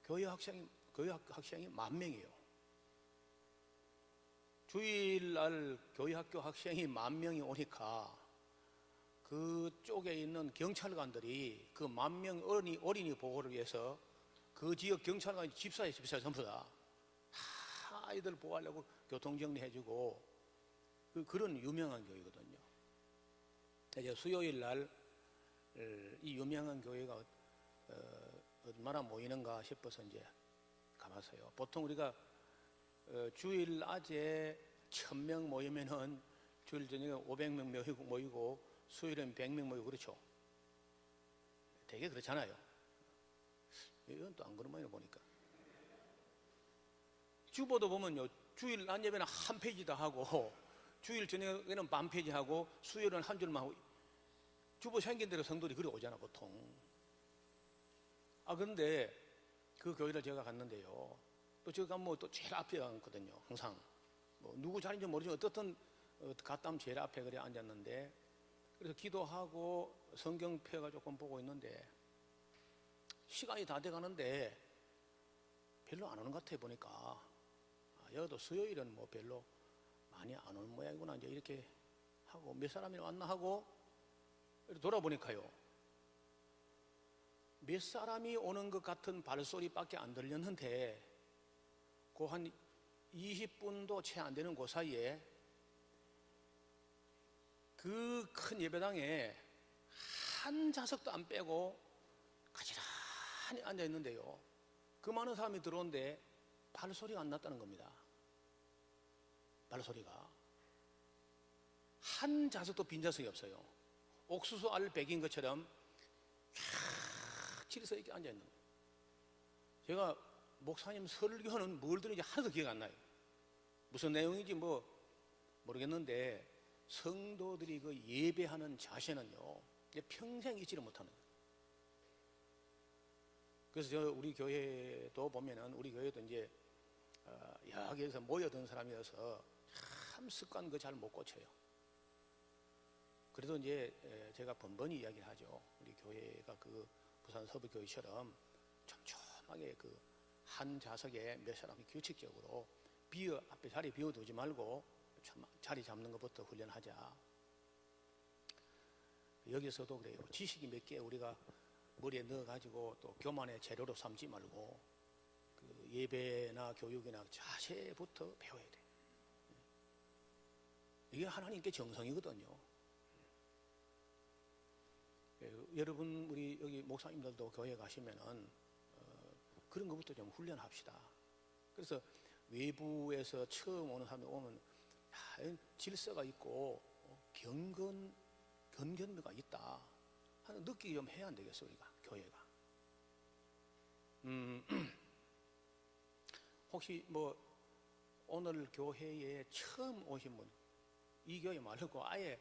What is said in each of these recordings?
교회 학생이 10,000명이에요. 주일날 교회학교 학생이 10,000명이 오니까 그쪽에 있는 경찰관들이 그 10,000명 어린이 보호를 위해서 그 지역 경찰관이 집사에 전부 다 아이들 보호하려고 교통정리해주고 그런 유명한 교회거든요. 이제 수요일 날 이 유명한 교회가 얼마나 모이는가 싶어서 이제 가봤어요. 보통 우리가 주일 낮에 1,000명 모이면은 주일 저녁에 500명 모이고 수요일엔 100명 모이고 그렇죠. 되게 그렇잖아요. 이건 또 안 그런 모양을 보니까. 주보도 보면요, 주일 낮 예배는 한 페이지 다 하고 주일 저녁에는 반 페이지 하고 수요일은 한 줄만 하고 주보 생긴 대로 성도들이 그리 오잖아 보통. 그런데 그 교회를 제가 갔는데요, 또 제가 뭐 또 제일 앞에 앉거든요. 항상 뭐 누구 자리인지 모르지만 어떻든 갔다 하면 제일 앞에 그래 앉았는데, 그래서 기도하고 성경 펴가 조금 보고 있는데 시간이 다 돼가는데 별로 안 오는 것 같아 보니까. 여기도 수요일은 뭐 별로 많이 안 오는 모양이구나 이제 이렇게 하고 몇 사람이 왔나 하고 돌아보니까요, 몇 사람이 오는 것 같은 발소리밖에 안 들렸는데 그 한 20분도 채 안 되는 그 사이에 그 큰 예배당에 한 좌석도 안 빼고 가지런히 앉아 있는데요, 그 많은 사람이 들어오는데 발소리가 안 났다는 겁니다. 발소리가 한 좌석도 빈 좌석이 없어요. 옥수수 알 베긴 것처럼 쫙 질서 있게 앉아 있는 거예요. 제가 목사님 설교는 뭘 들은지 하나도 기억 안 나요. 무슨 내용인지 뭐 모르겠는데 성도들이 그 예배하는 자세는요 평생 잊지를 못하는 거예요. 그래서 우리 교회도 보면은 우리 교회도 이제 여기에서 모여든 사람이어서 참 습관 그 잘 못 고쳐요. 그래도 이제 제가 번번이 이야기를 하죠. 우리 교회가 그 부산 서부교회처럼 촘촘하게 그 한 좌석에 몇 사람이 규칙적으로 앞에 자리 비워두지 말고 자리 잡는 것부터 훈련하자. 여기서도 그래요. 지식이 몇 개 우리가 머리에 넣어가지고 또 교만의 재료로 삼지 말고 그 예배나 교육이나 자세부터 배워야 돼. 이게 하나님께 정성이거든요. 여러분 우리 여기 목사님들도 교회 가시면은 그런 것부터 좀 훈련합시다. 그래서 외부에서 처음 오는 사람이 오면 질서가 있고 경건미가 있다 하는 느끼게 좀 해야 안 되겠어요, 우리가 교회가. 혹시 뭐 오늘 교회에 처음 오신 분, 이 교회 말고 아예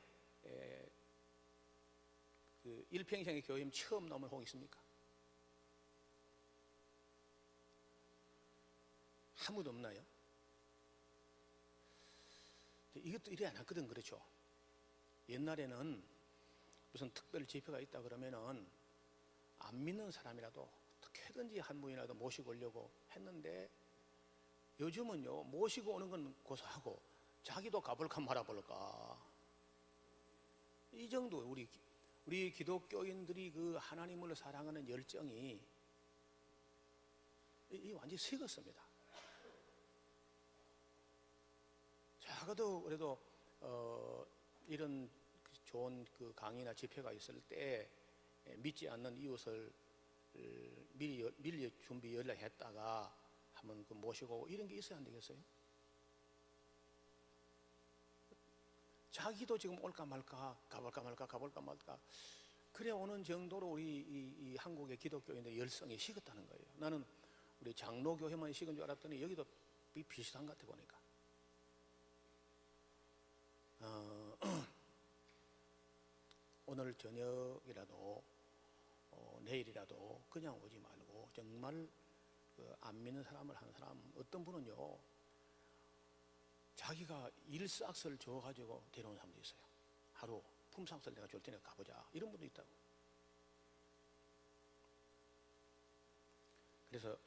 그 일평생의 교회에 처음 나오면 혹 있습니까? 아무도 없나요? 이것도 이래 안 했거든. 그렇죠? 옛날에는 무슨 특별 집회가 있다 그러면은 안 믿는 사람이라도 어떻게든지 한 분이라도 모시고 오려고 했는데 요즘은요 모시고 오는 건 고사하고 자기도 가볼까 말아볼까, 이 정도 우리 기독교인들이 그 하나님을 사랑하는 열정이 완전히 식었습니다. 작아도 그래도 이런 좋은 그 강의나 집회가 있을 때 믿지 않는 이웃을 미리 준비 연락했다가 한번 그 모시고 이런 게 있어야 안 되겠어요? 자기도 지금 올까 말까, 가볼까 말까 그래 오는 정도로 우리 이 한국의 기독교인의 열성이 식었다는 거예요. 나는 우리 장로교회만 식은 줄 알았더니 여기도 비슷한 것 같아 보니까. 오늘 저녁이라도 내일이라도 그냥 오지 말고 정말 안 믿는 사람을 한 사람, 어떤 분은요 자기가 일삭스를 줘가지고 데려온 사람도 있어요. 하루 품삯을 내가 줄 테니까 가보자, 이런 분도 있다고. 그래서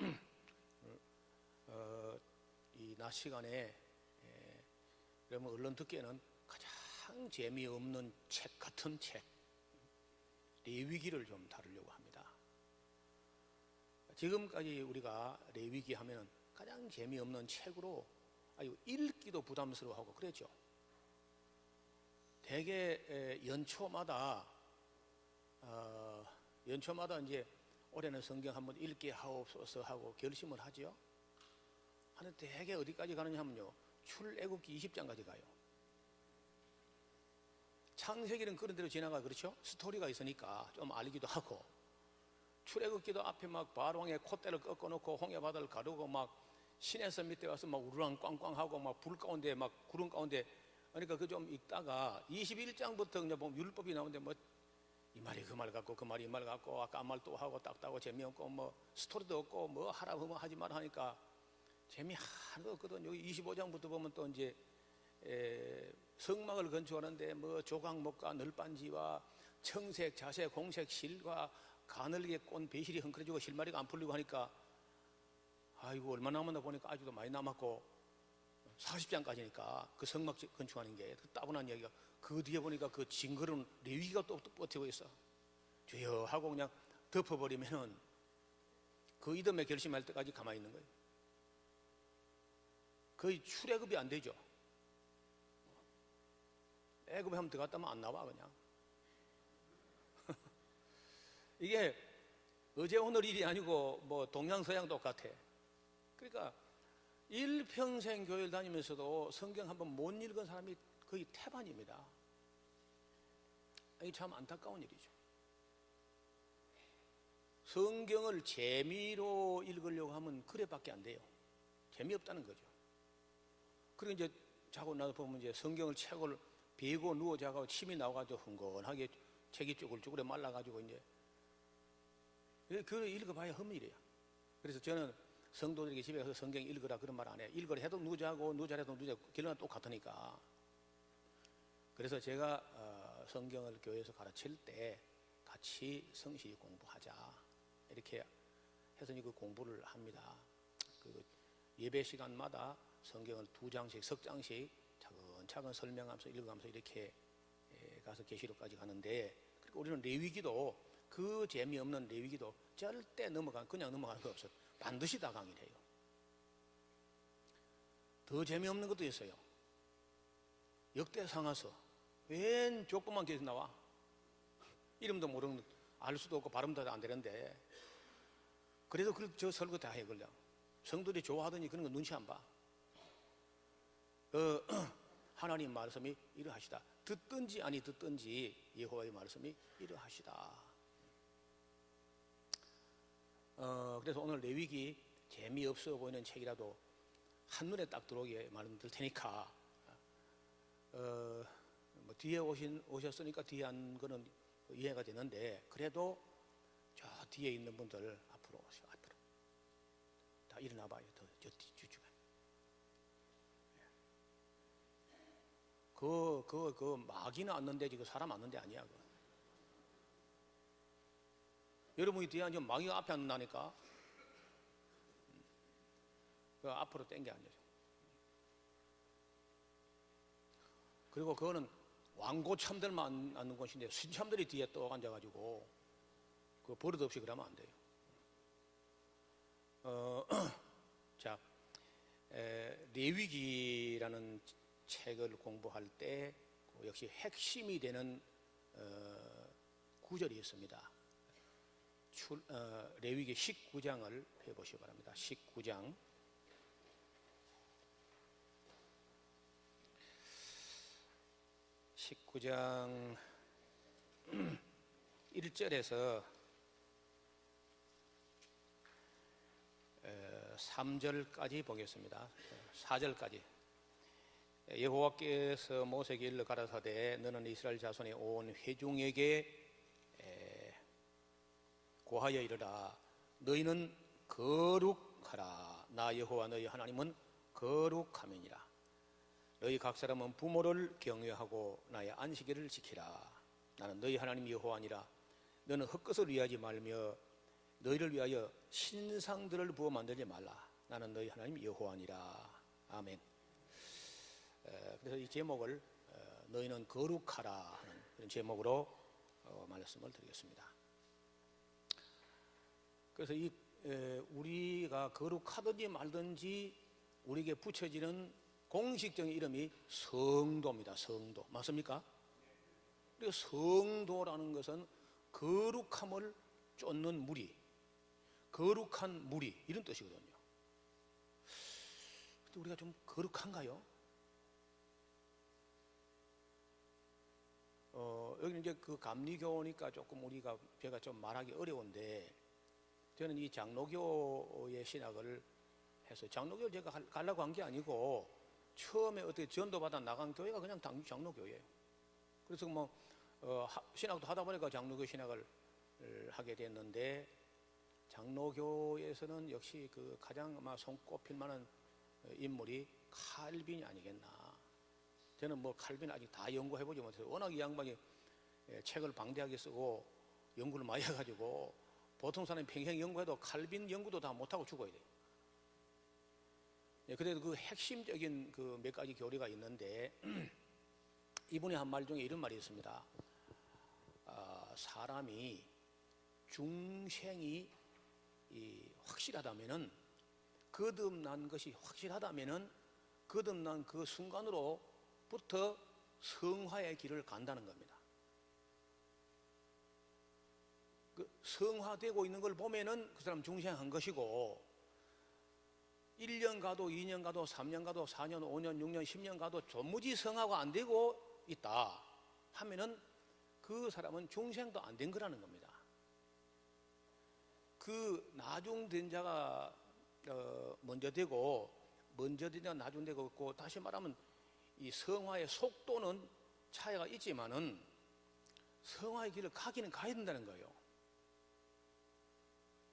이 낮 시간에 여러분 얼른 듣기에는 가장 재미없는 책 같은 책 레위기를 좀 다루려고 합니다. 지금까지 우리가 레위기 하면은 가장 재미없는 책으로 아주 읽기도 부담스러워하고 그랬죠. 대개 연초마다 이제 올해는 성경 한번 읽게 하옵소서 하고 결심을 하죠. 하는데 대개 어디까지 가느냐 하면요, 출애굽기 20장까지 가요. 창세기는 그런 대로 지나가. 그렇죠? 스토리가 있으니까 좀 알기도 하고, 출애굽기도 앞에 막 바로왕의 콧대를 꺾어놓고 홍해 바다를 가르고 막 시내산 밑에 와서 막 우르랑 꽝꽝 하고 막 불 가운데 막 구름 가운데, 그러니까 그 좀 읽다가 21장부터 이제 보면 율법이 나오는데 뭐 이 말이 그 말 같고 그 말이 이 말 같고 아까 한 말 또 하고 딱따고 재미없고 뭐 스토리도 없고 뭐 하라 뭐 하지 마라 하니까 재미 하나도 없거든. 여기 25장부터 보면 또 이제 성막을 건축하는데 뭐 조각목과 널빤지와 청색, 자색, 공색, 실과 가늘게 꼰 배실이 헝클어지고 실마리가 안 풀리고 하니까 아이고 얼마 남았나 보니까 아직도 많이 남았고 40장까지니까 그 성막 건축하는 게 따분한 이야기가, 그 뒤에 보니까 그 징그러운 레위기가 또 버티고 있어. 주여 하고 그냥 덮어버리면은 그 이듬해 결심할 때까지 가만히 있는 거예요. 거의 출애굽이 안 되죠. 애굽에 한번 들어갔다면 안 나와 그냥. 이게 어제 오늘 일이 아니고 뭐 동양서양 똑같아. 그러니까 일평생 교회를 다니면서도 성경 한번 못 읽은 사람이 거의 태반입니다. 이게 참 안타까운 일이죠. 성경을 재미로 읽으려고 하면 그래밖에 안 돼요. 재미없다는 거죠. 그리고 이제 자고 나서 보면 이제 성경을 책을 베고 누워 자고 침이 나와가지고 흥건하게 책이 쭈글쭈글해 말라가지고 이제 그걸 읽어봐야 헛일이에요. 그래서 저는 성도들에게 집에 가서 성경 읽으라 그런 말 안 해요. 읽으라 해도 누자고 누자래도 누자, 결론은 똑같으니까. 그래서 제가 성경을 교회에서 가르칠 때 같이 성실히 공부하자 이렇게 해서 그 공부를 합니다. 그 예배 시간마다 성경을 2장씩 석 장씩 차근차근 설명하면서 읽어가면서 이렇게 가서 계시록까지 가는데, 그리고 우리는 레위기도 그 재미없는 레위기도 절대 그냥 넘어가는 거 없어요. 반드시 다 강의를 해요. 더 재미없는 것도 있어요. 역대상하서 웬 족보만 계속 나와. 이름도 모르는, 알 수도 없고 발음도 안 되는데 그래도 저 설교 다 해. 그냥 성도들이 좋아하더니 그런 거 눈치 안 봐. 하나님 말씀이 이러하시다. 듣든지 아니 듣든지 여호와의 말씀이 이러하시다. 그래서 오늘 레위기 재미없어 보이는 책이라도 한눈에 딱 들어오게 말씀드릴 테니까 뭐 뒤에 오셨으니까 뒤에 한 거는 이해가 되는데, 그래도 저 뒤에 있는 분들 앞으로 오세요. 앞으로 다 일어나 봐요. 저 뒤쪽에 그 마귀는 앉는데 지금 사람 앉는데 아니야. 그거. 여러분이 뒤에 앉으면 마귀가 앞에 앉는다니까. 그 앞으로 땡겨 앉아요. 그리고 그거는 왕고 참들만 앉는 곳인데 신참들이 뒤에 또 앉아가지고 그 버릇없이 그러면 안 돼요. 자, 레위기라는 책을 공부할 때 역시 핵심이 되는 구절이 있습니다. 레위기 19장을 펴보시기 바랍니다. 19장 1절에서 3절까지 보겠습니다. 4절까지. 여호와께서 모세에게 일러 가라사대 너는 이스라엘 자손의 온 회중에게 고하여 이르라. 너희는 거룩하라. 나 여호와 너희 하나님은 거룩함이니라. 너희 각 사람은 부모를 경외하고 나의 안식일을 지키라. 나는 너희 하나님 여호와니라. 너는 헛것을 위하지 말며 너희를 위하여 신상들을 부어 만들지 말라. 나는 너희 하나님 여호와니라. 아멘. 그래서 이 제목을 너희는 거룩하라 하는 그런 제목으로 말씀을 드리겠습니다. 그래서 우리가 거룩하든지 말든지 우리에게 붙여지는 공식적인 이름이 성도입니다. 성도. 맞습니까? 그리고 성도라는 것은 거룩함을 쫓는 무리, 거룩한 무리 이런 뜻이거든요. 근데 우리가 좀 거룩한가요? 여기는 이제 그 감리교니까 조금 제가 좀 말하기 어려운데, 저는 이 장로교의 신학을 해서, 장로교를 제가 가려고 한 게 아니고 처음에 어떻게 전도받아 나간 교회가 그냥 장로교예요. 그래서 신학도 하다 보니까 장로교 신학을 하게 됐는데, 장로교에서는 역시 그 가장 아마 손꼽힐 만한 인물이 칼빈이 아니겠나. 저는 칼빈 아직 다 연구해보지 못해서, 워낙 이 양반이 책을 방대하게 쓰고 연구를 많이 해가지고 보통 사람이 평생 연구해도 칼빈 연구도 다 못하고 죽어야 돼요. 그래도 그 핵심적인 그 몇 가지 교리가 있는데, 이분이 한 말 중에 이런 말이 있습니다. 사람이 중생이 확실하다면은, 거듭난 것이 확실하다면은 거듭난 그 순간으로부터 성화의 길을 간다는 겁니다. 그 성화되고 있는 걸 보면은 그 사람 중생한 것이고, 1년 가도 2년 가도 3년 가도 4년 5년 6년 10년 가도 도무지 성화가 안 되고 있다 하면은 그 사람은 중생도 안 된 거라는 겁니다. 그 나중된 자가 먼저 되고, 먼저 된 자가 나중되고 있고, 다시 말하면 이 성화의 속도는 차이가 있지만은 성화의 길을 가기는 가야 된다는 거예요.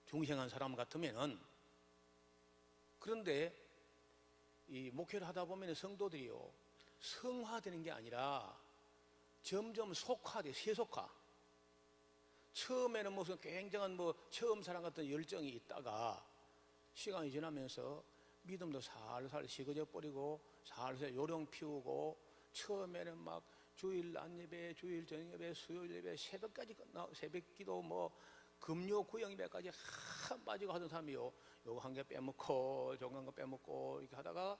중생한 사람 같으면은. 그런데 이 목회를 하다 보면 성도들이요, 성화되는 게 아니라 점점 속화돼, 세속화. 처음에는 무슨 굉장한 처음 사랑 같은 열정이 있다가 시간이 지나면서 믿음도 살살 식어져 버리고, 살살 요령 피우고, 처음에는 막 주일 낮예배, 주일 저녁예배, 수요일 예배, 새벽까지 새벽 기도 금요 구영 예배까지 빠지고 하던 사람이요, 요거 한 개 빼먹고 저거 한 개 빼먹고 이렇게 하다가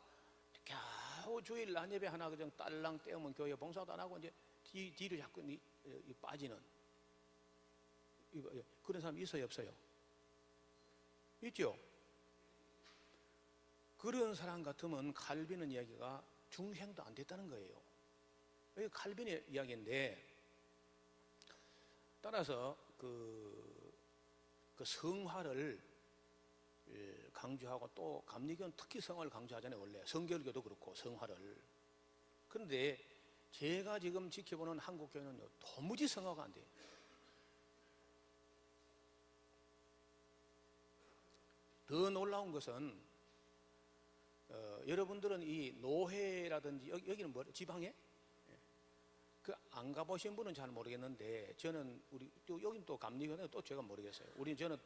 겨우 주일 낮예배 하나 그냥 딸랑 떼우면 교회 봉사도 안 하고 이제 뒤로 자꾸 빠지는 그런 사람이 있어요, 없어요? 있죠? 그런 사람 같으면 칼빈은 이야기가 중생도 안 됐다는 거예요. 이게 칼빈의 이야기인데, 따라서 그 성화를 강조하고, 또 감리교는 특히 성화를 강조하잖아요. 원래 성결교도 그렇고 성화를. 그런데 제가 지금 지켜보는 한국교회는요, 도무지 성화가 안 돼요. 더 놀라운 것은 여러분들은 이 노회라든지 여기는 지방에? 그 안 가보신 분은 잘 모르겠는데, 저는 여긴 또 감리교는 또 제가 모르겠어요. 저는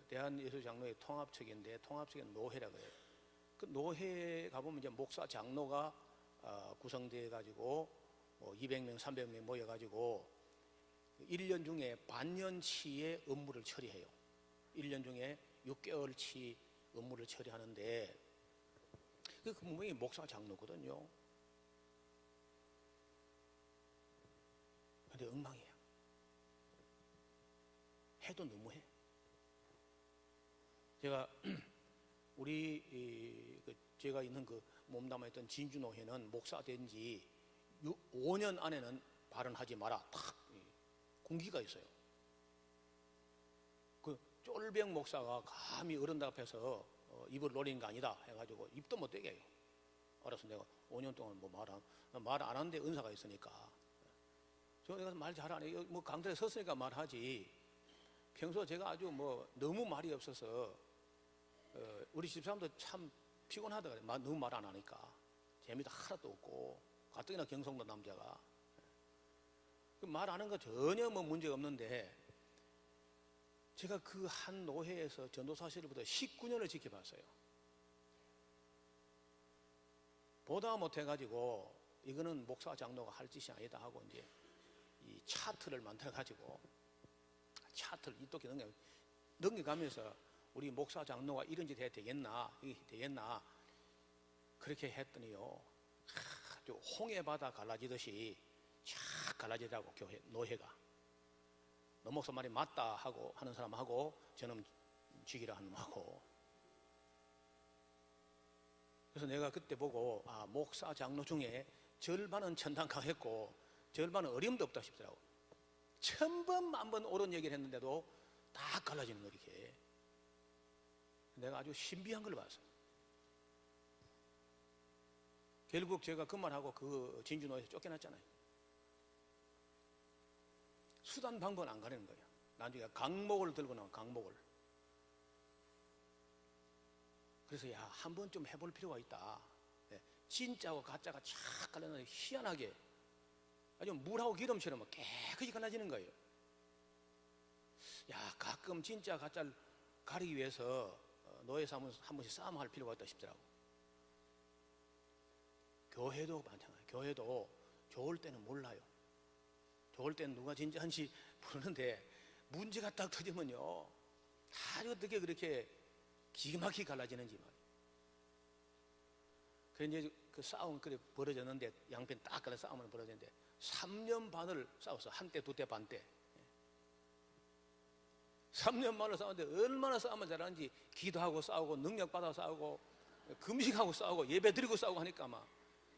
대한예수장로회 통합측인데, 통합측에 노회라고 해요. 그 노회 가보면 이제 목사 장로가 구성돼 가지고 200명 300명 모여 가지고 1년 중에 반년치의 업무를 처리해요. 1년 중에 6개월치 업무를 처리하는데, 그 분명히 목사 장로거든요. 근데 엉망이에요. 해도 너무해. 제가 제가 있는 그 몸담아있던 진주노회는 목사 된 지 5년 안에는 발언하지 마라, 탁 공기가 있어요. 그 쫄병 목사가 감히 어른들 앞에서 입을 노리는 거 아니다 해가지고 입도 못 대게 해요. 알아서 내가 5년 동안 말 안 하는데 은사가 있으니까. 내가 말 잘 안 해요. 강단에 섰으니까 말하지. 평소 제가 아주 너무 말이 없어서 우리 집사람도 참 피곤하다 그래. 너무 말 안 하니까. 재미도 하나도 없고, 가뜩이나 경성도 남자가 말 하는 거 전혀 문제가 없는데, 제가 그 한 노회에서 전도사 시절부터 19년을 지켜봤어요. 보다 못해가지고 이거는 목사 장로가 할 짓이 아니다 하고 이제 이 차트를 만들어가지고 차트를 이렇게 넘겨가면서 우리 목사 장로가 이런 짓 해도 되겠나, 이게 되겠나 그렇게 했더니요, 아주 홍해바다 갈라지듯이 쫙 갈라지더라고. 교회 노회가 너 목사 말이 맞다 하고 하는 사람하고 저는 지기라 하는 놈하고. 그래서 내가 그때 보고 목사 장로 중에 절반은 천당 강했고 절반은 어림도 없다 싶더라고. 천번 만번 옳은 얘기를 했는데도 다 갈라지는 거 이렇게. 내가 아주 신비한 걸 봤어요. 결국 제가 그 말하고 그 진주노에서 쫓겨났잖아요. 수단 방법은 안 가리는 거예요. 나중에 강목을 들고 나온 강목을. 그래서 한 번쯤 해볼 필요가 있다. 진짜와 가짜가 착 갈라지는데 희한하게 아주 물하고 기름처럼 깨끗이 갈라지는 거예요. 가끔 진짜 가짜를 가리기 위해서 노예에서 한 번씩 싸움할 필요가 있다 싶더라고. 교회도 마찬가지예요. 교회도 좋을 때는 몰라요. 좋을 때는 누가 진짜인지 모르는데 문제가 딱 터지면요, 아주 어떻게 그렇게 기가 막히게 갈라지는지 말이에요. 그래서 이제 그 싸움 그래 벌어졌는데, 양편 딱 갈라 싸움을 벌어졌는데 3년 반을 싸웠어. 한때 두때 반때. 3년 반을 싸웠는데 얼마나 싸움을 잘하는지. 기도하고 싸우고 능력받아 싸우고 금식하고 싸우고 예배 드리고 싸우고 하니까 막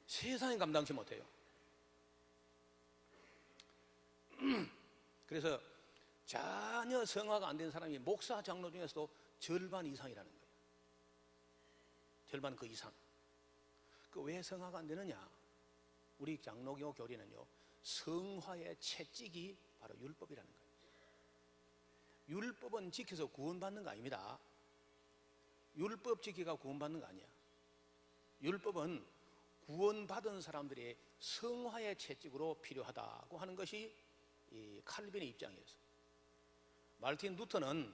세상에 감당치 못해요. 그래서 전혀 성화가 안 된 사람이 목사 장로 중에서도 절반 이상이라는 거예요. 절반 그 이상. 그 왜 성화가 안 되느냐? 우리 장로교 교리는요, 성화의 채찍이 바로 율법이라는 거예요. 율법은 지켜서 구원받는 거 아닙니다. 율법 지키가 구원받는 거 아니야. 율법은 구원받은 사람들의 성화의 채찍으로 필요하다고 하는 것이 이 칼빈의 입장이었어요. 말틴 루터는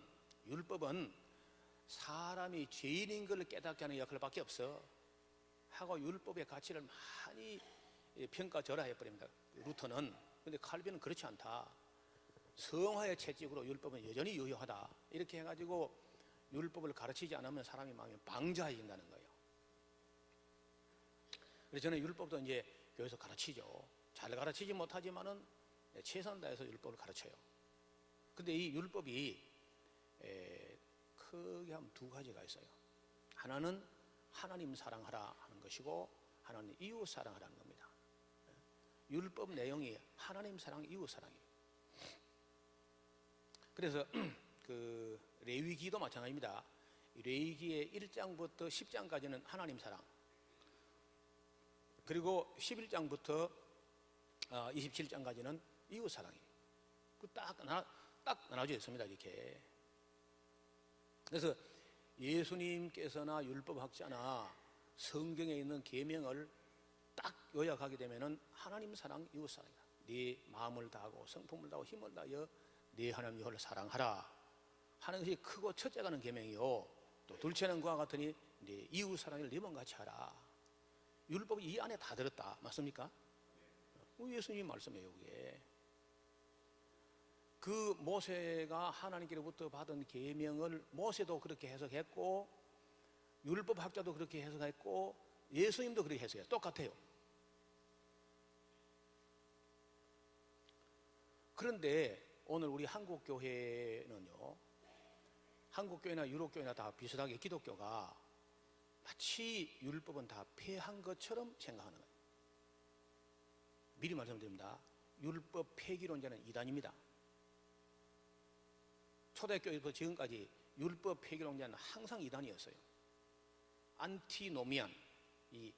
율법은 사람이 죄인인 걸 깨닫게 하는 역할밖에 없어 하고 율법의 가치를 많이 평가절하해버립니다, 루터는. 그런데 칼빈은 그렇지 않다. 성화의 채찍으로 율법은 여전히 유효하다. 이렇게 해가지고 율법을 가르치지 않으면 사람이 마음이 방자해진다는 거예요. 그래서 저는 율법도 이제 교회에서 가르치죠. 잘 가르치지 못하지만은 최선을 다해서 율법을 가르쳐요. 근데 이 율법이 크게 하면 두 가지가 있어요. 하나는 하나님 사랑하라 하는 것이고, 하나는 이웃 사랑하라는 겁니다. 율법 내용이 하나님 사랑, 이웃 사랑이에요. 그래서 그 레위기도 마찬가지입니다. 레위기의 1장부터 10장까지는 하나님 사랑, 그리고 11장부터 27장까지는 이웃 사랑이에요. 딱 나눠져 있습니다, 이렇게. 그래서 예수님께서나 율법학자나 성경에 있는 계명을 딱 요약하게 되면은 하나님 사랑, 이웃 사랑이다. 네 마음을 다하고 성품을 다하고 힘을 다하여 네 하나님 여호와를 사랑하라 하는 것이 크고 첫째가는 계명이요. 또 둘째는 그와 같으니 네 이웃 사랑을 네 몸같이 하라. 율법이 이 안에 다 들었다. 맞습니까? 예수님 말씀이에요, 그게. 그 모세가 하나님께로부터 받은 계명을 모세도 그렇게 해석했고, 율법학자도 그렇게 해석했고, 예수님도 그렇게 해석해요. 똑같아요. 그런데 오늘 우리 한국교회는요, 한국교회나 유럽교회나 다 비슷하게 기독교가 마치 율법은 다 폐한 것처럼 생각하는 거예요. 미리 말씀드립니다. 율법 폐기론자는 이단입니다. 초대교회부터 지금까지 율법 폐기론자는 항상 이단이었어요. 안티노미안, 이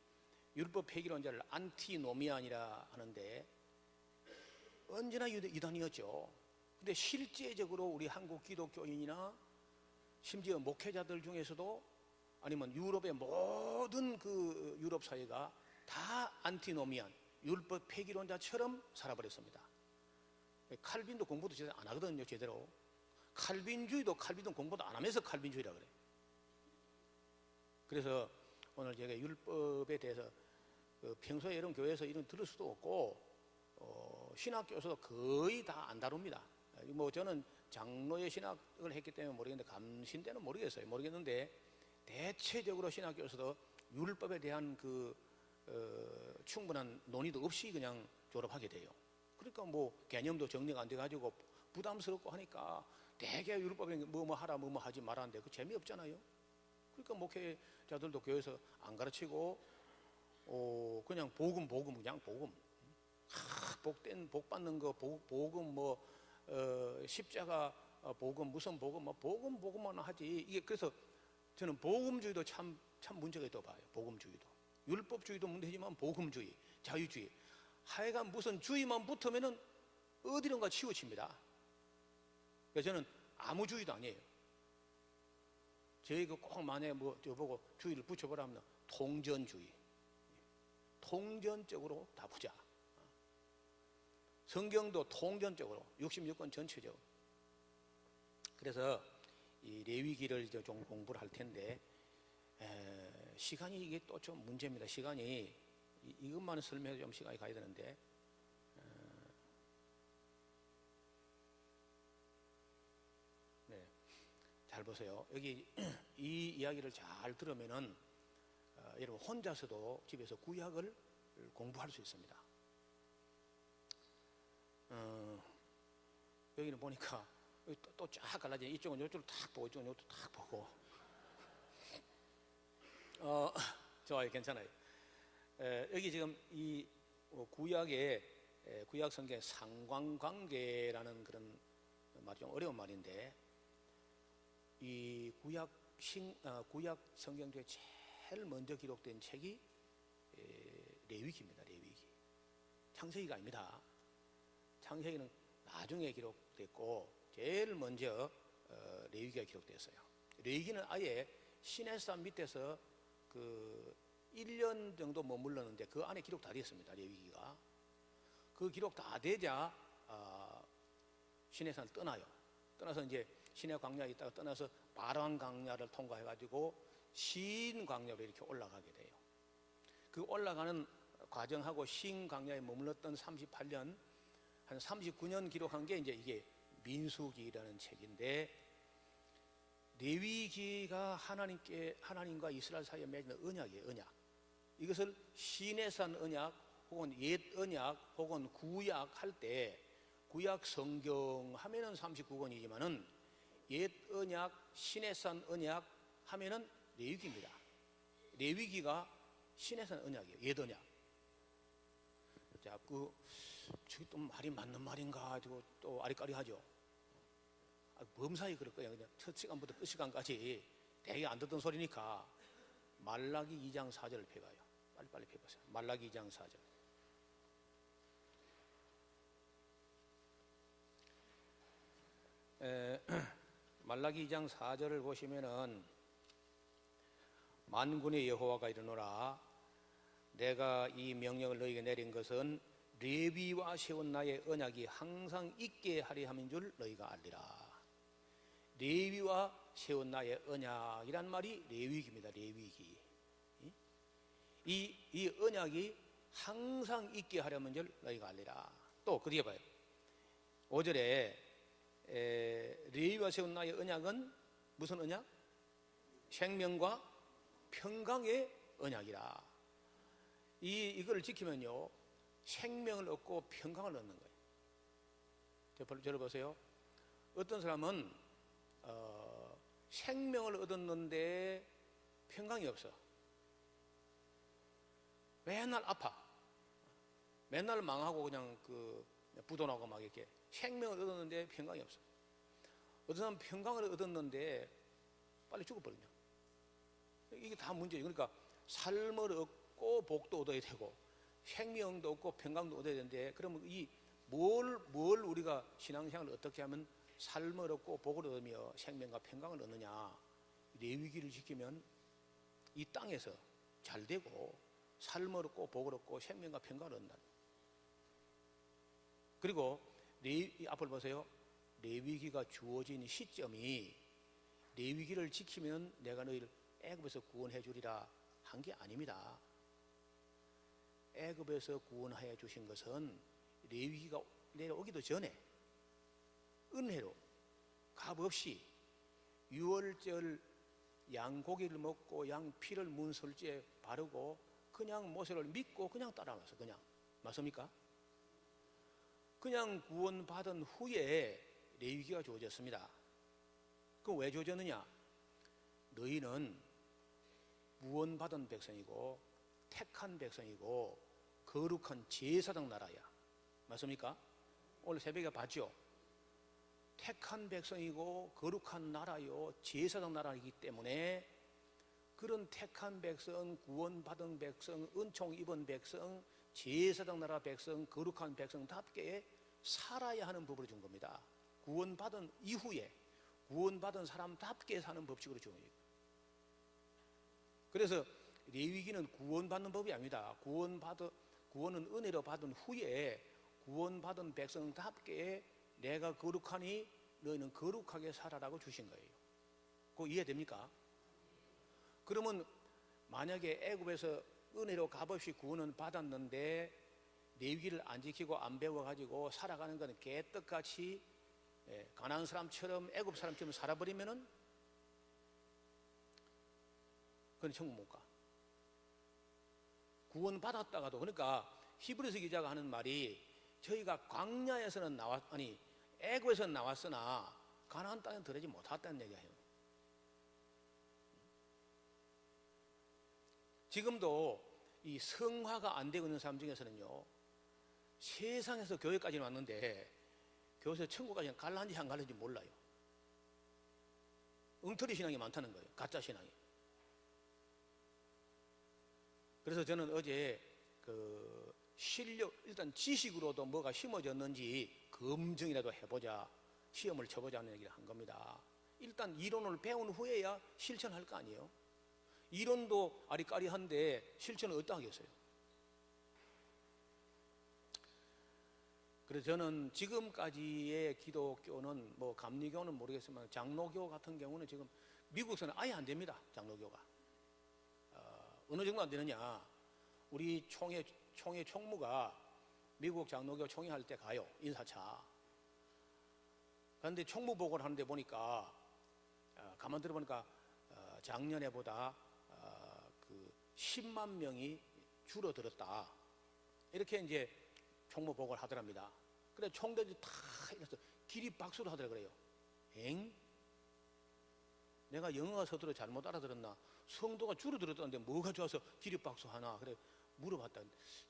율법 폐기론자를 안티노미안이라 하는데 언제나 이단이었죠. 근데 실제적으로 우리 한국 기독교인이나 심지어 목회자들 중에서도 아니면 유럽의 모든 그 유럽 사회가 다 안티노미안, 율법 폐기론자처럼 살아버렸습니다. 칼빈도 공부도 제대로 안 하거든요, 제대로. 칼빈주의도 칼빈은 공부도 안 하면서 칼빈주의라 그래. 그래서 오늘 제가 율법에 대해서 평소에 이런 교회에서 이런 들을 수도 없고 신학교에서도 거의 다 안 다룹니다. 뭐 저는 장로의 신학을 했기 때문에 모르겠는데 감신대는 모르겠는데 대체적으로 신학교에서도 율법에 대한 충분한 논의도 없이 그냥 졸업하게 돼요. 그러니까 뭐 개념도 정리가 안 돼가지고 부담스럽고 하니까 대개 율법에 뭐 하라 뭐 하지 말았는데 그 재미없잖아요. 그러니까 목회자들도 교회에서 안 가르치고 그냥 복음 그냥 복음. 복 받는 거 복음 십자가 복음 무슨 복음 복음만 하지. 이게 그래서 저는 복음주의도 참 문제가 있다고 봐요. 복음주의도 율법주의도 문제지만 복음주의, 자유주의, 하여간 무슨 주의만 붙으면은 어디론가 치우칩니다. 그래서 저는 아무 주의도 아니에요. 저희가 꼭 만약에 저보고 주의를 붙여보라 하면 통전주의, 통전적으로 다 보자. 성경도 통전적으로 66권 전체적으로. 그래서 이 레위기를 이제 좀 공부를 할 텐데 시간이 이게 또 좀 문제입니다. 시간이 이것만 설명해도 좀 시간이 가야 되는데 네, 잘 보세요. 여기 이 이야기를 잘 들으면은 여러분 혼자서도 집에서 구약을 공부할 수 있습니다. 여기는 보니까 또 쫙 갈라져. 이쪽은 이쪽을 탁 보고 이쪽은 이쪽을 탁 보고 좋아요. 괜찮아요. 여기 지금 이 구약 성경의 상관관계라는 그런 말이 좀 어려운 말인데 이 구약 성경 중에 제일 먼저 기록된 책이 레위기입니다. 레위기. 창세기가 아닙니다. 창세기는 나중에 기록됐고 제일 먼저 레위기가 기록됐어요. 레위기는 아예 시내산 밑에서 1년 정도 머물렀는데 그 안에 기록 다 됐습니다. 레위기가. 그 기록 다 되자 시내산을 떠나요. 떠나서 이제 시내 광야에 있다가 떠나서 바란 광야를 통과해가지고 신 광야로 이렇게 올라가게 돼요. 그 올라가는 과정하고 신 광야에 머물렀던 38년, 한 39년 기록한 게 이제 이게 민수기라는 책인데 레위기가 하나님과 이스라엘 사이에 맺는 언약이에요. 언약. 이것을 시내산 언약 혹은 옛 언약 혹은 구약 할 때 구약 성경 하면은 39권이지만은 옛 언약, 시내산 언약 하면은 레위기입니다. 레위기가 시내산 언약이에요. 옛 언약. 자, 저기 또 말이 맞는 말인가 가지고 또 아리까리하죠. 범사에 그럴 거예요. 그냥 첫 시간부터 끝 시간까지 되게 안 듣던 소리니까 말라기 2장 4절을 펴봐요. 빨리빨리 펴보세요. 말라기 2장 4절. 말라기 2장 4절을 보시면은 만군의 여호와가 이르노라 내가 이 명령을 너희에게 내린 것은 레위와 세운 나의 언약이 항상 있게 하리 함인 줄 너희가 알리라. 레위와 세운 나의 언약이란 말이 레위기입니다. 레위기. 이 언약이 항상 있게 하려면 줄 너희가 알리라. 또 그 뒤에 봐요. 5절에 레위와 세운 나의 언약은 무슨 언약? 생명과 평강의 언약이라. 이걸 지키면요 생명을 얻고 평강을 얻는 거예요. 저를 보세요. 어떤 사람은 생명을 얻었는데 평강이 없어. 맨날 아파. 맨날 망하고 그냥 부도나고 막 이렇게 생명을 얻었는데 평강이 없어. 어떤 사람은 평강을 얻었는데 빨리 죽어버리냐. 이게 다 문제예요. 그러니까 삶을 얻고 복도 얻어야 되고 생명도 얻고 평강도 얻어야 되는데 그러면 뭘 우리가 신앙생활을 어떻게 하면 삶을 얻고 복을 얻으며 생명과 평강을 얻느냐. 레위기를 지키면 이 땅에서 잘 되고 삶을 얻고 복을 얻고 생명과 평강을 얻는다. 그리고 앞을 보세요. 레위기가 주어진 시점이 레위기를 지키면 내가 너희를 애굽에서 구원해 주리라 한 게 아닙니다. 애굽에서 구원해 주신 것은 레위기가 내려오기도 전에 은혜로 값없이 유월절 양고기를 먹고 양 피를 문설주에 바르고 그냥 모세를 믿고 그냥 따라왔어. 그냥 맞습니까? 그냥 구원받은 후에 레위기가 주어졌습니다. 그럼 왜 주어졌느냐? 너희는 구원받은 백성이고 택한 백성이고 거룩한 제사장 나라야. 맞습니까? 오늘 새벽에 봤죠? 택한 백성이고 거룩한 나라요 제사장 나라이기 때문에 그런 택한 백성, 구원받은 백성, 은총 입은 백성, 제사장 나라 백성, 거룩한 백성답게 살아야 하는 법을 준 겁니다. 구원받은 이후에 구원받은 사람답게 사는 법칙으로 준 거예요. 그래서 레위기는 구원받는 법이 아닙니다. 구원은 은혜로 받은 후에 구원받은 백성답게 내가 거룩하니 너희는 거룩하게 살아라고 주신 거예요. 그거 이해됩니까? 그러면 만약에 애굽에서 은혜로 값없이 구원은 받았는데 레위기를 안 지키고 안 배워가지고 살아가는 것은 개떡같이 가나안 사람처럼 애굽 사람처럼 살아버리면은 그건 천국 못 가. 구원받았다가도 그러니까 히브리서 기자가 하는 말이 저희가 광야에서는 애굽에서는 나왔으나 가나안 땅에 들어오지 못했다는 얘기예요. 지금도 이 성화가 안 되고 있는 사람 중에서는요, 세상에서 교회까지 왔는데 교회에서 천국까지 갈란지 안 갈란지 몰라요. 엉터리 신앙이 많다는 거예요. 가짜 신앙이. 그래서 저는 어제 실력, 일단 지식으로도 뭐가 심어졌는지 검증이라도 해보자, 시험을 쳐보자는 얘기를 한 겁니다. 일단 이론을 배운 후에야 실천할 거 아니에요. 이론도 아리까리한데 실천을 어디다 하겠어요? 그래서 저는 지금까지의 기독교는 뭐 감리교는 모르겠지만 장로교 같은 경우는 지금 미국에서는 아예 안 됩니다. 장로교가 어느 정도 안 되느냐? 우리 총회 총무가 미국 장로교 총회할 때 가요. 인사차. 그런데 총무보고를 하는데 보니까 가만 들어보니까 작년에보다 10만 명이 줄어들었다. 이렇게 이제 총무보고를 하더랍니다. 그래 총대들이 다 이래서 기립박수를 하더라 그래요. 엥? 내가 영어가 서두로 잘못 알아들었나? 성도가 줄어들었다는데 뭐가 좋아서 기립박수 하나? 그래 물어봤다.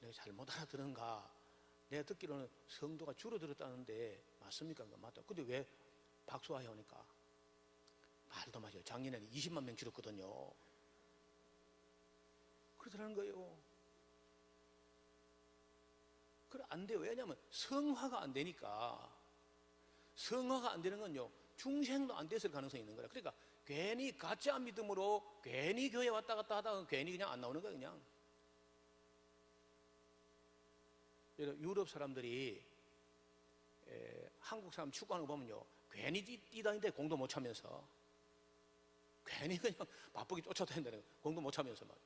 내가 잘못 알아들은가? 내가 듣기로는 성도가 줄어들었다는데 맞습니까? 맞다. 근데 왜 박수하여 하니까? 말도 마세요. 작년에는 20만 명 줄었거든요. 그러더라는 거예요. 그래 안 돼요. 왜냐하면 성화가 안 되니까. 성화가 안 되는 건요, 중생도 안 됐을 가능성이 있는 거라. 그러니까 괜히 가짜 믿음으로 괜히 교회 왔다 갔다 하다가 괜히 그냥 안 나오는 거예요. 그냥 유럽 사람들이 한국 사람 축구하는 거 보면요, 괜히 뛰다니는데 공도 못 차면서 괜히 그냥 바쁘게 쫓아다닌다는 거예요. 공도 못 차면서 막.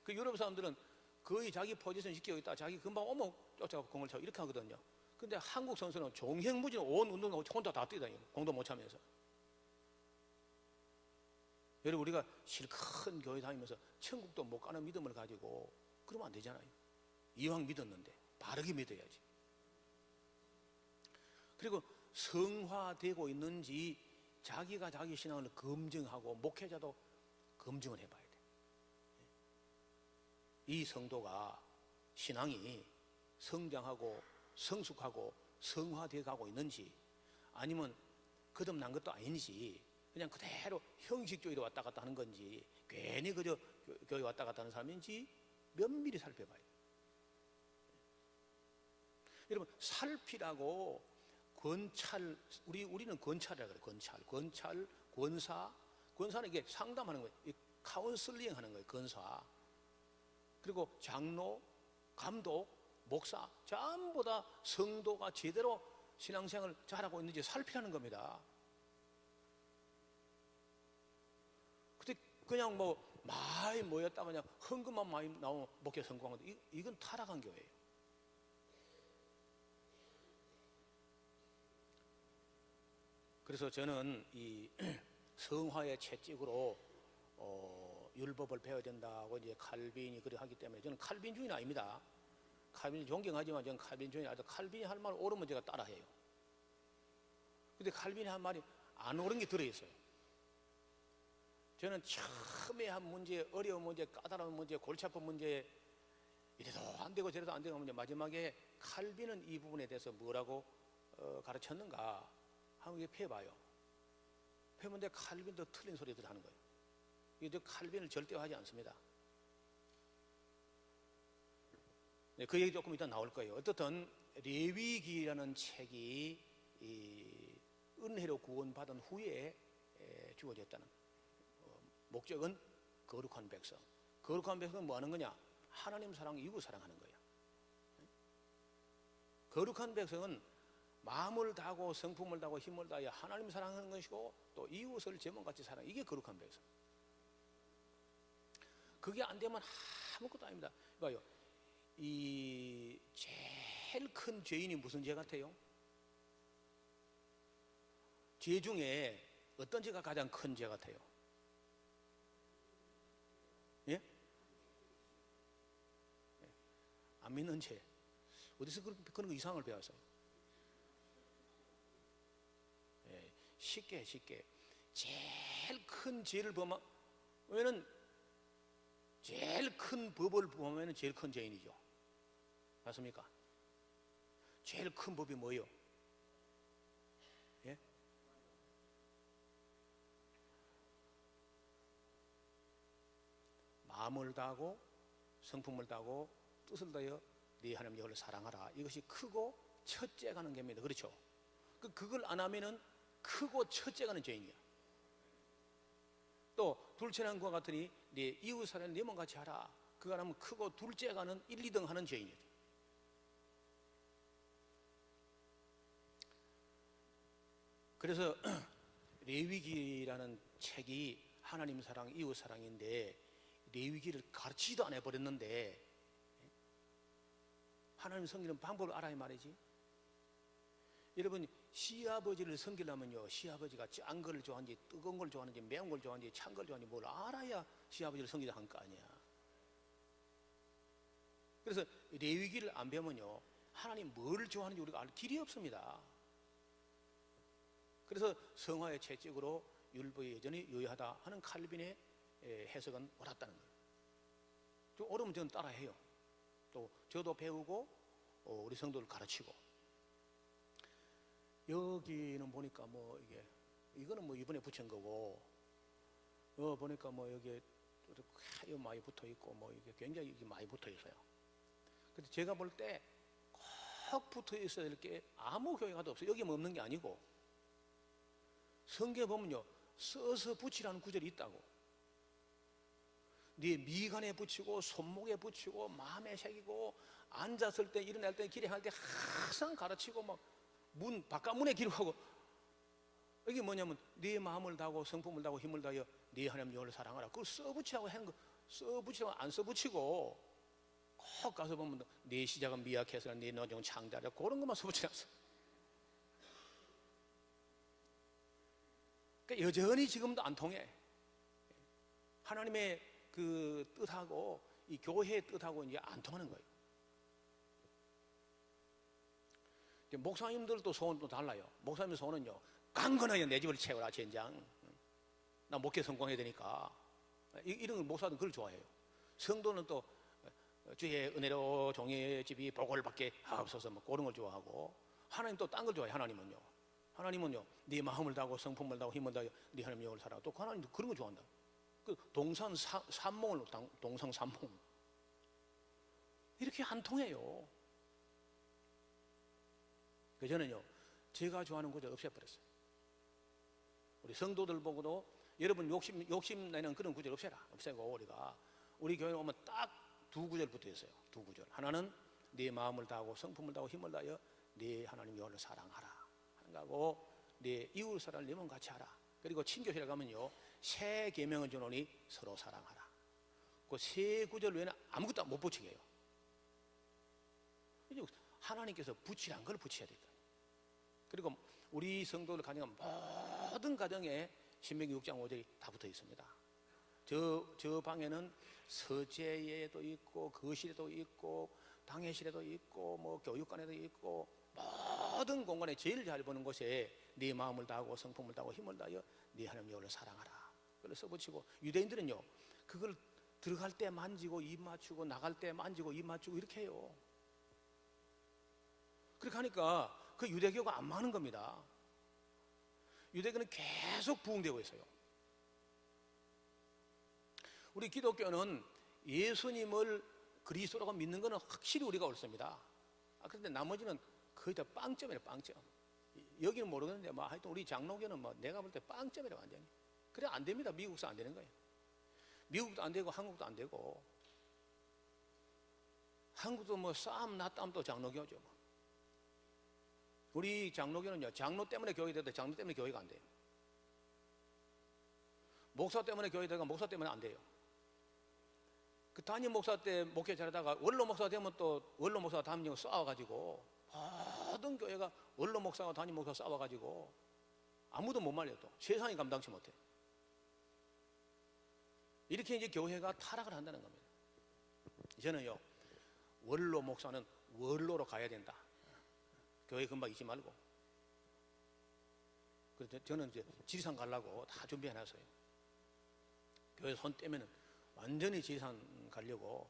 그 유럽 사람들은 거의 자기 포지션 지키고 있다, 자기 금방 오면 쫓아가고 공을 차고 이렇게 하거든요. 근데 한국 선수는 종횡무진 온 운동하고 혼자 다 뛰다니고 공도 못 차면서. 여러분, 우리가 실컷 교회 다니면서 천국도 못 가는 믿음을 가지고 그러면 안 되잖아요. 이왕 믿었는데 바르게 믿어야지. 그리고 성화되고 있는지 자기가 자기 신앙을 검증하고 목회자도 검증을 해봐야 돼. 이 성도가 신앙이 성장하고 성숙하고 성화되어 가고 있는지, 아니면 거듭난 것도 아닌지 그냥 그대로 형식주의로 왔다 갔다 하는 건지, 괜히 그저 교회 왔다 갔다 하는 사람인지 면밀히 살펴봐야 돼요. 여러분, 살피라고 권찰, 우리는 권찰이라고 그래요. 권찰, 권사는 이게 상담하는 거예요. 카운슬링 하는 거예요. 권사. 그리고 장로, 감독, 목사, 전부 다 성도가 제대로 신앙생활을 잘하고 있는지 살피라는 겁니다. 근데 그냥 뭐 많이 모였다가 그냥 헌금만 많이 나오면 목회 성공한 건데 이건 타락한 교회예요. 그래서 저는 이 성화의 채찍으로 율법을 배워야 된다고 이제 칼빈이 그래 하기 때문에 저는 칼빈 주의는 아닙니다. 칼빈을 존경하지만 저는 칼빈 주의는 아니라 칼빈이 할 말 옳으면 제가 따라해요. 근데 칼빈이 한 말이 안 옳은 게 들어있어요. 저는 처음에 한 문제, 어려운 문제, 까다로운 문제, 골치 아픈 문제, 이래도 안 되고 저래도 안 되고 문제, 마지막에 칼빈은 이 부분에 대해서 뭐라고 가르쳤는가 한번 펴봐요. 펴보는데 칼빈도 틀린 소리들 하는 거예요. 이게 칼빈을 절대화하지 않습니다. 네, 그 얘기 조금 이따 나올 거예요. 어떻든 레위기라는 책이 이 은혜로 구원받은 후에 주어졌다는 목적은 거룩한 백성. 거룩한 백성은 뭐 하는 거냐? 하나님 사랑, 이웃 사랑하는 거예요. 거룩한 백성은 마음을 다하고 성품을 다하고 힘을 다하여 하나님 사랑하는 것이고 또 이웃을 제목같이 사랑. 이게 거룩한 백성. 그게 안 되면 아무것도 아닙니다. 봐요. 이 제일 큰 죄인이 무슨 죄 같아요? 죄 중에 어떤 죄가 가장 큰 죄 같아요? 예? 안 믿는 죄. 어디서 그런 거 이상을 배웠어요? 예, 쉽게 제일 큰 죄를 범한, 왜냐면 제일 큰 법을 범하면 제일 큰 죄인이죠. 맞습니까? 제일 큰 법이 뭐예요? 예? 마음을 다하고 성품을 다하고 뜻을 다하여 네 하나님 여호와를 사랑하라. 이것이 크고 첫째 가는 겁니다. 그렇죠? 그걸 안 하면은 크고 첫째 가는 죄인이야. 또 둘째는 그와 같으니 네 이웃 사랑을 네 몸같이 하라. 그거 안 하면 크고 둘째 가는 1, 2등 하는 죄인이야. 그래서 레위기라는 책이 하나님 사랑, 이웃 사랑인데 레위기를 가르치지도 않아 버렸는데 하나님 섬기는 방법을 알아야 말이지. 여러분 시아버지를 섬기려면요, 시아버지가 짠 걸 좋아하는지 뜨거운 걸 좋아하는지 매운 걸 좋아하는지 찬 걸 좋아하는지 뭘 알아야 시아버지를 섬기자 한 거 아니야. 그래서 레위기를 안 배우면요 하나님 뭘 좋아하는지 우리가 알 길이 없습니다. 그래서 성화의 채찍으로 율법이 여전히 유효하다 하는 칼빈의 해석은 옳았다는 거예요. 좀 어려우면 저는 따라해요. 또 저도 배우고 우리 성도를 가르치고. 여기는 보니까 뭐 이거는 뭐 이번에 붙인 거고, 보니까 뭐 여기에 많이 붙어 있고 뭐 이게 굉장히 이게 많이 붙어 있어요. 근데 제가 볼 때 꼭 붙어 있어야 될 게 아무 교회가 없어요. 여기 뭐 없는 게 아니고 성경에 보면요 써서 붙이라는 구절이 있다고. 네 미간에 붙이고 손목에 붙이고 마음에 새기고 앉았을 때 일어날 때 길에 할 때 항상 가르치고 막 문 바깥문에 기록하고. 이게 뭐냐면 네 마음을 다하고 성품을 다하고 힘을 다하여 네 하나님 여호와를 사랑하라. 그걸 써붙이라고 하는 거. 써붙이라고 안 써붙이고 꼭 가서 보면 네 시작은 미약해서 네 노정은 창대하라 그런 것만 써붙여놨어. 그러니까 여전히 지금도 안 통해. 하나님의 그 뜻하고 이 교회의 뜻하고 이제 안 통하는 거예요. 목사님들도 소원도 달라요. 목사님 소원은요 강건하게 내 집을 채워라 젠장. 나 목회 성공해야 되니까. 이런 걸 목사들은 그걸 좋아해요. 성도는 또 주의 은혜로 종의 집이 복을 받게 하옵소서 뭐 그런 걸 좋아하고, 하나님 또 딴 걸 좋아해요. 하나님은요 네 마음을 다하고 성품을 다하고 힘을 다하여 네 하나님 여호와를 사랑하라. 또 하나님도 그런 거 좋아한다. 그 동상삼몽을 동상삼몽 이렇게 안 통해요. 그래서 저는요 제가 좋아하는 구절 없애버렸어요. 우리 성도들 보고도 여러분 욕심내는 그런 구절 없애고 우리 교회에 오면 딱 두 구절 붙어 있어요. 두 구절. 하나는 네 마음을 다하고 성품을 다하고 힘을 다하여 네 하나님 여호와를 사랑하라 하는 거고, 네 이웃 사랑을 네 몸같이 하라. 그리고 친교실에 가면요, 새 계명을 주노니 서로 사랑하라. 그 세 구절 외에는 아무것도 못 붙이게 해요. 하나님께서 붙이란 걸 붙여야 되거든요. 그리고 우리 성도를 가정한 모든 가정에 신명기 6장 5절이 다 붙어 있습니다. 저 방에는 서재에도 있고, 거실에도 있고, 방해실에도 있고, 뭐 교육관에도 있고, 모든 공간에 제일 잘 보는 곳에 네 마음을 다하고 성품을 다하고 힘을 다하여 네 하나님 여호와를 사랑하라. 그걸 써붙이고, 유대인들은요, 그걸 들어갈 때 만지고 입 맞추고 나갈 때 만지고 입 맞추고 이렇게 해요. 그렇게 하니까 그 유대교가 안 맞는 겁니다. 유대교는 계속 부흥되고 있어요. 우리 기독교는 예수님을 그리스도라고 믿는 것은 확실히 우리가 옳습니다. 그런데 나머지는 거의 다 빵점이에요. 빵점. 여기는 모르겠는데 뭐 하여튼 우리 장로교는 뭐 내가 볼 때 빵점이라고 완전히. 그래 안 됩니다. 미국서 안 되는 거예요. 미국도 안 되고 한국도 안 되고, 한국도 뭐 싸움 났다면 또 장로교죠. 우리 장로교는요, 장로 때문에 교회 되도 장로 때문에 교회가 안 돼요. 목사 때문에 교회 되고 목사 때문에 안 돼요. 그 담임 목사 때 목회 잘하다가 원로 목사 되면 또 원로 목사가 담임 목사 싸워가지고 모든 교회가 원로 목사가 담임 목사 싸워가지고 아무도 못 말려. 또 세상이 감당치 못해. 이렇게 이제 교회가 타락을 한다는 겁니다. 저는요, 원로 목사는 원로로 가야 된다. 교회 금방 잊지 말고. 그래서 저는 이제 지리산 가려고 다 준비해놨어요. 교회 손 떼면은 완전히 지리산 가려고.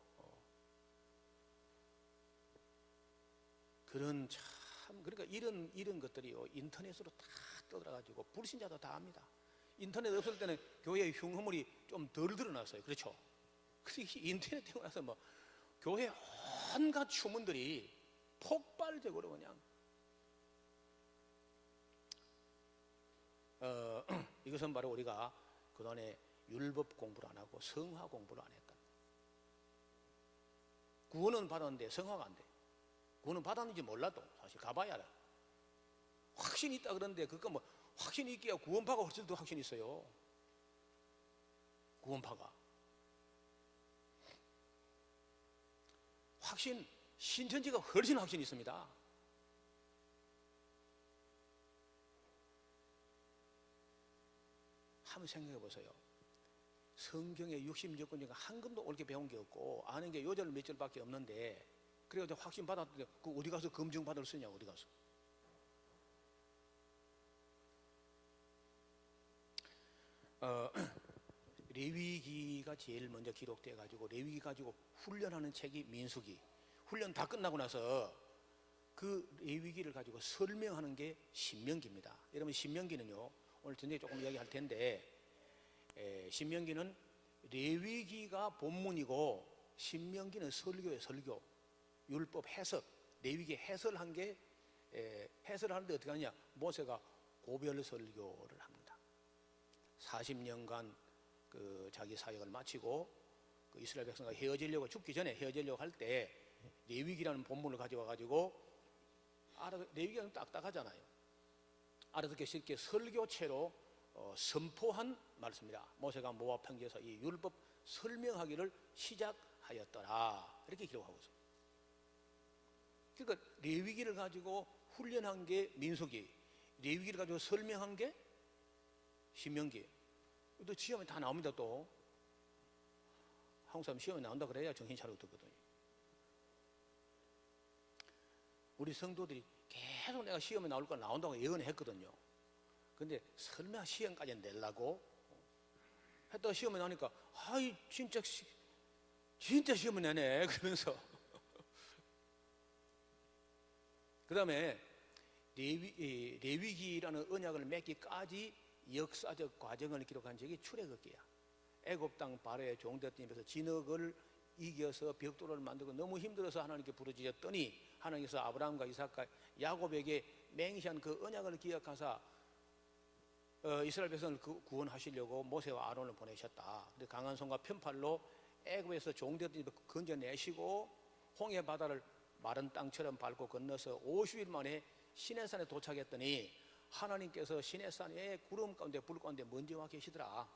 그런 참, 그러니까 이런 것들이요, 인터넷으로 다 떠들어가지고 불신자도 다 합니다. 인터넷 없을 때는 교회의 흉허물이 좀 덜 드러났어요. 그렇죠? 그래서 인터넷 되고 나서 뭐 교회 온갖 추문들이 폭발적으로 그냥 이것은 바로 우리가 그동안에 율법 공부를 안 하고 성화 공부를 안 했다. 구원은 받았는데 성화가 안 돼. 구원은 받았는지 몰라도 사실 가봐야 알아. 확신이 있다 그러는데 그거 뭐 확신이 있기야 구원파가 훨씬 더 확신이 있어요. 구원파가 확신, 신천지가 훨씬 확신이 있습니다. 한번 생각해 보세요. 성경의 60여 권 중에 한 권도 옳게 배운 게 없고 아는 게 요절 몇 절밖에 없는데, 그래서 확신 받았는데 그 어디 가서 검증 받을 쓰냐. 어디 가서. 레위기가 제일 먼저 기록돼 가지고 레위기 가지고 훈련하는 책이 민수기. 훈련 다 끝나고 나서 그 레위기를 가지고 설명하는 게 신명기입니다. 여러분, 신명기는요, 오늘 전에 조금 이야기할 텐데, 신명기는 레위기가 본문이고 신명기는 설교예요. 설교, 율법 해석. 레위기 해설한 게 해설하는데 어떻게 하느냐, 모세가 고별 설교를 합니다. 40년간 그 자기 사역을 마치고 그 이스라엘 백성과 헤어지려고, 죽기 전에 헤어지려고 할 때 레위기라는 본문을 가져와 가지고 레위기가 좀 딱딱하잖아요. 알아듣기 쉽게 설교체로 선포한 말씀이다. 모세가 모압 평지에서 이 율법 설명하기를 시작하였더라. 이렇게 기록하고 있어요. 그러니까 레위기를 가지고 훈련한 게 민수기, 레위기를 가지고 설명한 게 신명기. 또 시험에 다 나옵니다. 또 한국 사람 시험에 나온다 그래야 정신 차리고 듣거든요. 우리 성도들이 계속 내가 시험에 나올 걸 나온다고 예언을 했거든요. 근데 설마 시험까지 내려고 했다가 시험에 나오니까 아이 진짜 시험을 내네 그러면서 그 다음에 레위기라는 언약을 맺기까지 역사적 과정을 기록한 적이 출애굽기야. 애굽 땅 바로의 종되었던 입에서 진흙을 이겨서 벽돌을 만들고 너무 힘들어서 하나님께 부르짖었더니 하나님께서 아브라함과 이삭과 야곱에게 맹세한 그 언약을 기억하사 이스라엘 백성을 구원하시려고 모세와 아론을 보내셨다. 강한 손과 편팔로 애굽에서 종되었던 입을 건져내시고 홍해 바다를 마른 땅처럼 밟고 건너서 50일 만에 시내산에 도착했더니 하나님께서 시내산에 구름 가운데 불 가운데 먼저 와 계시더라.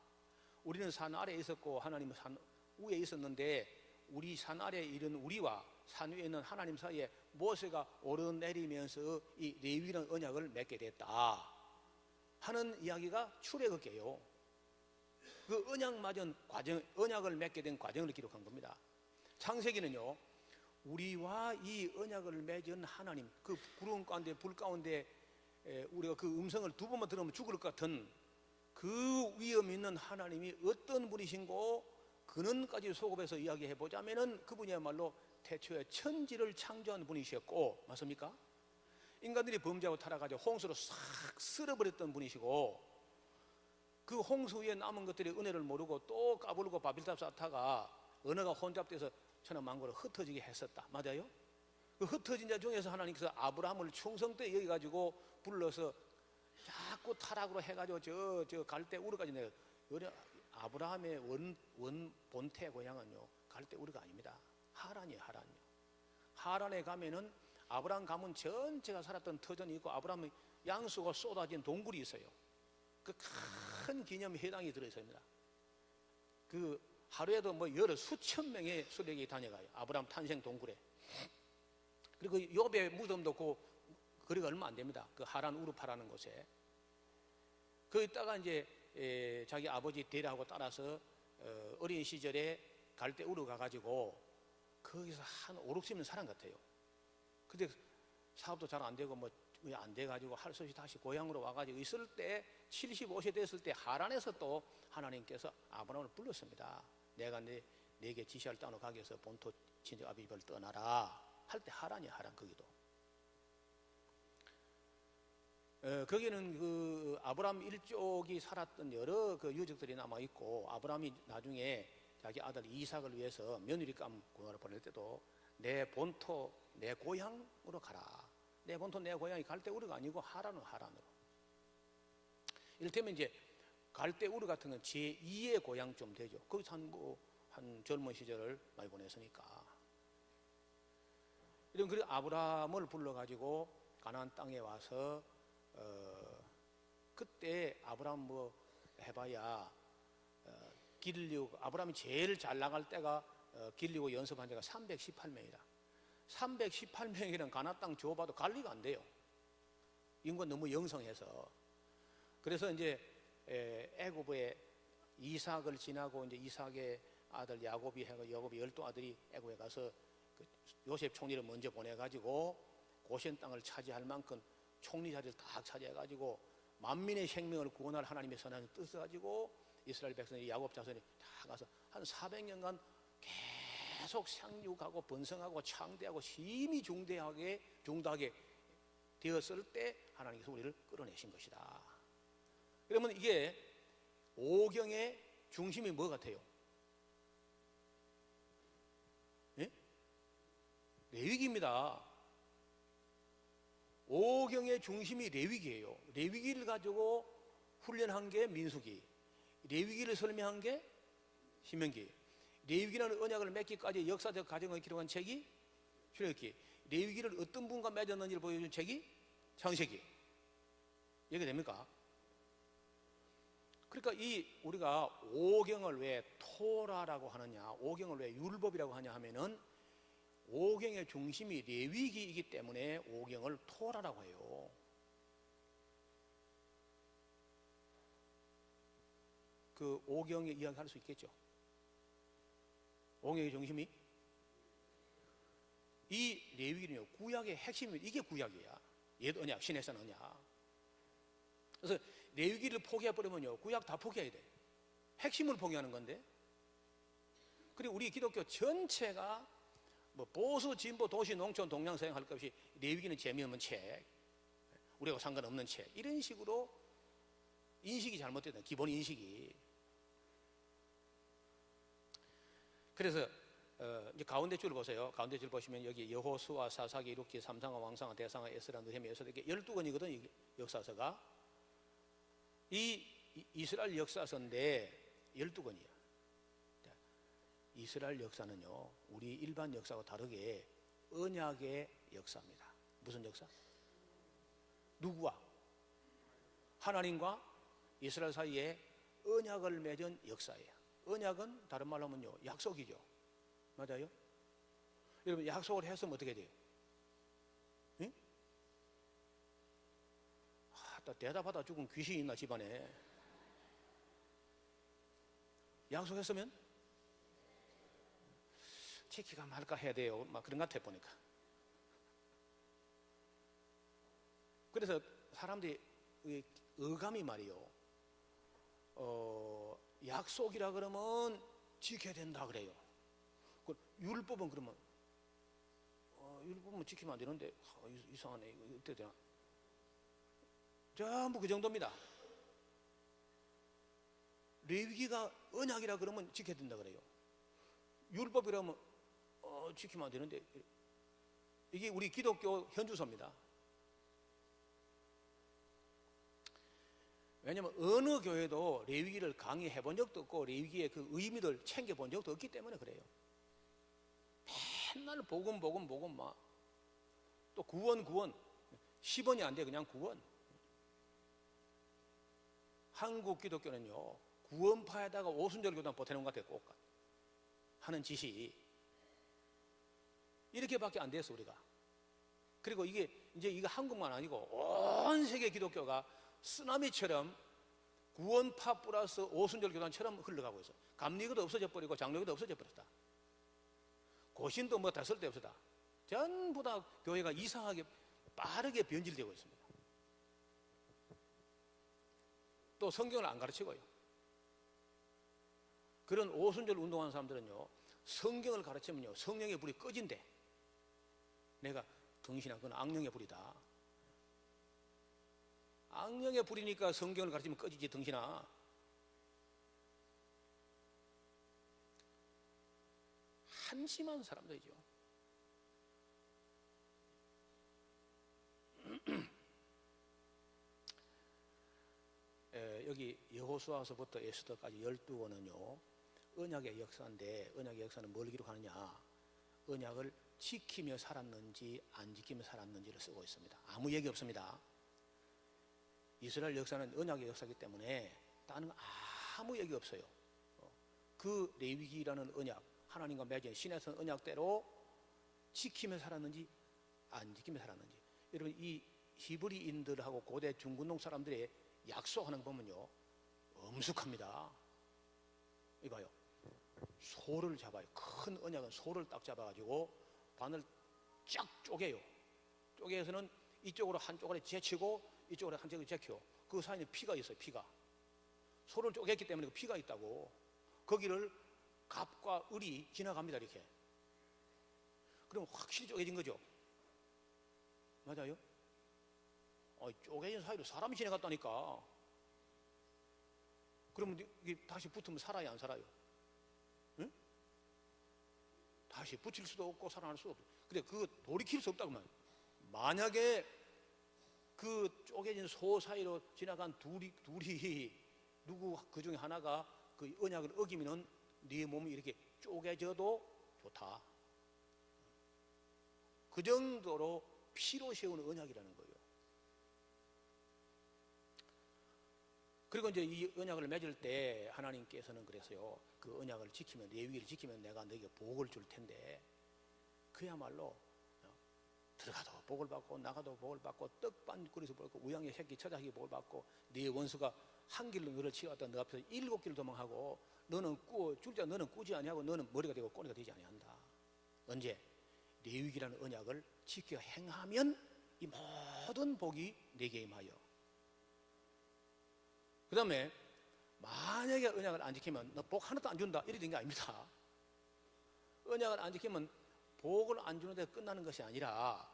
우리는 산 아래에 있었고 하나님은 산 위에 있었는데 우리 산 아래에 있는 우리와 산 위에 있는 하나님 사이에 모세가 오르내리면서 이 레위기라는 언약을 맺게 됐다 하는 이야기가 출애굽기예요. 그 언약 맞은 과정, 언약을 맺게 된 과정을 기록한 겁니다. 창세기는요, 우리와 이 언약을 맺은 하나님, 그 구름 가운데 불 가운데 우리가 그 음성을 두 번만 들으면 죽을 것 같은 그 위험 있는 하나님이 어떤 분이신고 근원까지 소급해서 이야기해 보자면은 그분이야말로 태초에 천지를 창조한 분이셨고, 맞습니까? 인간들이 범죄하고 타락하자 홍수로 싹 쓸어버렸던 분이시고, 그 홍수 위에 남은 것들이 은혜를 모르고 또 까불고 바빌탑 쌓다가 언어가 혼잡돼서 천하만국을 흩어지게 했었다. 맞아요? 그 흩어진 자 중에서 하나님께서 아브라함을 충성되게 여기가지고 불러서 자꾸 타락으로 해가지고 저 갈대 우르까지 내가 아브라함의 원 본태 고향은요 갈대 우르가 아닙니다. 하란이에요. 하란이요. 하란에 가면은 아브라함 가문 전체가 살았던 터전이 있고 아브라함의 양수가 쏟아진 동굴이 있어요. 그 큰 기념 회당이 들어있습니다. 그 하루에도 뭐 여러 수천 명의 수백이 다녀가요. 아브라함 탄생 동굴에. 그리고 욥의 무덤도 그 거리가 얼마 안 됩니다. 그 하란 우르파라는 곳에. 거기다가 이제 자기 아버지 데라하고 따라서 어린 시절에 갈대 우르 가가지고 거기서 한 5, 60년 살은 것 같아요. 근데 사업도 잘 안 되고 뭐 안 돼가지고 할 수 없이 다시 고향으로 와가지고 있을 때 75세 됐을 때 하란에서 또 하나님께서 아브라함을 불렀습니다. 내가 내게 지시할 땅으로 가게 해서 본토 친척 아비집을 떠나라 할 때 하란이야. 하란. 거기도 거기는 그 아브라함 일족이 살았던 여러 그 유적들이 남아 있고, 아브라함이 나중에 자기 아들 이삭을 위해서 며느리감 구하러 보낼 때도 내 본토 내 고향으로 가라. 내 본토 내 고향이 갈대 우르가 아니고 하란으로. 하란으로. 이를테면 이제 갈대 우르 같은 건 제2의 고향 좀 되죠. 거기서 한 젊은 시절을 많이 보냈으니까. 이런 그 아브라함을 불러가지고 가나안 땅에 와서 그때 아브라함 뭐 해봐야 길리고 아브라함이 제일 잘 나갈 때가 길리고 연습한 자가 318명이다. 318명이랑 가나안 땅 줘봐도 관리가 안 돼요. 인구가 너무 영성해서. 그래서 이제 애굽에 이삭을 지나고 이제 이삭의 아들 야곱이 해가 야곱이 12아들이 애굽에 가서 그 요셉 총리를 먼저 보내가지고 고센 땅을 차지할 만큼 총리 자리를 딱 차지해가지고 만민의 생명을 구원할 하나님의 선한 뜻을 가지고 이스라엘 백성이 야곱 자손이 다 가서 한 400년간 계속 상륙하고 번성하고 창대하고 힘이 중대하게 되었을 때 하나님께서 우리를 끌어내신 것이다. 그러면 이게 오경의 중심이 뭐 같아요? 예? 레위기입니다. 오경의 중심이 레위기예요. 레위기를 가지고 훈련한 게 민수기, 레위기를 설명한 게 신명기, 레위기라는 언약을 맺기까지 역사적 과정을 기록한 책이 출애굽기, 레위기를 어떤 분과 맺었는지를 보여준 책이 창세기. 이해됩니까? 그러니까 우리가 오경을 왜 토라라고 하느냐, 오경을 왜 율법이라고 하냐 하면은 오경의 중심이 레위기이기 때문에 오경을 토라라고 해요. 그 오경의 이야기 할 수 있겠죠? 오경의 중심이 이 레위기는요 구약의 핵심이 이게 구약이야. 옛 언약, 신해산 언약. 그래서 레위기를 포기해버리면요 구약 다 포기해야 돼. 핵심을 포기하는 건데. 그리고 우리 기독교 전체가 뭐 보수, 진보, 도시, 농촌, 동양서양 할 것 없이 레위기는 재미없는 책, 우리하고 상관없는 책, 이런 식으로 인식이 잘못됐다. 기본 인식이. 그래서 이제 가운데 줄을 보세요. 가운데 줄 보시면 여기 여호수아, 사사기, 룻기, 삼상아, 왕상아, 대상아, 에스라, 느헤미야, 에스라 이렇게 12권이거든. 이 역사서가. 이 이스라엘 역사서인데 12권이야. 이스라엘 역사는요 우리 일반 역사와 다르게 언약의 역사입니다. 무슨 역사? 누구와? 하나님과 이스라엘 사이에 언약을 맺은 역사예요. 언약은 다른 말로 하면요, 약속이죠. 맞아요? 여러분, 약속을 했으면 어떻게 돼요? 응? 대답하다 죽은 귀신이 있나 집안에. 약속했으면 지키가 말까 해야 돼요. 막 그런 것 같아 보니까. 그래서 사람들이 어감이 말이요, 약속이라 그러면 지켜야 된다 그래요. 율법은 그러면 율법은 지키면 안 되는데 이상하네, 이거 어떻게 되나? 전부 그 정도입니다. 레위기가 언약이라 그러면 지켜야 된다 그래요. 율법이라면 지키면 안 되는데, 이게 우리 기독교 현주소입니다. 왜냐하면 어느 교회도 레위기를 강의해 본 적도 없고 레위기의 그 의미를 챙겨본 적도 없기 때문에 그래요. 맨날 복음 막 또 구원 10원이 안 돼, 그냥 구원. 한국 기독교는요, 구원파에다가 오순절 교단 보태는 것 같아요. 꼭 하는 짓이 이렇게밖에 안 됐어 우리가. 그리고 이게 이제 이거 한국만 아니고 온 세계 기독교가 쓰나미처럼 구원파 플러스 오순절 교단처럼 흘러가고 있어. 감리교도 없어져 버리고 장로교도 없어져 버렸다. 고신도 뭐 다 쓸데없었다. 전부 다 교회가 이상하게 빠르게 변질되고 있습니다. 또 성경을 안 가르치고요. 그런 오순절 운동하는 사람들은요, 성경을 가르치면요, 성령의 불이 꺼진대. 내가 등신아, 그건 악령의 불이다. 악령의 불이니까 성경을 가르치면 꺼지지, 등신아. 한심한 사람들이죠. 여기 여호수아서부터 에스더까지 12권은요 언약의 역사인데, 언약의 역사는 뭘 기록하느냐? 언약을 지키며 살았는지 안 지키며 살았는지를 쓰고 있습니다. 아무 얘기 없습니다. 이스라엘 역사는 언약의 역사이기 때문에 다른 아무 얘기 없어요. 그 레위기라는 언약, 하나님과 맺은 신에서 언약대로 지키며 살았는지 안 지키며 살았는지. 여러분, 이 히브리인들하고 고대 중근동 사람들의 약속하는 거 보면요 엄숙합니다. 이봐요, 소를 잡아요. 큰 언약은 소를 딱 잡아가지고 반을 쫙 쪼개요. 쪼개서는 이쪽으로 한쪽으로 제치고 이쪽으로 한쪽으로 제켜. 그 사이에 피가 있어요. 피가. 소를 쪼갰기 때문에 피가 있다고. 거기를 갑과 을이 지나갑니다. 이렇게. 그럼 확실히 쪼개진 거죠. 맞아요? 쪼개진 사이로 사람이 지나갔다니까. 그러면 이게 다시 붙으면 살아요, 안 살아요? 응? 다시 붙일 수도 없고 살아날 수도 없고. 근데 그거 돌이킬 수 없다고 말. 만약에 그 쪼개진 소 사이로 지나간 둘이 누구 그 중에 하나가 그 언약을 어기면은 네 몸이 이렇게 쪼개져도 좋다. 그 정도로 피로 세우는 언약이라는 거예요. 그리고 이제 이 언약을 맺을 때 하나님께서는 그랬어요. 그 언약을 지키면, 레위기를 지키면 내가 너에게 복을 줄 텐데, 그야말로 들어가도 복을 받고 나가도 복을 받고 떡반꾸리에서 복을 받고 우양의 새끼 처자에게 복을 받고, 네 원수가 한 길로 너를 치워왔다 너 앞에서 7길 도망하고, 너는 줄자 너는 꾸지 아니하고 너는 머리가 되고 꼬리가 되지 아니한다. 언제? 레위기라는 언약을 지켜 행하면 이 모든 복이 내게 임하여. 그 다음에 만약에 언약을 안 지키면 너 복 하나도 안 준다, 이래 된 게 아닙니다. 언약을 안 지키면 복을 안 주는데 끝나는 것이 아니라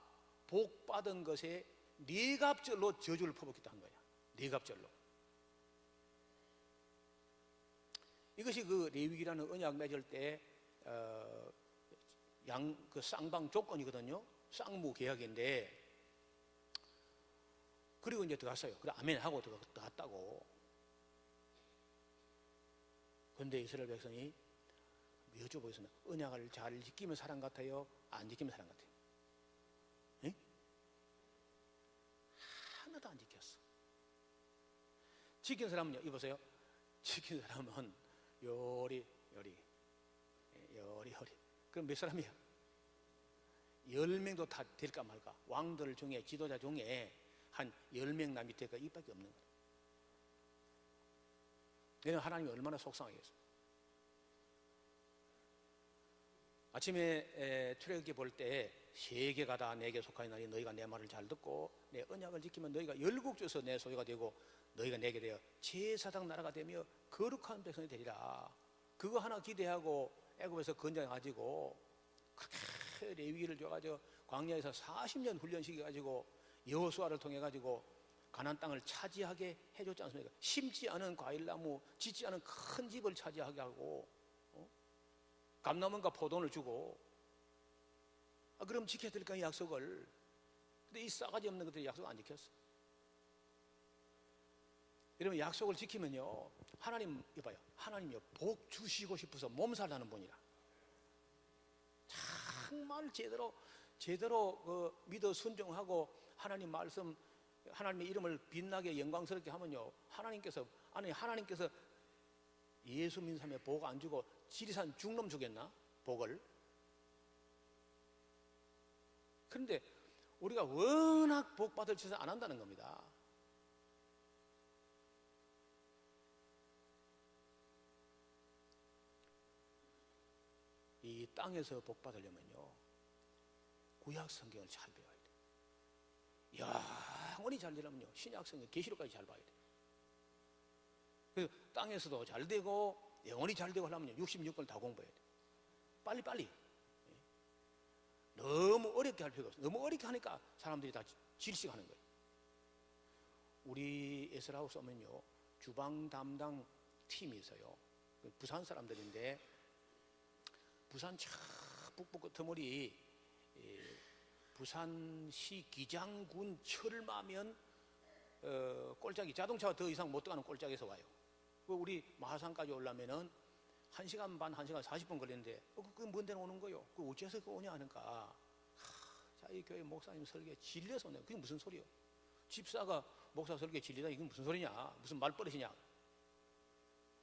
복 받은 것에 네갑절로 저주를 퍼붓겠다 한 거야. 네갑절로. 이것이 그 레위기라는 언약 맺을 때 그 쌍방 조건이거든요. 쌍무 계약인데, 그리고 이제 들어갔어요. 그래 아멘 하고 들어갔다고. 그런데 이스라엘 백성이 여쭤보겠습니다. 언약을 잘 지키면 사람 같아요? 안 지키면 사람 같아요? 하나도 안 지켰어. 지킨 사람은요, 이보세요. 지킨 사람은 요리. 그럼 몇 사람이야? 10명도 다 될까 말까. 왕들 중에, 지도자 중에 한 10명 나 밑에가 이밖에 없는 거예요. 왜냐면 하나님이 얼마나 속상하겠어요. 아침에 출애굽기 볼 때 세계가 다 내게 속하였나니 너희가 내 말을 잘 듣고 내 언약을 지키면 너희가 열국 중에서 내 소유가 되고 너희가 내게 되어 제사장 나라가 되며 거룩한 백성이 되리라. 그거 하나 기대하고 애굽에서 건져가지고 그렇게 레위기를 줘가지고 광야에서 40년 훈련시켜가지고 여호수아를 통해가지고 가나안 땅을 차지하게 해줬지 않습니까? 심지 않은 과일나무, 짓지 않은 큰 집을 차지하게 하고 감나무과 포도원을 주고 그럼 지켜야 될까 이 약속을. 근데 이 싸가지 없는 것들이 약속을 안 지켰어. 여러분 약속을 지키면요 하나님 이봐요. 하나님이요 복 주시고 싶어서 몸살나는 분이라. 정말 제대로 믿어 순종하고 하나님 말씀 하나님의 이름을 빛나게 영광스럽게 하면요 하나님께서 예수 믿는 사람의 복 안 주고 지리산 죽놈 주겠나? 복을. 그런데 우리가 워낙 복 받을 짓을 안 한다는 겁니다. 이 땅에서 복 받으려면요 구약 성경을 잘 배워야 돼. 영원히 잘 되려면요 신약 성경 계시록까지 잘 봐야 돼. 그래서 땅에서도 잘 되고 영원히 잘 되고 하려면 66권을 다 공부해야 돼. 빨리. 너무 어렵게 할 필요가 없어. 너무 어렵게 하니까 사람들이 다 질식하는 거예요. 우리 에스라하우스 오면요 주방 담당 팀이 있어요. 부산 사람들인데 부산 저 북부 끝머리 부산시 기장군 철마면 꼴짝이 자동차가 더 이상 못 들어가는 꼴짝에서 와요. 우리 마하산까지 오려면은 1시간 반, 1시간 40분 걸리는데 그게 뭔 데는 오는 거요? 그 어째서 그 오냐 하니까 자, 이 교회 목사님 설교에 질려서 오네. 그게 무슨 소리요? 집사가 목사 설교에 질리다 이건 무슨 소리냐? 무슨 말버릇이냐?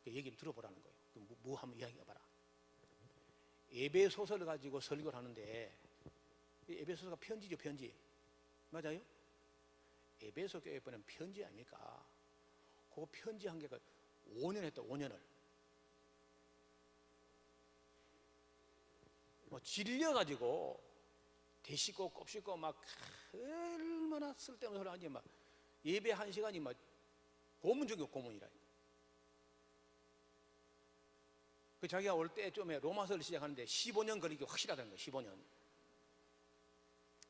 그 얘기를 들어보라는 거예요. 뭐 한번 이야기해봐라. 예배 소설을 가지고 설교를 하는데 예배 소설가 편지죠, 편지. 맞아요? 에베소 교회 보낸 편지 아닙니까? 그 편지 한 개가 5년 했다, 5년을. 뭐 질려가지고 대씻고 곱씹고 막 얼마나 쓸데없는 소리 하는지 막 예배 1시간이 막 고문 중에 고문이라. 그 자기가 올 때쯤에 로마서를 시작하는데 15년 걸리기 확실하다는 거예요. 15년.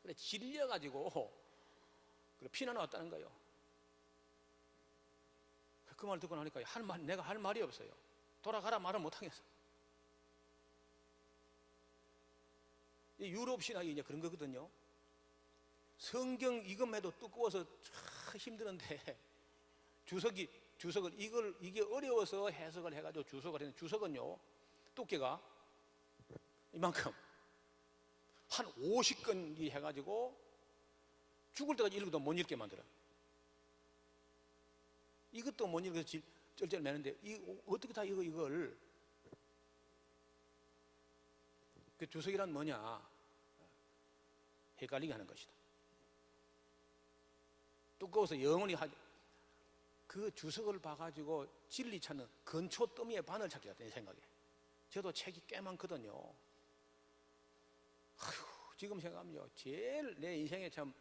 그래 질려가지고 그래 피나 나왔다는 거예요. 그 말 듣고 나니까 내가 할 말이 없어요. 돌아가라 말을 못하겠어. 유럽 신학이 이제 그런 거거든요. 성경 이것만 해도 두꺼워서 힘드는데 주석을 이게 어려워서 해석을 해가지고 주석을 했는데 주석은요 두께가 이만큼 한 50건이 해가지고 죽을 때까지 읽어도 못 읽게 만들어. 이것도 못 읽어서 쩔쩔 매는데 어떻게 다 이걸 그 주석이란 뭐냐 헷갈리게 하는 것이다. 두꺼워서 영원히 그 주석을 봐가지고 진리 찾는 근초 더미의 바늘 찾기 같다 내 생각에. 저도 책이 꽤 많거든요. 지금 생각하면요 제일 내 인생에 참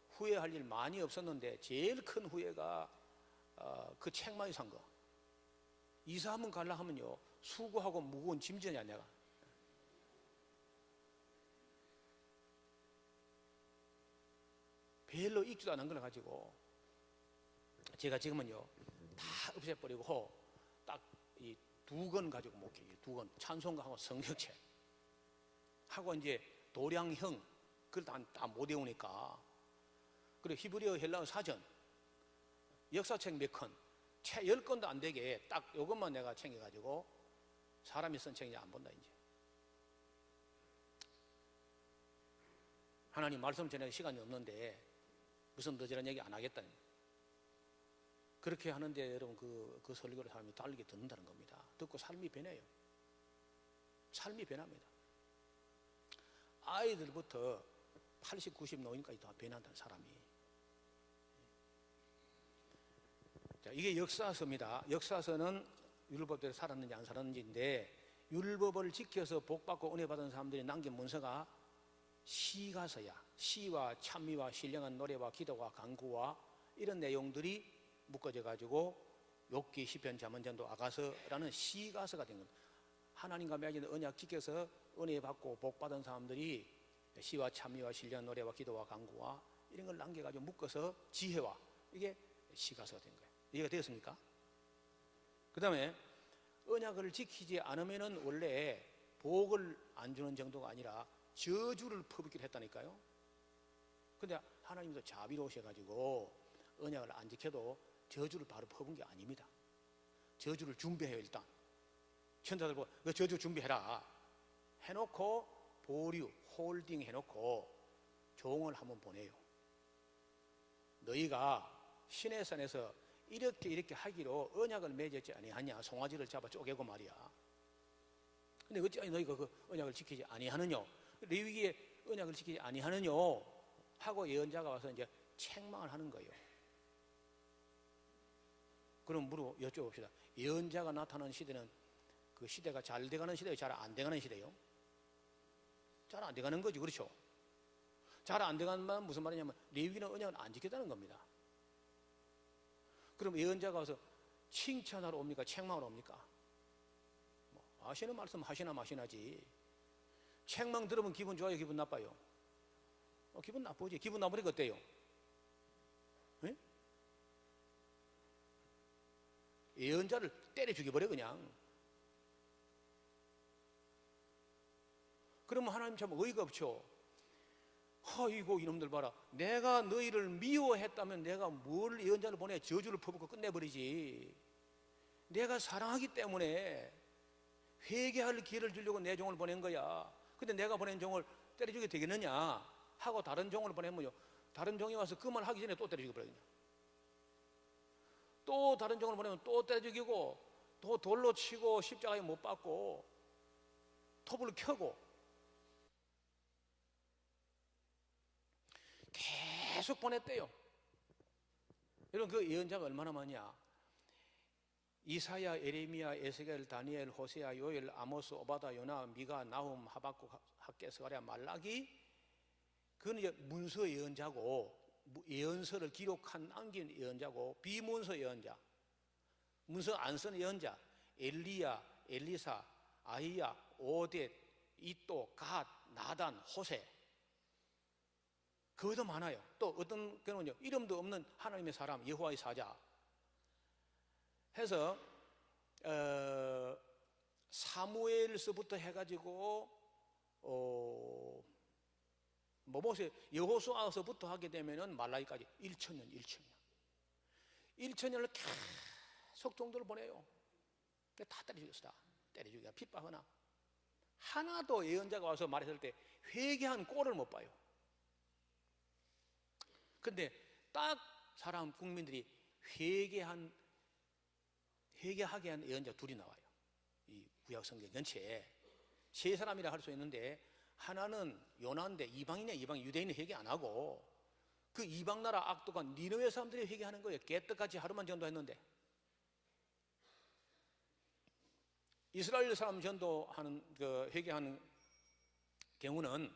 후회할 일 많이 없었는데 제일 큰 후회가 그 책 많이 산 거. 이사 한번 가려 하면요 수고하고 무거운 짐전이야 내가. 별로 읽지도 않은 걸 가지고 제가 지금은요 다 없애버리고 딱 이 2권 가지고 목회해요. 2권 찬송가하고 성경책 하고 이제 도량형 그걸 다 못 외우니까 그리고 히브리어 헬라어 사전 역사책 몇 권 채 10권도 안 되게 딱 이것만 내가 챙겨가지고 사람이 쓴 책 이제 안 본다. 이제 하나님 말씀 전에 시간이 없는데 무슨 너저런 얘기 안 하겠다니. 그렇게 하는데 여러분 그 설교를 사람이 다르게 듣는다는 겁니다. 듣고 삶이 변해요. 삶이 변합니다. 아이들부터 80, 90 노인까지 다 변한다는 사람이. 자, 이게 역사서입니다. 역사서는 율법대로 살았는지 안 살았는지인데, 율법을 지켜서 복받고 은혜 받은 사람들이 남긴 문서가 시가서야. 시와 찬미와 신령한 노래와 기도와 간구와 이런 내용들이 묶어져 가지고 욥기, 시편, 잠언,전도, 아가서라는 시가서가 된 겁니다. 하나님과 맺은 언약 지켜서 은혜 받고 복 받은 사람들이 시와 찬미와 신령한 노래와 기도와 간구와 이런 걸 남겨가지고 묶어서 지혜와, 이게 시가서가 된 거예요. 이해가 되었습니까? 그 다음에 언약을 지키지 않으면은 원래 복을 안 주는 정도가 아니라 저주를 퍼붓기로 했다니까요. 근데 하나님도 자비로우셔가지고 언약을 안 지켜도 저주를 바로 퍼붓는 게 아닙니다. 저주를 준비해요. 일단 천사들 보고 너 저주 준비해라 해놓고 보류, 홀딩 해놓고 종을 한번 보내요. 너희가 시내산에서 이렇게 하기로 언약을 맺었지 아니하냐. 송아지를 잡아 쪼개고 말이야. 근데 어찌 너희가 그 언약을 지키지 아니하느냐, 레위기의 언약을 지키지 아니하느냐 하고 예언자가 와서 이제 책망을 하는 거예요. 그럼 여쭤봅시다. 예언자가 나타나는 시대는 그 시대가 잘 돼가는 시대예요, 잘 안 돼가는 시대예요? 잘 안 돼가는 거지, 그렇죠? 잘 안 돼가는 말은 무슨 말이냐면 레위기는 언약을 안 지켰다는 겁니다. 그럼 예언자가 와서 칭찬하러 옵니까? 책망하러 옵니까? 뭐 하시는 말씀 하시나 마시나지. 책망 들으면 기분 좋아요? 기분 나빠요? 기분 나쁘지. 기분 나쁘니까 어때요? 네? 예언자를 때려 죽여버려 그냥. 그러면 하나님 참 어이가 없죠. 아이고 이놈들 봐라. 내가 너희를 미워했다면 내가 뭘 예언자를 보내 저주를 퍼붓고 끝내버리지. 내가 사랑하기 때문에 회개할 기회를 주려고 내 종을 보낸 거야. 근데 내가 보낸 종을 때려주게 되겠느냐 하고 다른 종을 보내면요, 다른 종이 와서 그 말 하기 전에 또 때려 죽여버리냐. 또 다른 종을 보내면 또 때려 죽이고 또 돌로 치고 십자가에 못 박고 톱을 켜고 계속 보냈대요. 여러분 그 예언자가 얼마나 많냐. 이사야, 에레미야, 에스겔, 다니엘, 호세아, 요엘, 아모스, 오바다, 요나, 미가, 나훔, 하박국, 학개, 스가랴, 말라기. 그건 이제 문서 예언자고, 예언서를 기록한 남긴 예언자고, 비문서 예언자, 문서 안 쓴 예언자, 엘리야, 엘리사, 아히야, 오뎃, 이또, 갓, 나단, 호세. 그거도 많아요. 또 어떤 경우는요, 이름도 없는 하나님의 사람, 여호와의 사자 해서 사무엘서부터 해가지고 모세, 여호수아서부터 하게 되면은 말라기까지 1000년 1000년을 계속 종도를 보내요. 다 때려 죽였어. 다 때려 죽여 핍박하나 하나도 예언자가 와서 말했을 때 회개한 꼴을 못 봐요. 근데 딱 사람 국민들이 회개하게 한 예언자 둘이 나와요. 이 구약 성경 전체에 세 사람이라 할 수 있는데, 하나는 요나인데 이방인이야. 이방 유대인은 회개 안 하고 그 이방 나라 악도가 니느웨 사람들이 회개하는 거예요. 깨떡같이 하루만 전도했는데. 이스라엘 사람 전도하는 그 회개하는 경우는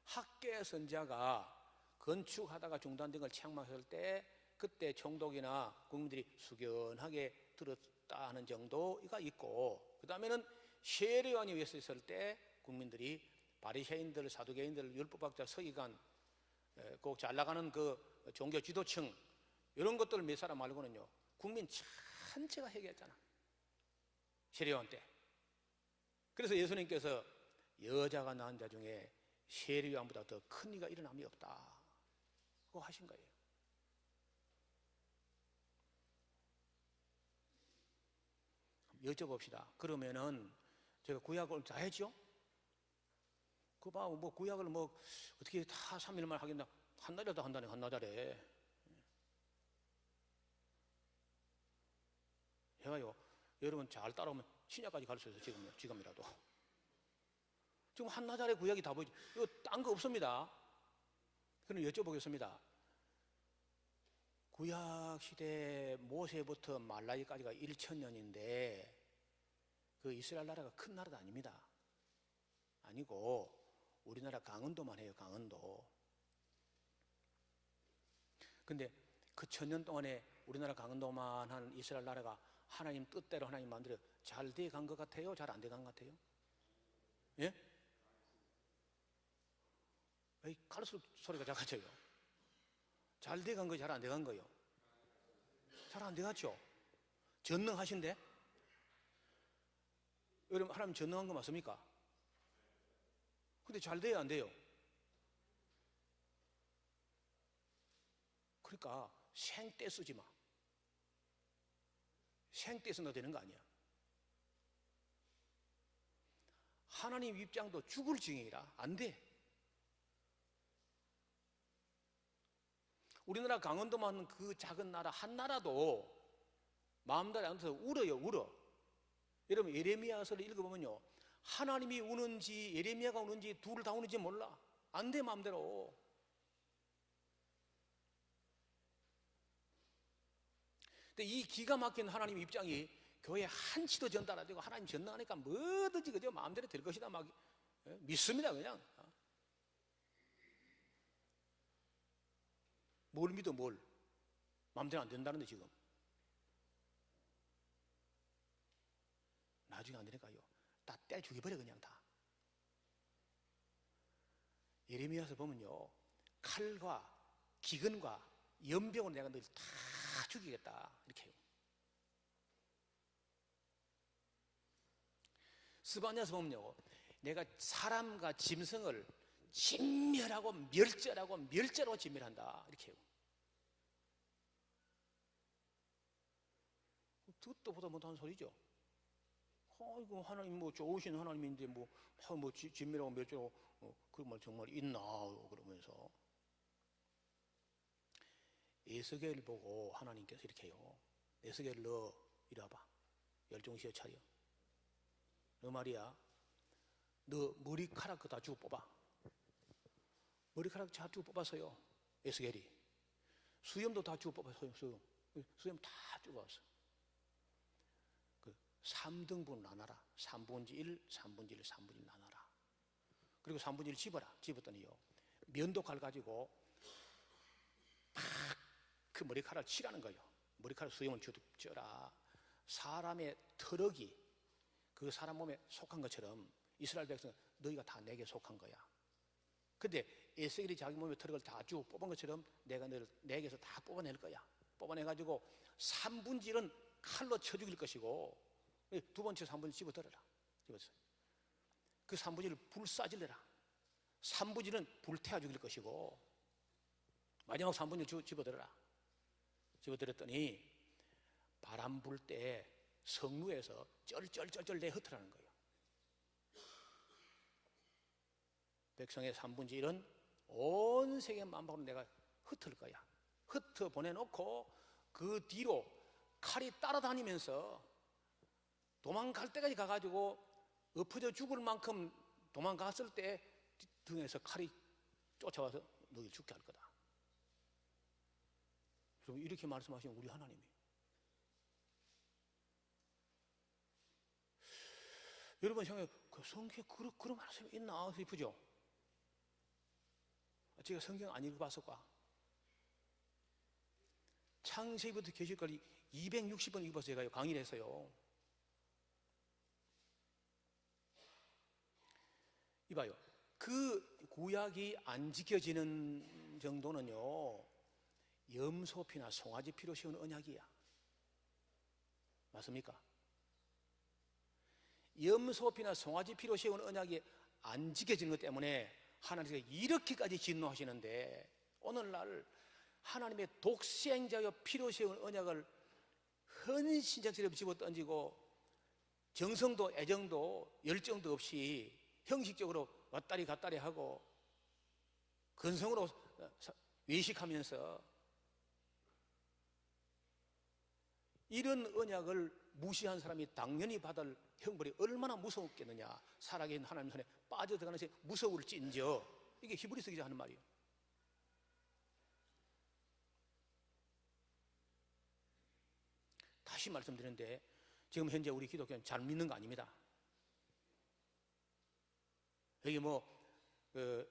학개 선자가 건축하다가 중단된 걸 책망했을 때 그때 총독이나 국민들이 숙연하게 들었다 하는 정도가 있고, 그 다음에는 세례요한이 위에서 있을 때 국민들이 바리새인들, 사두개인들, 율법학자, 서기관, 꼭 잘 나가는 그 종교 지도층 이런 것들 몇 사람 말고는요 국민 전체가 회개했잖아, 세례요한 때. 그래서 예수님께서 여자가 낳은 자 중에 세례요한보다 더 큰 이가 일어남이 없다 그거 하신 거예요. 여쭤봅시다. 그러면은 제가 구약을 다 했죠? 그거 봐, 뭐 구약을 뭐 어떻게 다 3일만 하겠나? 한나절도 한다네, 한나절에. 제가요, 여러분 잘 따라오면 신약까지 갈 수 있어요, 지금이라도. 지금 한나절의 구약이 다 보이죠. 이거 딴 거 없습니다. 그럼 여쭤보겠습니다. 구약 시대 모세부터 말라기까지가 1000년인데 그 이스라엘 나라가 큰 나라도 아닙니다. 아니고 우리나라 강원도만 해요, 강원도. 근데 그 1000년 동안에 우리나라 강원도만 한 이스라엘 나라가 하나님 뜻대로 하나님 마음대로 잘 돼 간 것 같아요? 잘 안 돼 간 것 같아요? 예? 왜 갈수록 소리가 작아져요? 잘 돼 간 거예요? 잘 안 돼 간 거예요? 잘 안 돼 갔죠? 전능하신데? 여러분, 하나님 전능한 거 맞습니까? 근데 잘 돼야 안 돼요? 그러니까 생떼 쓰지 마. 생떼 써도 되는 거 아니야. 하나님 입장도 죽을 지경이라 안 돼. 우리나라 강원도만 그 작은 나라 한 나라도 마음대로 안 돼서 울어요, 울어. 여러분 예레미야서를 읽어보면요, 하나님이 우는지 예레미야가 우는지 둘을 다 우는지 몰라. 안 돼, 마음대로. 근데 이 기가 막힌 하나님 입장이 교회 한치도 전달 안 되고 하나님 전능하니까 뭐든지 그저 마음대로 될 것이다 막 믿습니다, 그냥. 뭘 믿어, 뭘? 마음대로 안 된다는데 지금. 나중에 안 되니까요, 다 때 죽여버려 그냥 다. 예레미야서 보면요, 칼과 기근과 연병으로 내가 너를 다 죽이겠다 이렇게 해요. 스바냐서 보면요, 내가 사람과 짐승을 진멸하고 멸절하고 멸절하고 진멸한다 이렇게 해요. 듣도 보다 못하는 소리죠. 아이고, 하나님 뭐 좋으신 하나님인데 뭐 진멸하고 멸절하고 그 말 정말 있나 그러면서. 에스겔을 보고 하나님께서 이렇게 해요. 에스겔, 너 이리 와봐. 열정시에 차려. 너 말이야, 너 머리카락 다 주고 뽑아. 머리카락 다 주고 뽑았어요, 에스겔이. 수염도 다 주고 뽑았어요. 수염 다 주고 왔어. 그 3등분 나눠라. 3분의 1, 3분의 1, 3분의 1 나눠라. 그리고 3분의 1 집어라. 집었더니요, 면도칼 가지고 팍 그 머리카락을 치라는 거예요. 머리카락 수염을 쪄라. 사람의 털럭이 그 사람 몸에 속한 것처럼 이스라엘 백성 너희가 다 내게 속한 거야. 근데 에스겔이 자기 몸에 털럭을 다 쭉 뽑은 것처럼 내가 너를 내게서 다 뽑아낼 거야. 뽑아내가지고 3분의 1은 칼로 쳐 죽일 것이고 두 번째 3분의 1 집어들어라. 집어서 그 3분의 1을 불사질러라. 3분의 1은 불태워 죽일 것이고 마지막 3분의 1 집어들어라. 집어들었더니 바람 불 때 성루에서 쩔쩔쩔쩔 내 흩으라는 거예요. 백성의 3분의 1은 온 세계 만방으로 내가 흩을 거야. 흩어 보내놓고 그 뒤로 칼이 따라다니면서 도망갈 때까지 가가지고 엎어져 죽을 만큼 도망갔을 때 등에서 칼이 쫓아와서 너희를 죽게 할 거다. 이렇게 말씀하시는 우리 하나님이. 여러분 생각해, 그 성경에 그런 말씀이 있나 싶으죠? 제가 성경 안 읽어봤을까? 창세기부터 계시까지 260번 읽어서 제가 강의를 했어요. 이봐요, 그 구약이 안 지켜지는 정도는요, 염소피나 송아지 피로 세운 언약이야. 맞습니까? 염소피나 송아지 피로 세운 언약이 안 지켜지는 것 때문에 하나님께서 이렇게까지 진노하시는데, 오늘날 하나님의 독생자여 피로 세운 언약을 헌신적스럽게 집어던지고 정성도 애정도 열정도 없이 형식적으로 왔다리 갔다리 하고 근성으로 외식하면서 이런 언약을 무시한 사람이 당연히 받을 형벌이 얼마나 무서웠겠느냐. 살아계신 하나님 손에 빠져들어가는 것이 무서울진저. 이게 히브리서 기자 하는 말이에요. 다시 말씀드리는데 지금 현재 우리 기독교는 잘 믿는 거 아닙니다. 여기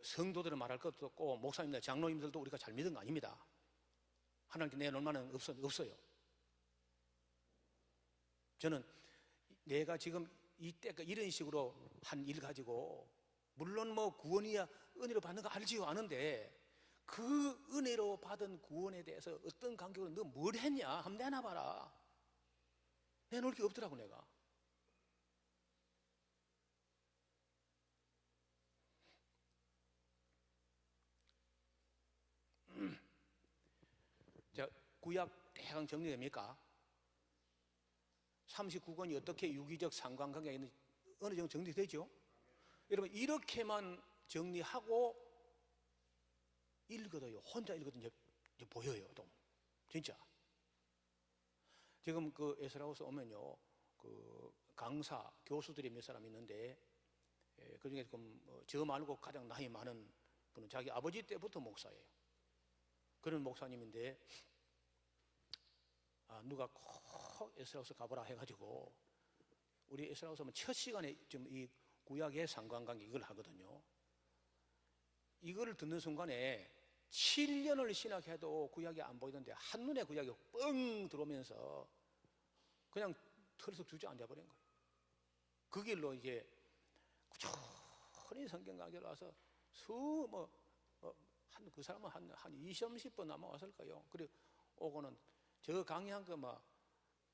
성도들을 말할 것도 없고 목사님들, 장로님들도 우리가 잘 믿는 거 아닙니다. 하나님께 내놓을 만한 없어요. 저는 내가 지금 이때까 이런 식으로 한 일 가지고 물론 구원이야 은혜로 받는 거 알지요. 아는데 그 은혜로 받은 구원에 대해서 어떤 간격으로 너 뭘 했냐 한번 내놔봐라. 내놓을 게 없더라고. 내가 자, 구약 대강 정리됩니까? 39권이 어떻게 유기적 상관관계가 있는지 어느 정도 정리되죠? 여러분 이렇게만 정리하고 읽어도요, 혼자 읽어도 이제 보여요. 또 진짜 지금 그 에스라우스 오면요, 그 강사 교수들이 몇 사람 있는데 그 중에 저 말고 가장 나이 많은 분은 자기 아버지 때부터 목사예요. 그런 목사님인데 누가 꼭 에스라우스 가보라 해가지고 우리 에스라우스 하면 첫 시간에 좀 이 구약의 상관관계 이걸 하거든요. 이거를 듣는 순간에 7년을 신학해도 구약이 안 보이던데 한눈에 구약이 뻥 들어오면서 그냥 털썩 주저앉아 버린 거예요. 그 길로 이제 꾸준히 성경 강좌를 와서 그 사람은 한 20, 30번 남아왔을 거예요. 그리고 오고는 저 강의한 거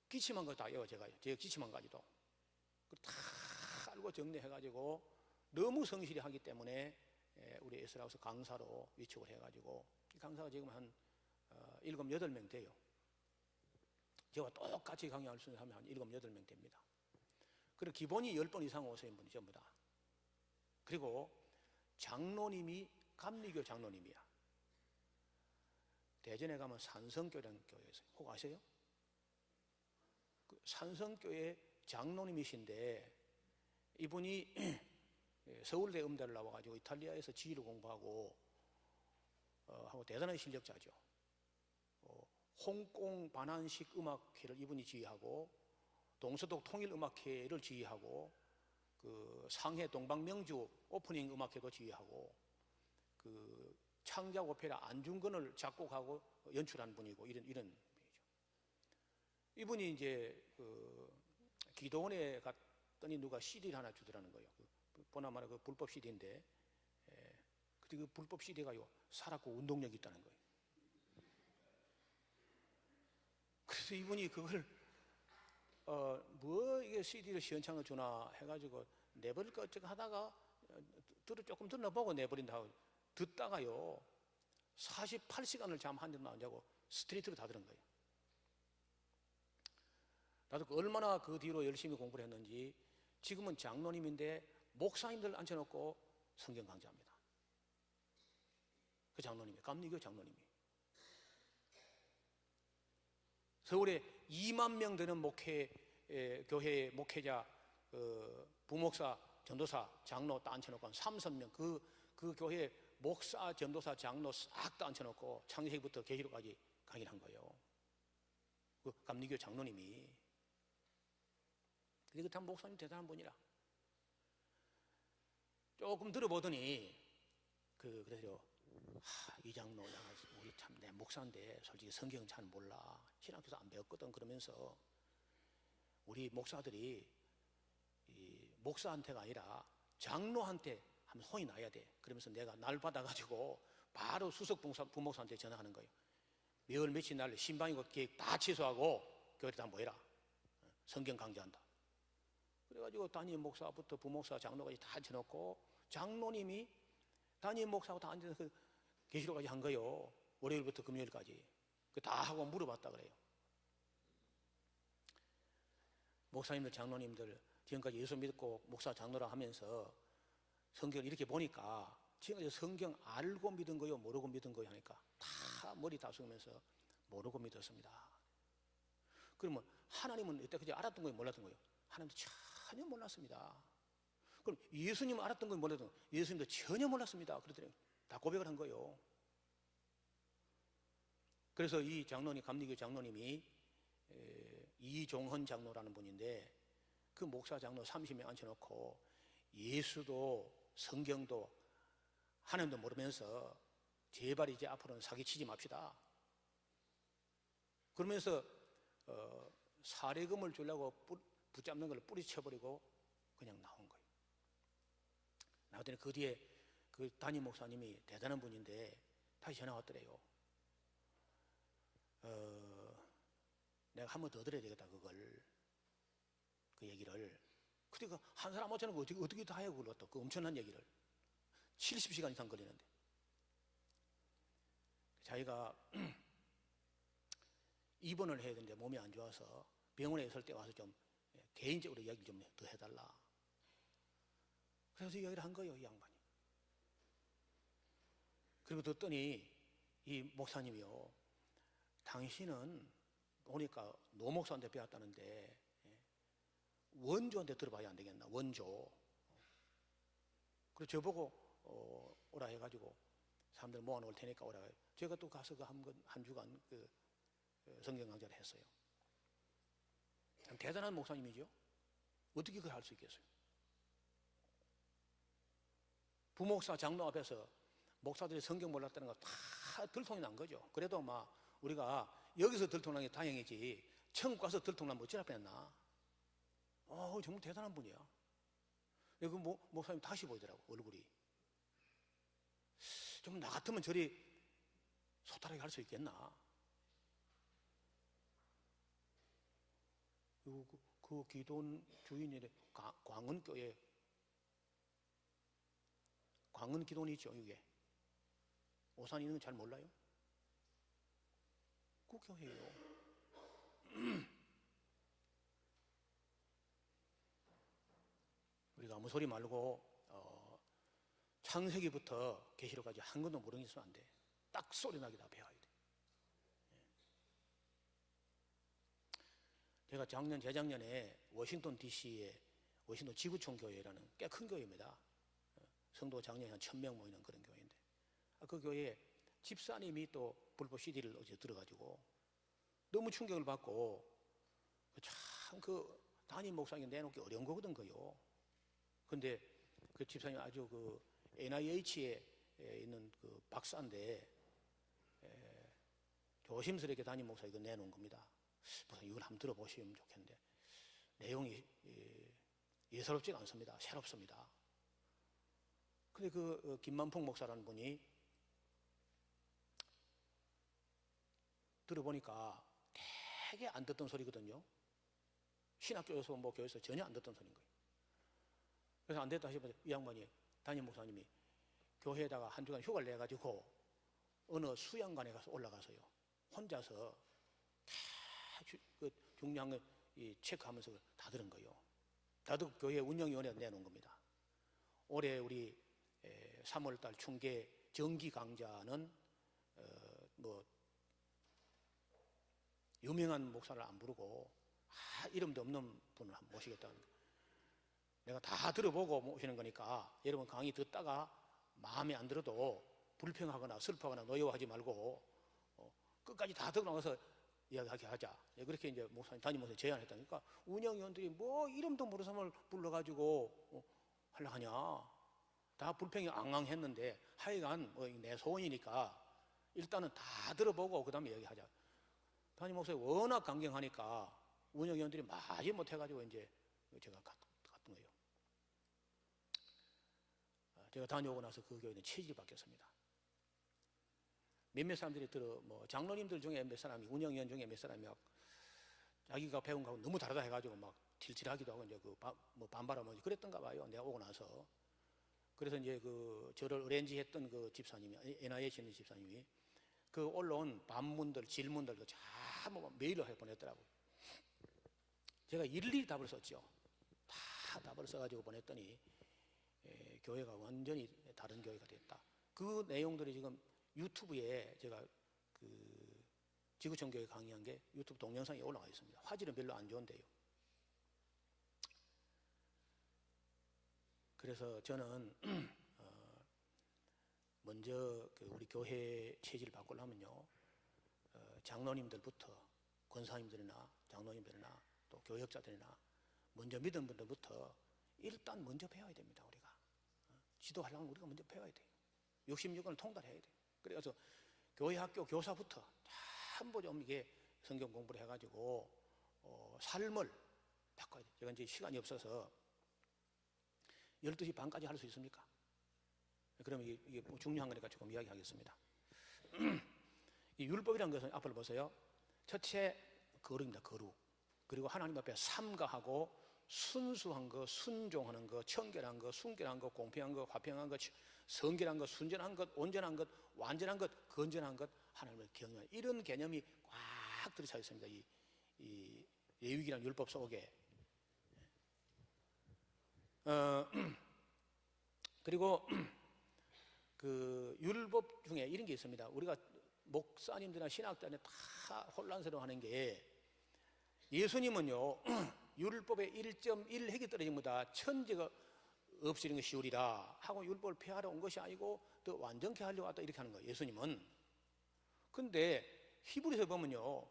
기침한 거 다 외워 제가 기침한 가지도 다 알고 정리해가지고 너무 성실히 하기 때문에 우리 에스라우스 강사로 위촉을 해가지고 이 강사가 지금 한 7, 8명 돼요. 저와 똑같이 강의할 수 있는 사람이 한 7, 8명 됩니다. 그리고 기본이 10번 이상 오신 분이 전부 다. 그리고 장로님이 감리교 장로님이야. 대전에 가면 산성교라는 교회가 있어요. 혹 아세요? 그 산성교회 장로님이신데 이분이 서울대 음대를 나와가지고 이탈리아에서 지휘를 공부하고 하고 대단한 실력자죠. 홍콩 반환식 음악회를 이분이 지휘하고 동서독 통일음악회를 지휘하고 그 상해 동방명주 오프닝 음악회도 지휘하고 그 창작 오페라 안중근을 작곡하고 연출한 분이고 이런 분이죠. 이분이 이제 그 기도원에 갔더니 누가 CD를 하나 주더라는 거예요. 보나마나 그 불법 CD인데, 그 불법 CD가 살았고 운동력이 있다는 거예요. 그래서 이분이 그걸 이게 CD를 시원창을 주나 해가지고 내버릴까 어쩌고 하다가 조금 들어보고 내버린다. 듣다가요 48시간을 잠 한 점도 안 자고 스트레이트로 다 들은 거예요. 나도 얼마나 그 뒤로 열심히 공부를 했는지 지금은 장로님인데 목사님들 앉혀놓고 성경 강좌합니다. 그 장로님이 감리교 장로님이 서울에 2만 명 되는 교회 목회자, 부목사, 전도사, 장로 다 앉혀놓고 한 3, 4명 그 교회 목사, 전도사, 장로 싹 다 앉혀놓고 창세기부터 계시록까지 강의를 한 거예요. 그 감리교 장로님이. 근데 그 목사님 대단한 분이라. 조금 들어보더니 그래서 이 장로 우리 참 내 목사인데 솔직히 성경은 잘 몰라. 신학교에서 안 배웠거든. 그러면서 우리 목사들이 이 목사한테가 아니라 장로한테 한번 혼이 나야 돼. 그러면서 내가 날 받아가지고 바로 수석 부목사한테 전화하는 거예요. 몇월 며칠 날 신방이고 계획 다 취소하고 교회에 다 모여라. 성경 강좌한다. 그래가지고 담임 목사부터 부목사, 장로까지 다 앉혀놓고 장로님이 담임 목사하고 다 앉아서 그 계시록까지 한 거예요. 월요일부터 금요일까지. 다 하고 물어봤다 그래요. 목사님들, 장로님들 지금까지 예수 믿고 목사, 장로라 하면서 성경을 이렇게 보니까 지금 성경 알고 믿은 거요, 모르고 믿은 거요 하니까 다 머리 다스면서 모르고 믿었습니다. 그러면 하나님은 여태까지 알았던 거예요, 몰랐던 거예요? 하나님도 전혀 몰랐습니다. 그럼 예수님 알았던 거예요, 몰랐던 거예요? 예수님도 전혀 몰랐습니다. 그러더니 다 고백을 한 거예요. 그래서 이 장로님, 감리교 장로님이 이종헌 장로라는 분인데, 그 목사 장로 30명 앉혀놓고 예수도 성경도 하나님도 모르면서 제발 이제 앞으로는 사기치지 맙시다. 그러면서 사례금을 주려고 붙잡는 걸 뿌리쳐버리고 그냥 나온 거예요. 나왔더니 그 뒤에 그 담임 목사님이 대단한 분인데 다시 전화 왔더래요. 내가 한 번 더 들어야 되겠다, 그 얘기를. 그러니까 한 사람 어쩌는 거 어떻게 다 해요, 그걸 또. 그 엄청난 얘기를. 70시간 이상 걸리는데. 자기가 입원을 해야 되는데 몸이 안 좋아서 병원에 있을 때 와서 좀 개인적으로 이야기를 좀 더 해달라. 그래서 이야기를 한 거예요, 이 양반이. 그리고 듣더니 이 목사님이요, 당신은 오니까 노 목사한테 배웠다는데 원조한테 들어봐야 안 되겠나, 원조. 그래서 저보고 오라 해가지고 사람들 모아놓을 테니까 오라. 제가 또 가서 그 한 주간 그 성경 강좌를 했어요. 참 대단한 목사님이죠. 어떻게 그걸 할 수 있겠어요? 부목사 장로 앞에서 목사들이 성경 몰랐다는 거 다 들통이 난 거죠. 그래도 막 우리가 여기서 들통난 게 다행이지 천국 가서 들통나면 어찌나 뺐나. 정말 대단한 분이야. 그 목사님 다시 보이더라고, 얼굴이. 좀 나 같으면 저리 소탈하게 할 수 있겠나. 그 기돈 주인이 광은교회, 광은 기돈이 있죠, 이게. 오산 있는 건 잘 몰라요? 그 교회예요. 우리가 아무 소리 말고 창세기부터 계시록까지 한 권도 모르는 게 있으면 안 돼. 딱 소리 나게 다 배워야 돼. 제가 재작년에 워싱턴 DC에 워싱턴 지구촌 교회라는 꽤 큰 교회입니다. 성도 장년이 한 1000명 모이는 그런 교회인데, 그 교회에 집사님이 또 불법 CD를 어제 들어가지고 너무 충격을 받고, 참 담임 목사님이 내놓기 어려운 거거든, 거요. 근데 그 집사님 아주 그 NIH에 있는 그 박사인데, 조심스럽게 담임 목사 이거 내놓은 겁니다. 무슨 이걸 한번 들어보시면 좋겠는데, 내용이 예사롭지가 않습니다. 새롭습니다. 근데 그 김만풍 목사라는 분이 들어보니까 되게 안 듣던 소리거든요. 신학교에서 뭐 교회에서 전혀 안 듣던 소리인 거예요. 그래서 안 됐다 싶어서 이 양반이, 담임 목사님이 교회에다가 한 주간 휴가를 내가지고 어느 수양관에 가서 올라가서요, 혼자서 다 그 중요한 거 체크하면서 다 들은 거예요. 나도 교회 운영위원회에 내놓은 겁니다. 올해 우리 3월달 충계 정기 강좌는 뭐 유명한 목사를 안 부르고 이름도 없는 분을 한번 모시겠다는 거예요. 내가 다 들어보고 모시는 거니까 여러분 강의 듣다가 마음에 안 들어도 불평하거나 슬퍼하거나 노여워하지 말고 끝까지 다 듣고 나가서 이야기하게 하자. 그렇게 이제 목사님, 담임 목사님 제안했다니까, 운영위원들이 뭐 이름도 모르는 사람을 불러가지고 하려 하냐. 다 불평이 앙앙했는데 하여간 뭐 내 소원이니까 일단은 다 들어보고 그 다음에 얘기하자. 담임 목사님 워낙 강경하니까 운영위원들이 마지 못해가지고 이제 제가 갔던 거예요. 제가 다녀오고 나서 그 교회는 체질이 바뀌었습니다. 몇몇 사람들이 뭐 장로님들 중에 몇 사람이, 운영위원 중에 몇 사람이 막 자기가 배운 거하고 너무 다르다 해가지고 막 딜질하기도 하고 이제 뭐 반발하고 그랬던가 봐요. 내가 오고 나서. 그래서 이제 저를 어렌지했던 그 집사님이, NIH 있는 집사님이 그 올라온 반문들, 질문들도 전부 메일로 해 보냈더라고요. 제가 일일이 답을 썼죠. 다 답을 써가지고 보냈더니 교회가 완전히 다른 교회가 됐다. 그 내용들이 지금 유튜브에 제가 그 지구촌 교회 강의한 게 유튜브 동영상에 올라가 있습니다. 화질은 별로 안 좋은데요. 그래서 저는 먼저 그 우리 교회 체질을 바꾸려면요, 장로님들부터 권사님들이나 장로님들이나 또 교역자들이나 먼저 믿은 분들부터 일단 먼저 배워야 됩니다. 우리가 지도하려면 우리가 먼저 배워야 돼요. 66권을 통달해야 돼요. 그래서 교회 학교 교사부터 전부 좀 이게 성경 공부를 해가지고 삶을 바꿔야 돼요. 제가 이제 시간이 없어서 12시 반까지 할 수 있습니까? 그러면 이게 중요한 거니까 조금 이야기하겠습니다. 이 율법이라는 것은 앞을 보세요. 첫째, 거룩입니다. 거룩. 그리고 하나님 앞에 삼가하고 순수한 거, 순종하는 거, 청결한 거, 순결한 거, 공평한 거, 화평한 거, 성결한 것, 순전한 것, 온전한 것, 완전한 것, 건전한 것, 하나님을 경외하는 이런 개념이 꽉 들어차 있습니다. 이 레위기라는 율법 속에. 그리고 그 율법 중에 이런 게 있습니다. 우리가 목사님들이나 신학자들이 다 혼란스러워하는 게, 예수님은요 율법의 1.1 획이 떨어진 것보다 천지가 없어지는 것이 쉬우리라 하고 율법을 폐하러 온 것이 아니고 더 완전케 하려고 왔다 이렇게 하는 거예요, 예수님은. 근데 히브리서 보면요,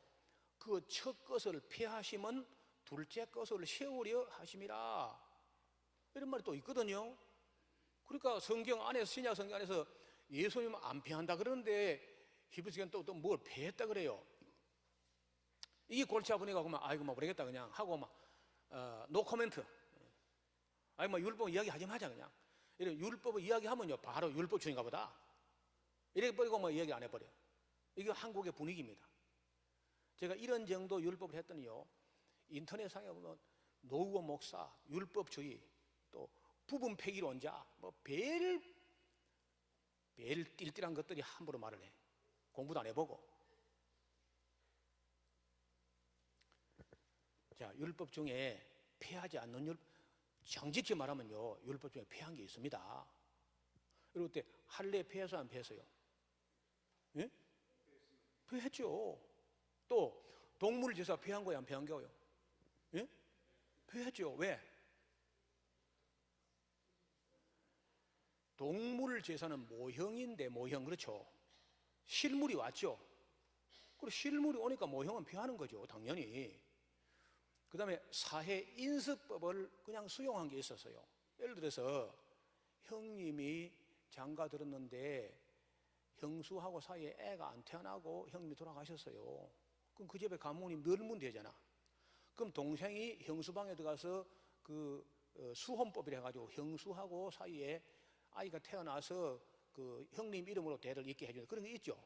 그 첫 것을 폐하심은 둘째 것을 세우려 하심이라 이런 말이 또 있거든요. 그러니까 성경 안에서, 신약 성경 안에서 예수님은 안 폐한다 그러는데 히브리서는 또 뭘 폐했다 그래요. 이게 골치 아프니까 그만 아이고 뭐 모르겠다 그냥 하고 막 노 코멘트. 아니 뭐 율법 이야기하지 마자 그냥. 이래 율법을 이야기하면요 바로 율법 주인가 보다 이렇게 버리고 뭐 이야기 안 해버려. 이게 한국의 분위기입니다. 제가 이런 정도 율법을 했더니요, 인터넷상에 보면 노후원 목사, 율법주의, 또 부분 폐기론자, 뭐 별 띨띨한 것들이 함부로 말을 해. 공부도 안 해보고. 자, 율법 중에 폐하지 않는 율법, 정직히 말하면요 율법 중에 폐한 게 있습니다. 그리고 그때 할례 폐해서 안 폐했어요? 예? 폐했죠. 또 동물 제사 폐한 거야 안 폐한 거요? 예? 폐했죠. 왜? 동물 제사는 모형인데, 모형, 그렇죠? 실물이 왔죠. 그리고 실물이 오니까 모형은 폐하는 거죠, 당연히. 그 다음에 사회 인습법을 그냥 수용한 게 있었어요. 예를 들어서 형님이 장가 들었는데 형수하고 사이에 애가 안 태어나고 형님이 돌아가셨어요. 그럼 그 집에 가문이 멸문 되잖아. 그럼 동생이 형수방에 들어가서 그 수혼법이라 해가지고 형수하고 사이에 아이가 태어나서 그 형님 이름으로 대를 잇게 해주는 그런 게 있죠.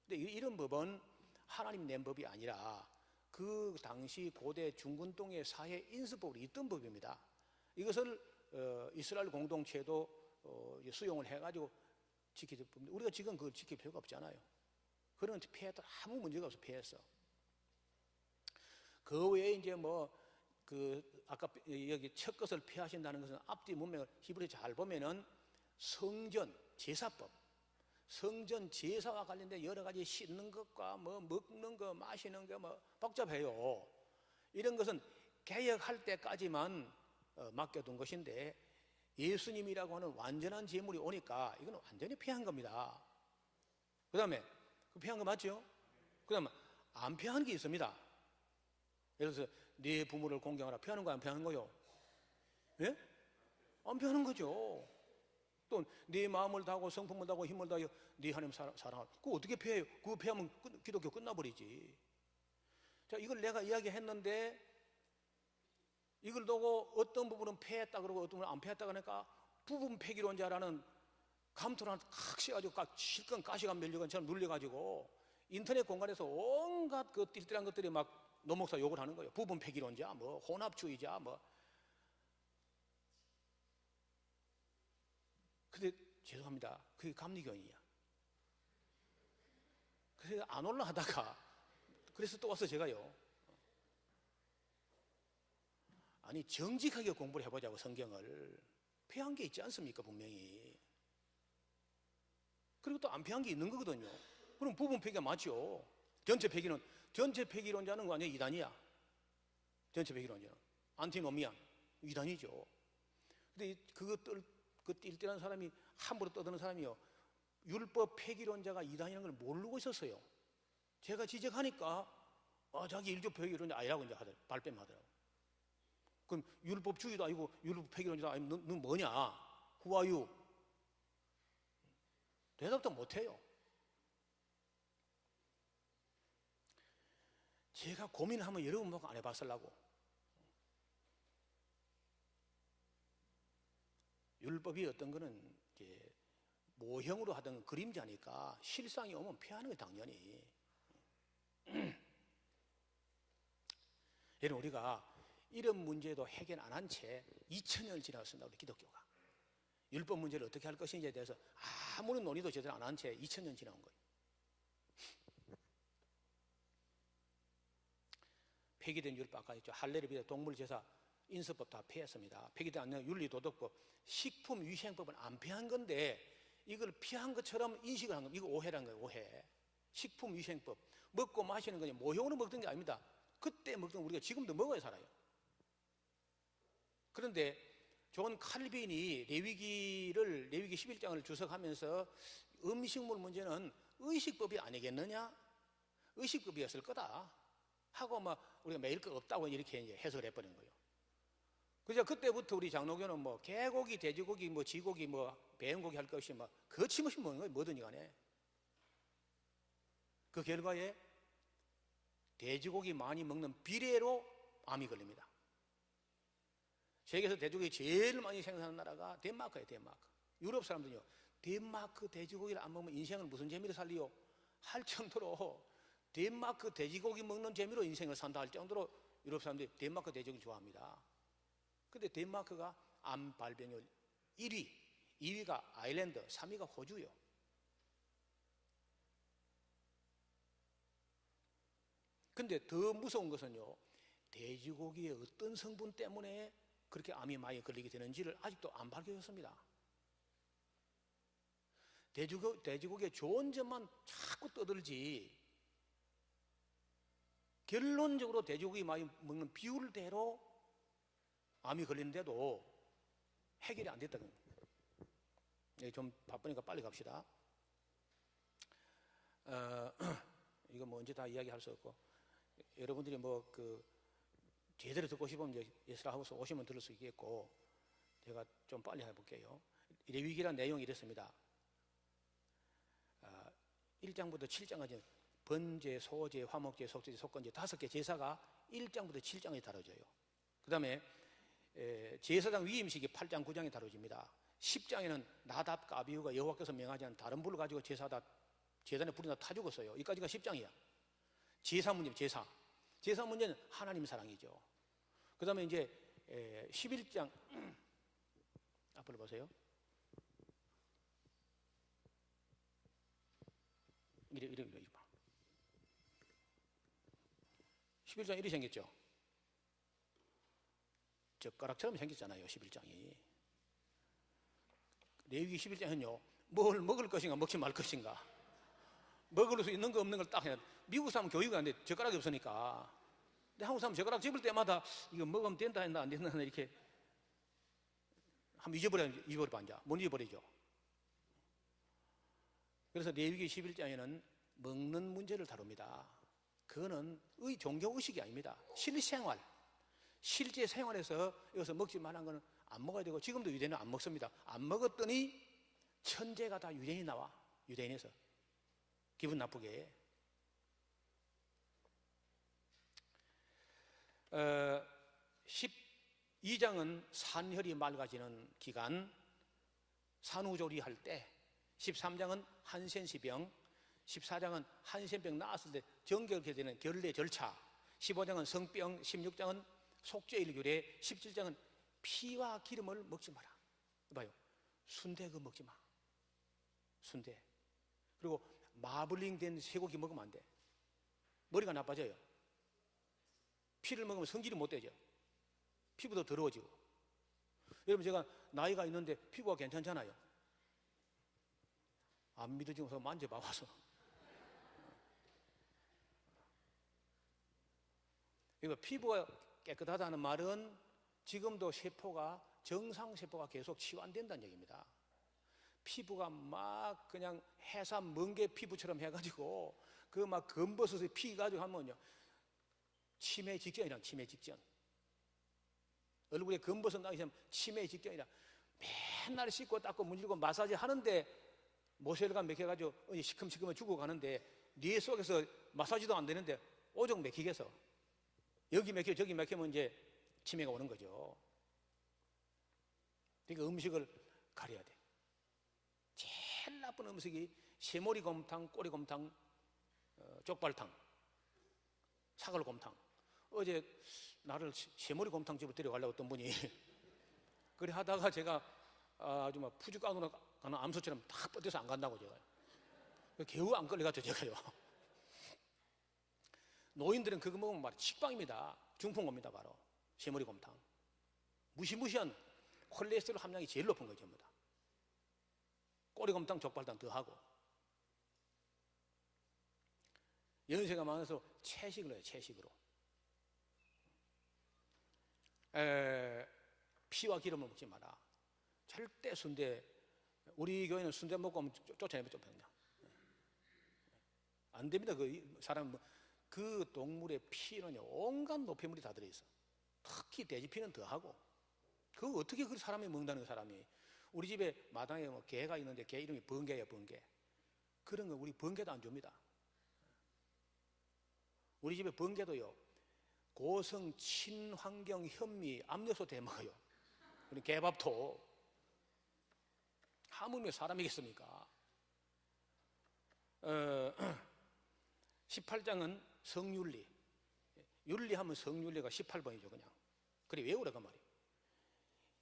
근데 이런 법은 하나님 낸 법이 아니라 그 당시 고대 중근동의 사회 인습법으로 있던 법입니다. 이것을 이스라엘 공동체도 수용을 해가지고 지키는 법입니다. 우리가 지금 그걸 지킬 필요가 없잖아요. 그런 폐해도 아무 문제가 없어. 폐했어. 그 외에 이제 아까 여기 첫 것을 폐하신다는 것은 앞뒤 문맥을 히브리 잘 보면은 성전 제사법, 성전 제사와 관련된 여러 가지 씻는 것과 뭐 먹는 거, 마시는 거 뭐 복잡해요. 이런 것은 개혁할 때까지만 맡겨둔 것인데, 예수님이라고 하는 완전한 제물이 오니까 이건 완전히 폐한 겁니다. 그 다음에 그 폐한 거 맞죠? 그 다음에 안 폐한 게 있습니다. 예를 들어서 네 부모를 공경하라, 폐하는 거 안 폐하는 거요? 예? 안 폐하는 거죠. 또 네 마음을 다하고 성품을 다하고 힘을 다하여 네 하나님 사랑하라, 그거 어떻게 폐해요? 그거 폐하면 기독교 끝나버리지. 자, 이걸 내가 이야기했는데 이걸 두고 어떤 부분은 폐했다 그러고 어떤 부분은 안 폐했다 그러니까 부분 폐기론자라는 감투를 하나 칵 씌워가지고 실컷 가시관 면류관처럼 눌려가지고 인터넷 공간에서 온갖 그 띨띨한 것들이 막 노목사 욕을 하는 거예요. 부분 폐기론자, 뭐 혼합주의자, 뭐. 근데 죄송합니다, 그게 감리교인이야. 그래서 안 올라 하다가 그래서 또 와서 제가요, 아니 정직하게 공부를 해보자고 성경을 폐한 게 있지 않습니까? 분명히. 그리고 또 안 폐한 게 있는 거거든요. 그럼 부분 폐기가 맞죠. 전체 폐기론자는 완전 이단이야. 전체 폐기론자는 안티노미안 이단이죠. 근데 그 띨띨한 사람이 함부로 떠드는 사람이요, 율법 폐기론자가 이단이라는 걸 모르고 있었어요. 제가 지적하니까 자기 율법 폐기론자 아니라고 이제 발뺌하더라고. 그럼 율법주의도 아니고 율법 폐기론자도 아니고 너 뭐냐? Who are you? 대답도 못해요. 제가 고민을 한번 여러 번 보고 안 해봤으려고. 율법이 어떤 거는 이제 모형으로 하던 그림자니까 실상이 오면 피하는 게 당연히. 여러분, 우리가 이런 문제도 해결 안 한 채 2000년을 지났습니다. 우리 기독교가 율법 문제를 어떻게 할 것인지에 대해서 아무런 논의도 제대로 안 한 채 2000년 지나온 거예요. 폐기된 율법 아까 있죠. 할례를 비롯해 동물제사, 인수법 다 폐했습니다. 폐기된 않는 윤리도덕법, 식품위생법은 안 폐한 건데 이걸 피한 것처럼 인식을 한 겁니다. 이거 오해라는 거예요. 오해. 식품위생법, 먹고 마시는 건 모형으로 먹던 게 아닙니다. 그때 먹던 우리가 지금도 먹어야 살아요. 그런데 존 칼빈이 레위기 11장을 주석하면서 음식물 문제는 의식법이 아니겠느냐? 의식법이었을 거다 하고 막 우리가 매일 거 없다고 이렇게 이제 해석을 해버린 거예요. 그래서 그때부터 우리 장로교는 뭐 개고기, 돼지고기, 뭐 쥐고기, 뭐 배은고기 할 것이 막 거침없이 먹는 거예요. 뭐든지 간에. 그 결과에 돼지고기 많이 먹는 비례로 암이 걸립니다. 세계에서 돼지고기 제일 많이 생산하는 나라가 덴마크예요. 덴마크. 유럽 사람들은요, 덴마크 돼지고기를 안 먹으면 인생을 무슨 재미로 살리요? 할 정도로 덴마크 돼지고기 먹는 재미로 인생을 산다 할 정도로 유럽 사람들이 덴마크 돼지고기 좋아합니다. 근데 덴마크가 암 발병률 1위, 2위가 아일랜드, 3위가 호주요. 근데 더 무서운 것은요, 돼지고기의 어떤 성분 때문에 그렇게 암이 많이 걸리게 되는지를 아직도 안 밝혀졌습니다. 돼지고기의 좋은 점만 자꾸 떠들지 결론적으로 돼지고기 많이 먹는 비율대로 암이 걸리는데도 해결이 안 됐다는 거예요. 좀 바쁘니까 빨리 갑시다. 이거 뭐 언제 다 이야기할 수 없고, 여러분들이 뭐 제대로 듣고 싶으면 예술하고서 오시면 들을 수 있겠고, 제가 좀 빨리 해볼게요. 레위기란 내용이 이렇습니다. 1장부터 7장까지 번제, 소제, 화목제, 속죄제, 속건제 5개 제사가 1장부터 7장에 다뤄져요. 그 다음에 제사장 위임식이 8장, 9장에 다뤄집니다. 10장에는 나답과 아비후가 여호와께서 명하지 않은 다른 불을 가지고 제단에 불이 다 죽었어요. 여기까지가 10장이야. 제사 문제입니다. 제사 문제는 하나님 사랑이죠. 그 다음에 이제 11장 앞으로 보세요. 이래 봐. 11장 이리 생겼죠. 젓가락처럼 생겼잖아요. 11장이. 레위기 11장은요, 뭘 먹을 것인가 먹지 말 것인가, 먹을 수 있는 거 없는 걸 딱 해야 돼. 미국 사람은 교육이 안 돼. 젓가락이 없으니까. 근데 한국 사람은 젓가락 집을 때마다 이거 먹으면 된다 했나 안 된다 이렇게 한번 잊어버려 앉아. 못 잊어버리죠. 그래서 레위기 11장에는 먹는 문제를 다룹니다. 그거는 종교의식이 아닙니다. 실생활, 실제 생활에서 여기서 먹지 말한 거는 안 먹어야 되고, 지금도 유대인은 안 먹습니다. 안 먹었더니 천재가 다 유대인이 나와. 유대인에서 기분 나쁘게. 12장은 산혈이 맑아지는 기간, 산후조리 할 때, 13장은 한센시병, 14장은 한센병 나았을 때 정결케 되는 결례 절차, 15장은 성병, 16장은 속죄일규례, 17장은 피와 기름을 먹지 마라. 봐요. 순대 그거 먹지 마. 순대. 그리고 마블링 된 쇠고기 먹으면 안 돼. 머리가 나빠져요. 피를 먹으면 성질이 못 되죠. 피부도 더러워지고. 여러분, 제가 나이가 있는데 피부가 괜찮잖아요. 안 믿어지면서 만져봐봐서. 이거 피부가 깨끗하다는 말은 지금도 세포가 정상세포가 계속 치유 안 된다는 얘기입니다. 피부가 막 그냥 해삼 멍게 피부처럼 해가지고 그 막 검버섯에 피가지고 하면요 치매 직전이랑 치매 직전. 얼굴에 검버섯 나기 전에 치매 직전이라 맨날 씻고 닦고 문지르고 마사지 하는데 모세혈관 맥혀가지고 시큼시큼해 죽어가는데 뇌 속에서 마사지도 안 되는데 오죽 맥히겠어. 여기 맥혀 저기 맥히면 이제 치매가 오는 거죠. 그러니까 음식을 가려야 돼. 제일 나쁜 음식이 새머리곰탕, 꼬리곰탕, 쪽발탕, 사골곰탕. 어제 나를 새머리곰탕 집으로 데려가려고 어떤 분이 그래 하다가 제가 아주 막 푸주간으로 가는 암소처럼 탁 뻗어서 안 간다고 제가 겨우 안 걸려갔죠 제가요. 노인들은 그거 먹으면 말이 식빵입니다. 중풍옵니다. 바로 새머리곰탕. 무시무시한 콜레스테롤 함량이 제일 높은 거죠 전부 다. 꼬리곰탕, 족발탕 더 하고 연세가 많아서 채식을 해요. 채식으로 피와 기름을 먹지 마라. 절대 순대, 우리 교회는 순대 먹고 하면 쫓아내면 그냥 안 됩니다. 그 사람 그 동물의 피는 온갖 노폐물이 다 들어있어. 특히 돼지 피는 더 하고. 그거 어떻게 그 사람이 먹는다는 거 사람이. 우리 집에 마당에 뭐 개가 있는데 개 이름이 번개예요. 번개. 그런 거 우리 번개도 안 줍니다. 우리 집에 번개도요 고성, 친환경, 현미, 압력솥 대 먹어요. 우리 개밥도 하물며 사람이겠습니까? 18장은 성윤리. 윤리하면 성윤리가 18번이죠 그냥. 그래 외우라고 말이에요.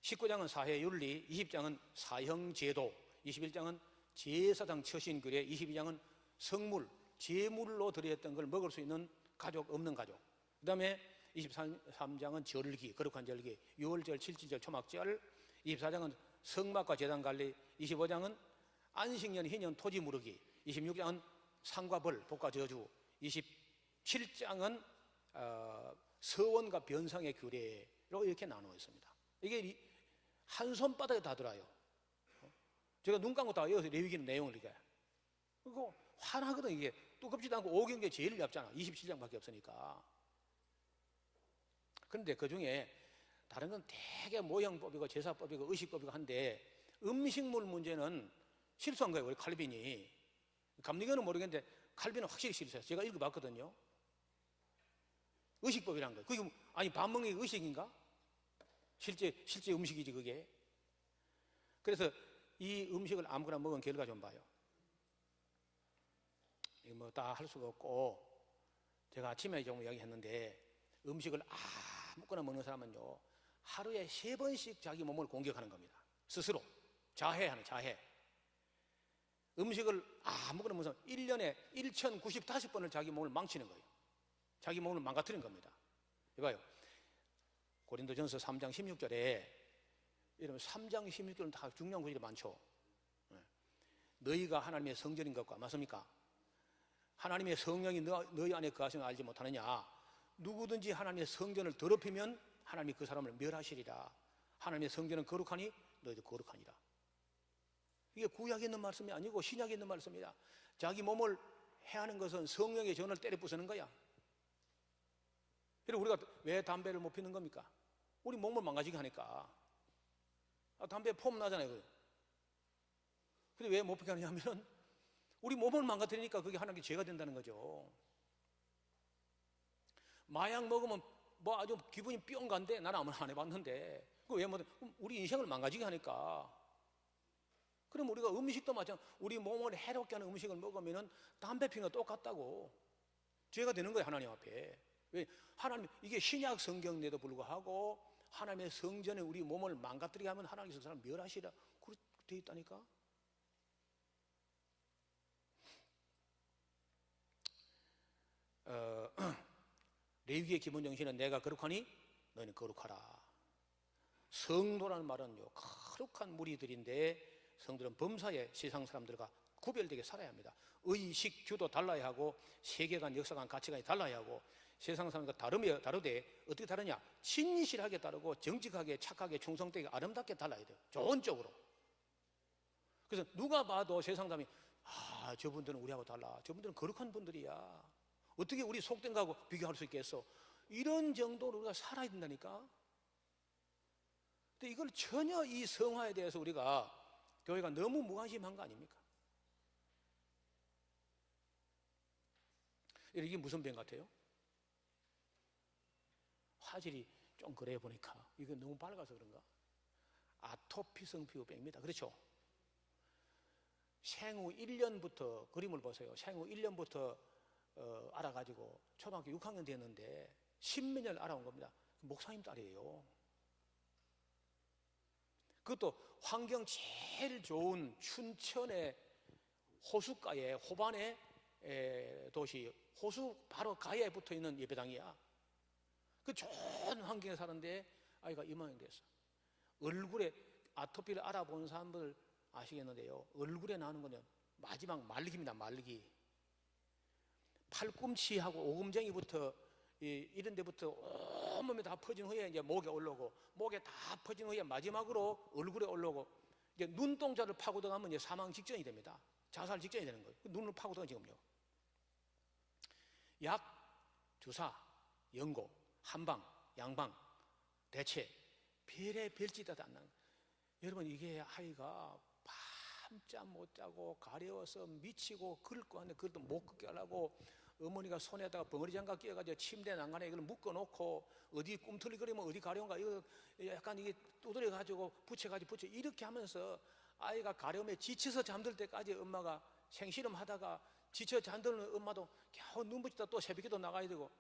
19장은 사회윤리, 20장은 사형제도, 21장은 제사장 처신규례, 22장은 성물, 제물로 드렸던 걸 먹을 수 있는 가족, 없는 가족. 그 다음에 23장은 절기, 거룩한 절기, 유월절, 칠칠절, 초막절. 24장은 성막과 제단관리. 25장은 안식년, 희년, 토지 무르기. 26장은 상과 벌, 복과 저주. 27장은 서원과 변상의 규례로 이렇게 나누어 있습니다. 이게 한 손바닥에 다 들어요. 제가 눈 감고 다 여기서 레위기는 내용을 이게. 그리고 화나거든. 이게 두껍지도 않고 오경계 제일 얇잖아. 27장밖에 없으니까. 그런데 그 중에 다른 건 되게 모형법이고 제사법이고 의식법이고 한데 음식물 문제는 실수한 거예요. 우리 칼빈이. 감리교는 모르겠는데 칼빈은 확실히 실수했어요. 제가 읽어봤거든요. 의식법이란 거예요. 그게 아니 밥 먹는 게 의식인가? 실제 음식이지 그게. 그래서 이 음식을 아무거나 먹은 결과 좀 봐요. 이거 뭐 다 할 수가 없고 제가 아침에 좀 이야기했는데 음식을 아무거나 먹는 사람은요 하루에 3번씩 자기 몸을 공격하는 겁니다. 스스로 자해하는 자해. 음식을 아무거나 먹는 사람은 1년에 1095번을 자기 몸을 망치는 거예요. 자기 몸을 망가뜨리는 겁니다. 이봐요. 고린도전서 3장 16절에 이러면 3장 16절은 다 중요한 구절이 많죠. 너희가 하나님의 성전인 것과 맞습니까? 하나님의 성령이 너희 안에 거하시는 걸 알지 못하느냐? 누구든지 하나님의 성전을 더럽히면 하나님이 그 사람을 멸하시리라. 하나님의 성전은 거룩하니 너희도 거룩하니라. 이게 구약에 있는 말씀이 아니고 신약에 있는 말씀이다. 자기 몸을 해하는 것은 성령의 전을 때려 부수는 거야. 그리고 우리가 왜 담배를 못 피는 겁니까? 우리 몸을 망가지게 하니까. 담배 폼 나잖아요. 근데 왜 못 피게 하냐면 우리 몸을 망가뜨리니까 그게 하나님께 죄가 된다는 거죠. 마약 먹으면 뭐 아주 기분이 뿅 간데 나는 아무나 안 해봤는데 그거 왜 못? 우리 인생을 망가지게 하니까. 그럼 우리가 음식도 마찬가지. 우리 몸을 해롭게 하는 음식을 먹으면 담배 피는 거 똑같다고 죄가 되는 거예요 하나님 앞에. 왜? 하나님 이게 신약 성경에도 불구하고 하나님의 성전에 우리 몸을 망가뜨리게 하면 하나님께서 그 사람 멸하시라 그렇게 되어 있다니까. 레위기의 기본 정신은 내가 거룩하니 너희는 거룩하라. 성도라는 말은요 거룩한 무리들인데 성도는 범사에 세상 사람들과 구별되게 살아야 합니다. 의식, 주도 달라야 하고 세계관, 역사관, 가치관이 달라야 하고 세상 사람과 다르되 어떻게 다르냐? 진실하게 다르고 정직하게 착하게 충성되게 아름답게 달라야 돼요. 좋은 쪽으로. 그래서 누가 봐도 세상 사람이 저분들은 우리하고 달라. 저분들은 거룩한 분들이야. 어떻게 우리 속된 거하고 비교할 수 있겠어? 이런 정도로 우리가 살아야 된다니까. 근데 이걸 전혀 이 성화에 대해서 우리가 교회가 너무 무관심한 거 아닙니까? 이게 무슨 병 같아요? 화질이 좀 그래 보니까 이거 너무 밝아서 그런가? 아토피성 피부병입니다. 그렇죠? 생후 1년부터 그림을 보세요. 생후 1년부터 알아가지고 초등학교 6학년 됐는데 10몇 년을 알아온 겁니다. 목사님 딸이에요. 그것도 환경 제일 좋은 춘천의 호숫가에 호반의 도시 호수 바로 가야에 붙어있는 예배당이야. 그 좋은 환경에 사는데 아이가 이만이 됐어. 얼굴에 아토피를 알아본 사람들 아시겠는데요, 얼굴에 나오는 거는 마지막 말기입니다. 말기. 팔꿈치하고 오금쟁이부터 이런 데부터 온몸에 다 퍼진 후에 이제 목에 올라오고, 목에 다 퍼진 후에 마지막으로 얼굴에 올라오고, 이제 눈동자를 파고 들어가면 이제 사망 직전이 됩니다. 자살 직전이 되는 거예요. 눈을 파고 들어간 지금요. 약, 주사, 연고, 한방, 양방, 대체 별의 별짓도 안 나는. 여러분, 이게 아이가 밤잠 못 자고 가려워서 미치고 그럴 거 아니에요. 그것도 못 걷게 하려고 어머니가 손에다가 벙어리 장갑 끼워가지고 침대 난간에 이걸 묶어놓고 어디 꿈틀거리면 어디 가려운가 이거 약간 이게 두드려가지고 붙여가지고 이렇게 하면서 아이가 가려움에 지쳐서 잠들 때까지 엄마가 생시름 하다가 지쳐 잠드는 엄마도 겨우 눈 붙이다 또 새벽에도 나가야 되고,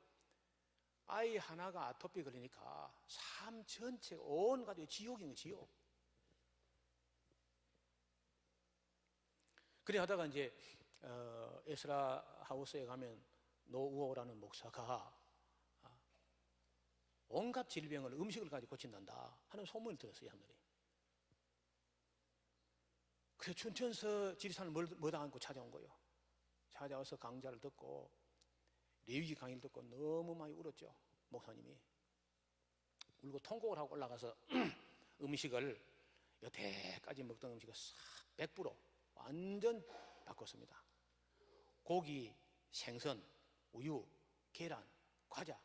아이 하나가 아토피 걸리니까 삶 전체 온 가족이 지옥인 거예요. 지옥. 그래 하다가 이제 에스라 하우스에 가면 노우오라는 목사가 온갖 질병을 음식을 가지고 고친단다 하는 소문을 들었어요, 사람들이. 그래서 춘천서 지리산을 머다 안고 찾아온 거예요. 찾아와서 강좌를 듣고 레위기 강의를 듣고 너무 많이 울었죠. 목사님이 울고 통곡을 하고 올라가서 음식을 여태까지 먹던 음식을 싹 100% 완전 바꿨습니다. 고기, 생선, 우유, 계란, 과자,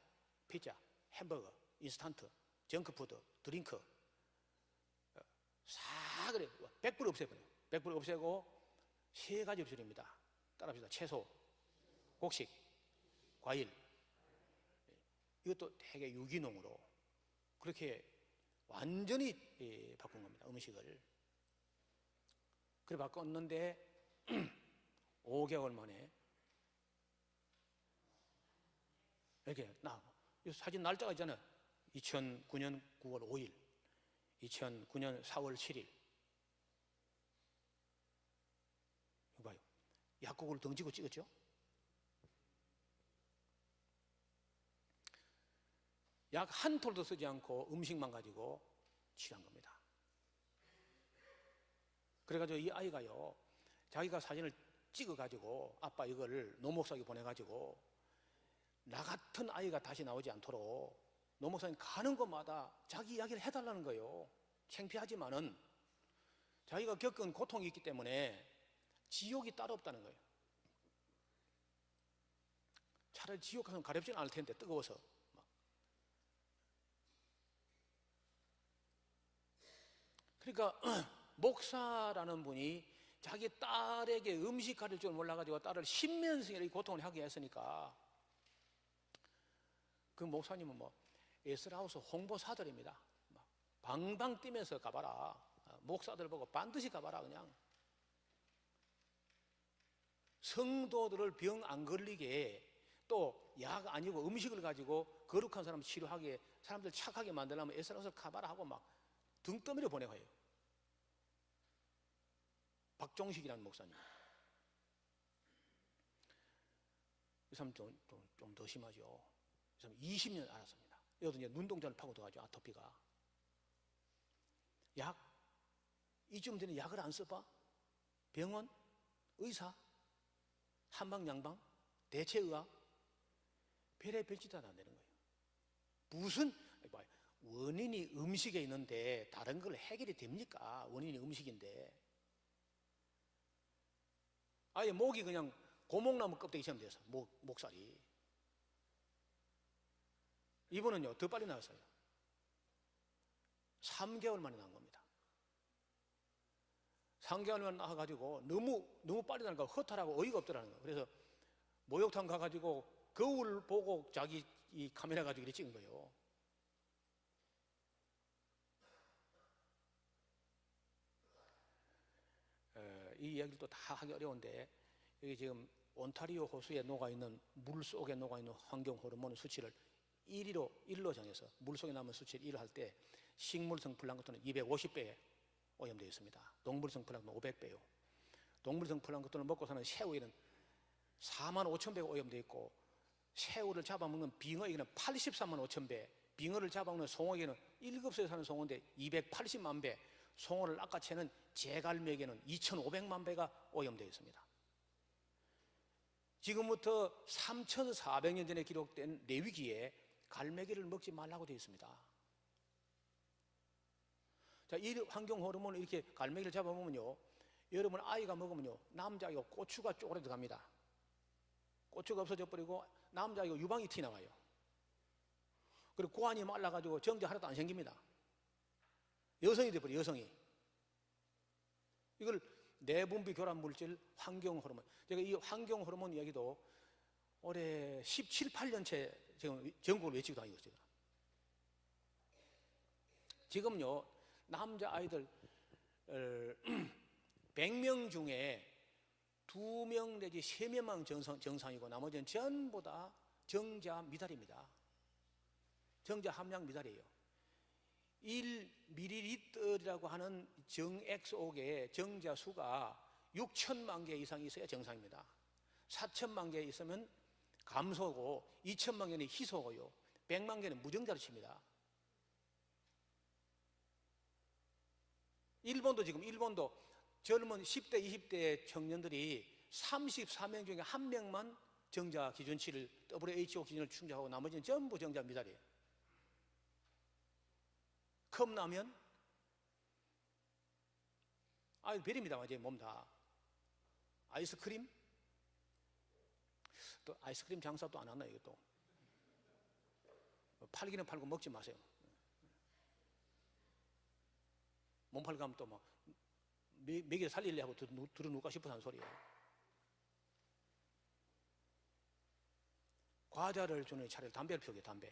피자, 햄버거, 인스턴트, 정크푸드, 드링크 싹 그래 100% 없애버려요. 100% 없애고 3가지 없애립니다. 따라합시다. 채소, 곡식, 과일. 이것도 되게 유기농으로 그렇게 완전히 바꾼 겁니다. 음식을. 그래 바꿨는데 5개월 만에 이렇게 이 사진 날짜가 있잖아요. 2009년 9월 5일, 2009년 4월 7일. 이거 봐요. 약국을 등지고 찍었죠. 약 한 톨도 쓰지 않고 음식만 가지고 치료한 겁니다. 그래가지고 이 아이가요, 자기가 사진을 찍어가지고 아빠 이거를 노 목사에게 보내가지고 나 같은 아이가 다시 나오지 않도록 노 목사님 가는 곳마다 자기 이야기를 해달라는 거예요. 창피하지만은 자기가 겪은 고통이 있기 때문에 지옥이 따로 없다는 거예요. 차라리 지옥 가서 가렵지는 않을 텐데 뜨거워서. 그러니까 목사라는 분이 자기 딸에게 음식 가릴 줄 몰라가지고 딸을 신면승이라는 고통을 하게 했으니까 그 목사님은 에스라하우스 홍보사들입니다. 방방 뛰면서 가봐라. 목사들 보고 반드시 가봐라. 그냥 성도들을 병 안 걸리게 또 약 아니고 음식을 가지고 거룩한 사람 치료하게 사람들 착하게 만들려면 에스라하우스 가봐라 하고 막 등떠미를 보내가요. 박종식이라는 목사님. 이 사람 좀 더 심하죠. 이 사람 20년 알았습니다. 여기도 이제 눈동자를 파고 들어가죠. 아토피가. 약? 이쯤 되는 약을 안 써봐? 병원? 의사, 한방, 양방, 대체의학, 별의 별짓도 안 되는 거예요. 무슨 원인이 음식에 있는데 다른 걸 해결이 됩니까? 원인이 음식인데. 아예 목이 그냥 고목나무 껍데기처럼 돼서 목살이. 이분은요 더 빨리 나왔어요. 3개월 만에 나온 겁니다. 3개월 만에 나와가지고 너무 빨리 나니까 허탈하고 어이가 없더라는 거예요. 그래서 목욕탕 가가지고 거울 보고 자기 이 카메라 가지고 이렇게 찍은 거예요. 이 이야기를 또 다 하기 어려운데, 여기 지금 온타리오 호수에 녹아있는, 물 속에 녹아있는 환경 호르몬 수치를 1로 정해서 물 속에 남은 수치를 1을 할 때 식물성 플랑크톤은 250배에 오염되어 있습니다. 동물성 플랑크톤은 500배요. 동물성 플랑크톤을 먹고 사는 새우에는 4만 5천 배가 오염되어 있고, 새우를 잡아먹는 빙어에게는 83만 5천 배, 빙어를 잡아먹는 송어에게는 1급소에 사는 송어인데 280만 배, 송어를 낚아채는 제갈매에게는 2,500만 배가 오염되어 있습니다. 지금부터 3,400년 전에 기록된 레위기에 갈매기를 먹지 말라고 되어 있습니다. 자, 이 환경 호르몬을 이렇게 갈매기를 잡아먹으면요, 여러분 아이가 먹으면요, 남자아이가 고추가 쪼그려 들어갑니다. 고추가 없어져 버리고 남자아이가 유방이 튀어나와요. 그리고 고환이 말라가지고 정자 하나도 안 생깁니다. 여성이 돼버려요, 여성이. 이걸 내분비 교란 물질 환경 호르몬. 제가 이 환경 호르몬 이야기도 올해 17, 18년째 지금 전국을 외치고 다니고 있어요. 지금요, 남자 아이들 100명 중에 2명 내지 3명만 정상이고 나머지는 전부 다 정자 미달입니다. 정자 함량 미달이에요. 1ml이라고 하는 정액 속에 정자 수가 6천만 개 이상 있어야 정상입니다. 4천만 개 있으면 감소고, 2천만 개는 희소고요, 100만 개는 무정자로 칩니다. 일본도 젊은 10대, 20대 청년들이 34명 중에 1명만 정자 기준치를, WHO 기준을 충족하고 나머지는 전부 정자 미달이에요. 컵라면, 별입니다. 완전히 몸 다. 아이스크림, 또 아이스크림 장사 또 안 하나, 이것도. 팔기는 팔고 먹지 마세요. 몸 팔고 하면 또 뭐, 먹여 살리려 하고 들어누까 싶어서 하는 소리예요. 과자를 주는 차라리 담배를 피우게, 담배.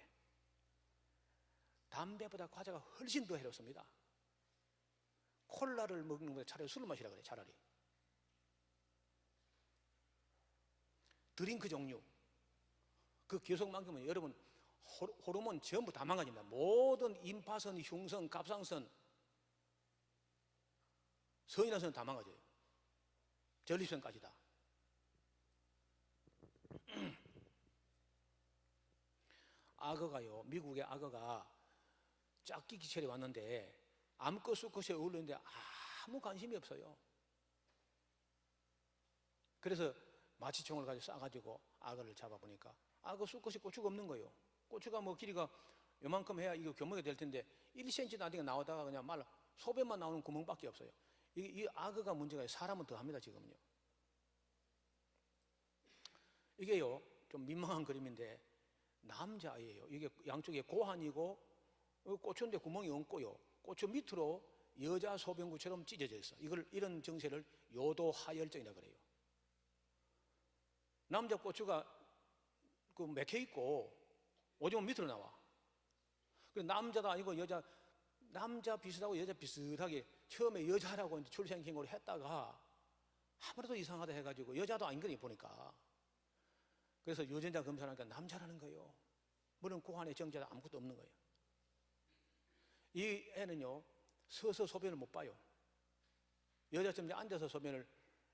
담배보다 과자가 훨씬 더 해롭습니다. 콜라를 먹는 것보다 차라리 술을 마시라 그래, 차라리. 드링크 종류. 그 계속 만기면 여러분 호르몬 전부 다 망가집니다. 모든 임파선, 흉선, 갑상선, 서인화선 다 망가져요. 전립선까지 다. 악어가요, 미국의 악어가 짝기 기철이 왔는데 암컷 수컷이 어울리는데 아무 관심이 없어요. 그래서 마취총을 가지고 쏴가지고 악어를 잡아보니까 악어 수컷이 고추가 없는 거예요. 고추가 뭐 길이가 요만큼 해야 이거 교목이 될 텐데 1cm 나중에 나오다가 그냥 말라 소변만 나오는 구멍밖에 없어요. 이 악어가 문제가 사람은 더 합니다, 지금은요. 이게요, 좀 민망한 그림인데 남자아이예요. 이게 양쪽에 고환이고 고추인데 구멍이 없고요, 고추 밑으로 여자 소변구처럼 찢어져 있어. 이런 증세를 요도하혈증이라고 그래요. 남자 고추가 그 맥혀 있고 오줌은 밑으로 나와. 그래서 남자도 아니고 남자 비슷하고 여자 비슷하게 처음에 여자라고 이제 출생신고를 했다가 아무래도 이상하다 해가지고 여자도 아닌 거니 보니까. 그래서 유전자 검사를 하니까 남자라는 거예요. 물론 그 안에 정자가 아무것도 없는 거예요. 이 애는요, 서서 소변을 못 봐요. 여자처럼 앉아서 소변을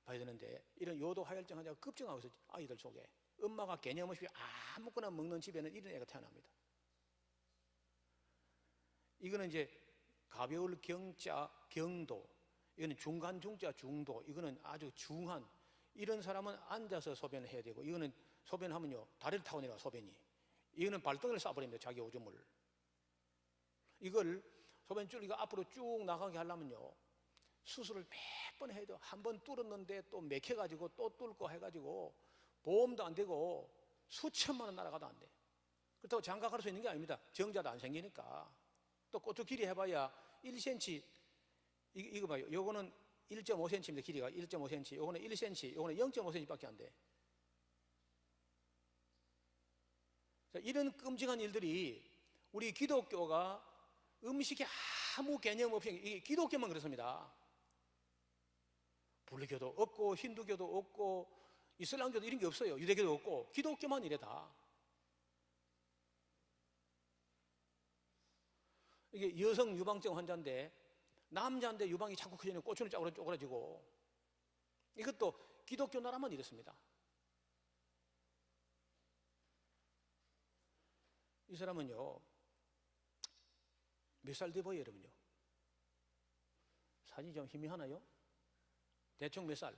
봐야 되는데 이런 요도하혈증 환자가 급증하고 있어요. 아이들 속에. 엄마가 개념 없이 아무거나 먹는 집에는 이런 애가 태어납니다. 이거는 이제 가벼울 경자, 경도, 이거는 중간 중자, 중도, 이거는 아주 중한 이런 사람은 앉아서 소변을 해야 되고, 이거는 소변하면요 다리를 타고 내려와 소변이. 이거는 발등을 쏴버립니다. 자기 오줌을. 이걸 소변 줄 이거 앞으로 쭉 나가게 하려면요 수술을 몇 번 해야 돼요. 한 번 뚫었는데 또 맥혀가지고 또 뚫고 해가지고 보험도 안 되고 수천만 원 날아가도 안 돼. 그렇다고 장가갈 수 있는 게 아닙니다. 정자도 안 생기니까. 또 고추 길이 해봐야 1cm. 이거 봐요. 요거는 1.5cm입니다. 길이가 1.5cm. 요거는 1cm. 요거는 0.5cm 밖에 안 돼. 자, 이런 끔찍한 일들이 우리 기독교가 음식에 아무 개념 없이, 이게 기독교만 그렇습니다. 불교도 없고 힌두교도 없고 이슬람교도 이런 게 없어요. 유대교도 없고 기독교만 이래 다. 이게 여성 유방증 환자인데 남자인데 유방이 자꾸 커지는 꼬추는 쪼그라지고, 이것도 기독교 나라만 이렇습니다. 이 사람은요 몇 살 돼 보여요 여러분요? 사진이 좀 희미하나요? 대충 몇 살?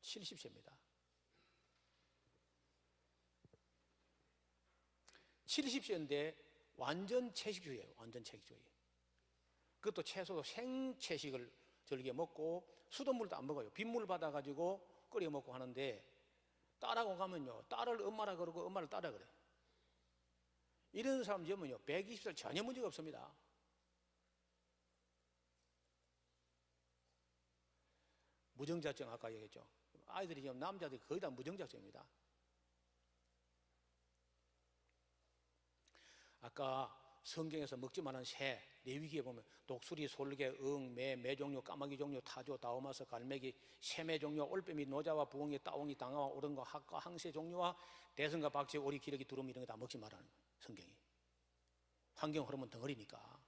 70세입니다. 70세인데 완전 채식주의예요. 완전 채식주의. 그것도 채소도 생채식을 즐겨 먹고 수돗물도 안 먹어요. 빗물 받아가지고 끓여 먹고 하는데, 딸하고 가면요 딸을 엄마라 그러고 엄마를 딸라 그래. 이런 사람 되면요 120살 전혀 문제가 없습니다. 무정자증 아까 얘기했죠. 아이들이 지금 남자들이 거의 다 무정자증입니다. 아까 성경에서 먹지 말라는 새, 레위기에 보면 독수리, 솔개, 응, 매, 매종류, 까마귀 종류, 타조, 다우마스, 갈매기, 새매 종류, 올빼미, 노자와 부엉이, 따옹이, 당아와 오른과 학과, 항새 종류와 대성과 박쥐, 오리, 기러기, 두루미 이런 거 다 먹지 말라는 거예요. 성경이. 환경 호르몬 덩어리니까.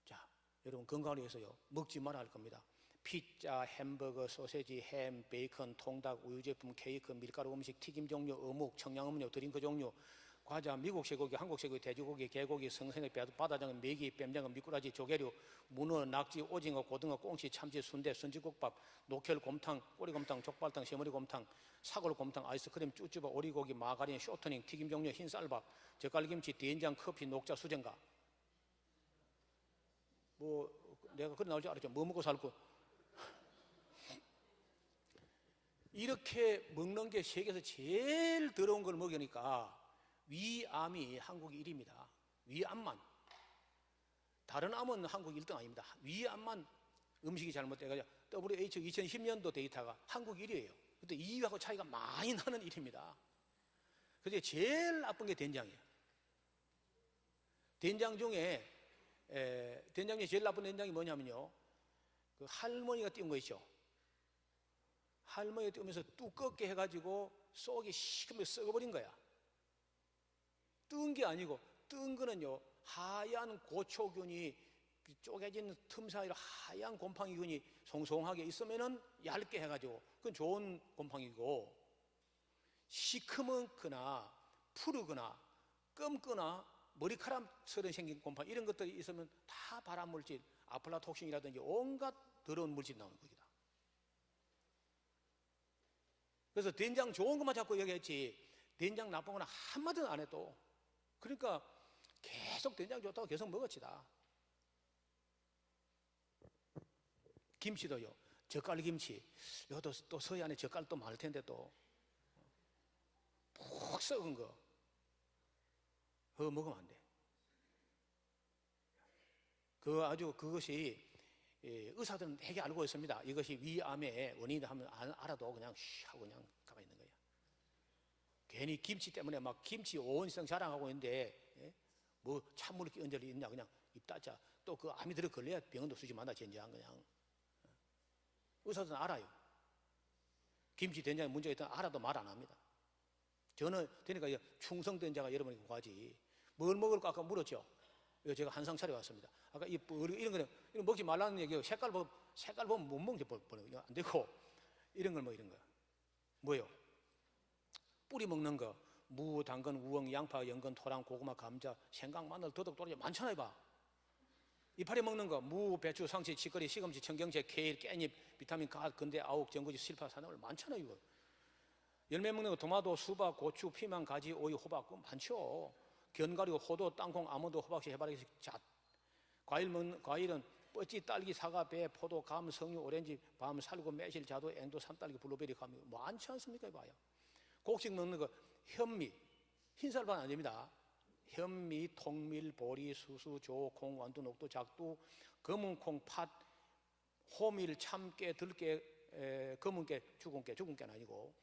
자, 여러분 건강을 위해서요 먹지 말아야 할 겁니다. 피자, 햄버거, 소세지, 햄, 베이컨, 통닭, 우유 제품, 케이크, 밀가루 음식, 튀김 종류, 어묵, 청량음료, 드링크 종류, 과자, 미국 쇠고기, 한국 쇠고기, 돼지고기, 개고기, 생선의 바다장어, 메기, 뱀장어, 미꾸라지, 조개류, 문어, 낙지, 오징어, 고등어, 꽁치, 참치, 순대, 선지국밥, 녹혈 곰탕, 꼬리곰탕, 족발탕, 새머리 곰탕, 사골 곰탕, 아이스크림, 쭈쭈바, 오리고기, 마가린, 쇼트닝, 튀김 종류, 흰쌀밥, 젓갈김치, 된장, 커피, 녹차, 수정가. 뭐 내가 그래 나올 줄 알았죠. 뭐 먹고 살고. 이렇게 먹는 게 세계에서 제일 더러운 걸 먹으니까 위암이 한국 1위입니다. 위암만. 다른 암은 한국 1등 아닙니다. 위암만 음식이 잘못돼가지고 WHO 2010년도 데이터가 한국 1위예요. 근데 2위하고 차이가 많이 나는 일입니다. 그게 제일 나쁜 게 된장이에요. 된장 중에 제일 나쁜 된장이 뭐냐면요, 그 할머니가 띄운 거 있죠. 할머니가 띄우면서 두껍게 해가지고 속이 시커멓게 썩어버린 거야. 뜬 게 아니고, 뜬 거는요 하얀 고초균이 쪼개진 틈 사이로 하얀 곰팡이균이 송송하게 있으면은 얇게 해가지고 그건 좋은 곰팡이고, 시커멓거나 푸르거나 검거나 머리카락처럼 생긴 곰팡이 이런 것들이 있으면 다 발암물질, 아플라톡신이라든지 온갖 더러운 물질이 나오는 겁니다. 그래서 된장 좋은 것만 자꾸 얘기했지 된장 나쁜 거는 한마디도 안 해도. 그러니까 계속 된장 좋다고 계속 먹었지다. 김치도요, 젓갈김치. 이것도 또 서해안에 젓갈 또 많을 텐데 또 푹 썩은 거 그거 먹으면 안 돼. 그것이 의사들은 되게 알고 있습니다. 이것이 위암의 원인이다 하면 알아도 그냥 쉬 하고 그냥 가만히 있는 거예요. 괜히 김치 때문에 막 김치 5원 이상 자랑하고 있는데 뭐 찬물을 끼얹은 적이 있냐, 그냥 입 닫자. 또 그 암이 들어 걸려야 병원도 쓰지 마나 젠장 그냥. 의사들은 알아요. 김치 된장에 문제가 있다면 알아도 말 안 합니다. 저는 되니까 충성된자가 여러분이 구하지. 뭘 먹을까 아까 물었죠. 제가 한상 차려왔습니다. 아까 이런 거는 먹지 말라는 얘기예요. 색깔 보면 못 먹지, 안 되고. 이런 걸 뭐 이런 거. 뭐요? 뿌리 먹는 거. 무, 당근, 우엉, 양파, 연근, 토랑, 고구마, 감자, 생강, 마늘, 더덕, 도라지 많잖아요, 봐. 이파리 먹는 거 무, 배추, 상치, 치거리, 시금치, 청경채, 케일, 깻잎, 비타민, 가, 근대, 아욱, 전구지, 실파, 산화물 많잖아요. 이거 열매 먹는 거 토마토, 수박, 고추, 피망, 가지, 오이, 호박 그거 많죠. 견과류, 호두, 땅콩, 아몬드, 호박씨, 해바라기, 잣. 과일은 뻗지, 딸기, 사과, 배, 포도, 감, 석류, 오렌지, 밤, 살구, 매실, 자두, 앵두, 삼딸기, 블루베리, 감이 많지 않습니까? 봐요. 곡식 먹는 거 현미, 흰쌀밥 안 됩니다. 현미, 통밀, 보리, 수수, 조, 콩, 완두, 녹두, 작두, 검은콩, 팥, 호밀, 참깨, 들깨, 검은깨, 죽은깨는 아니고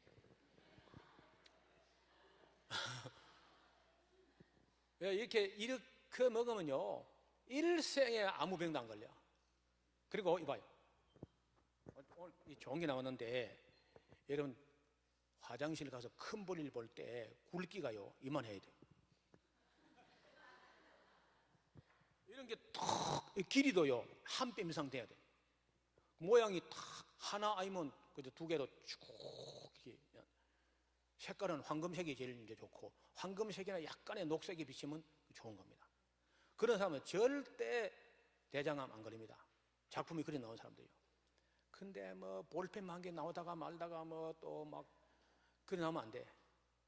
이렇게 먹으면요 일생에 아무 병도 안 걸려. 그리고 이봐요, 오늘 이 좋은 게 나왔는데 여러분 화장실 가서 큰 볼일 볼 때 굵기가요 이만해야 돼요. 이런 게 탁 길이도요 한 뼘 이상 돼야 돼. 모양이 탁 하나 아니면 그저 두 개로 쭉 이렇게. 색깔은 황금색이 제일 이제 좋고 황금색이나 약간의 녹색이 비치면 좋은 겁니다. 그런 사람은 절대 대장암 안 걸립니다. 작품이 그리 나온 사람들이요. 근데 뭐 볼펜 한 개 나오다가 말다가 뭐 또 막 그리 나오면 안 돼.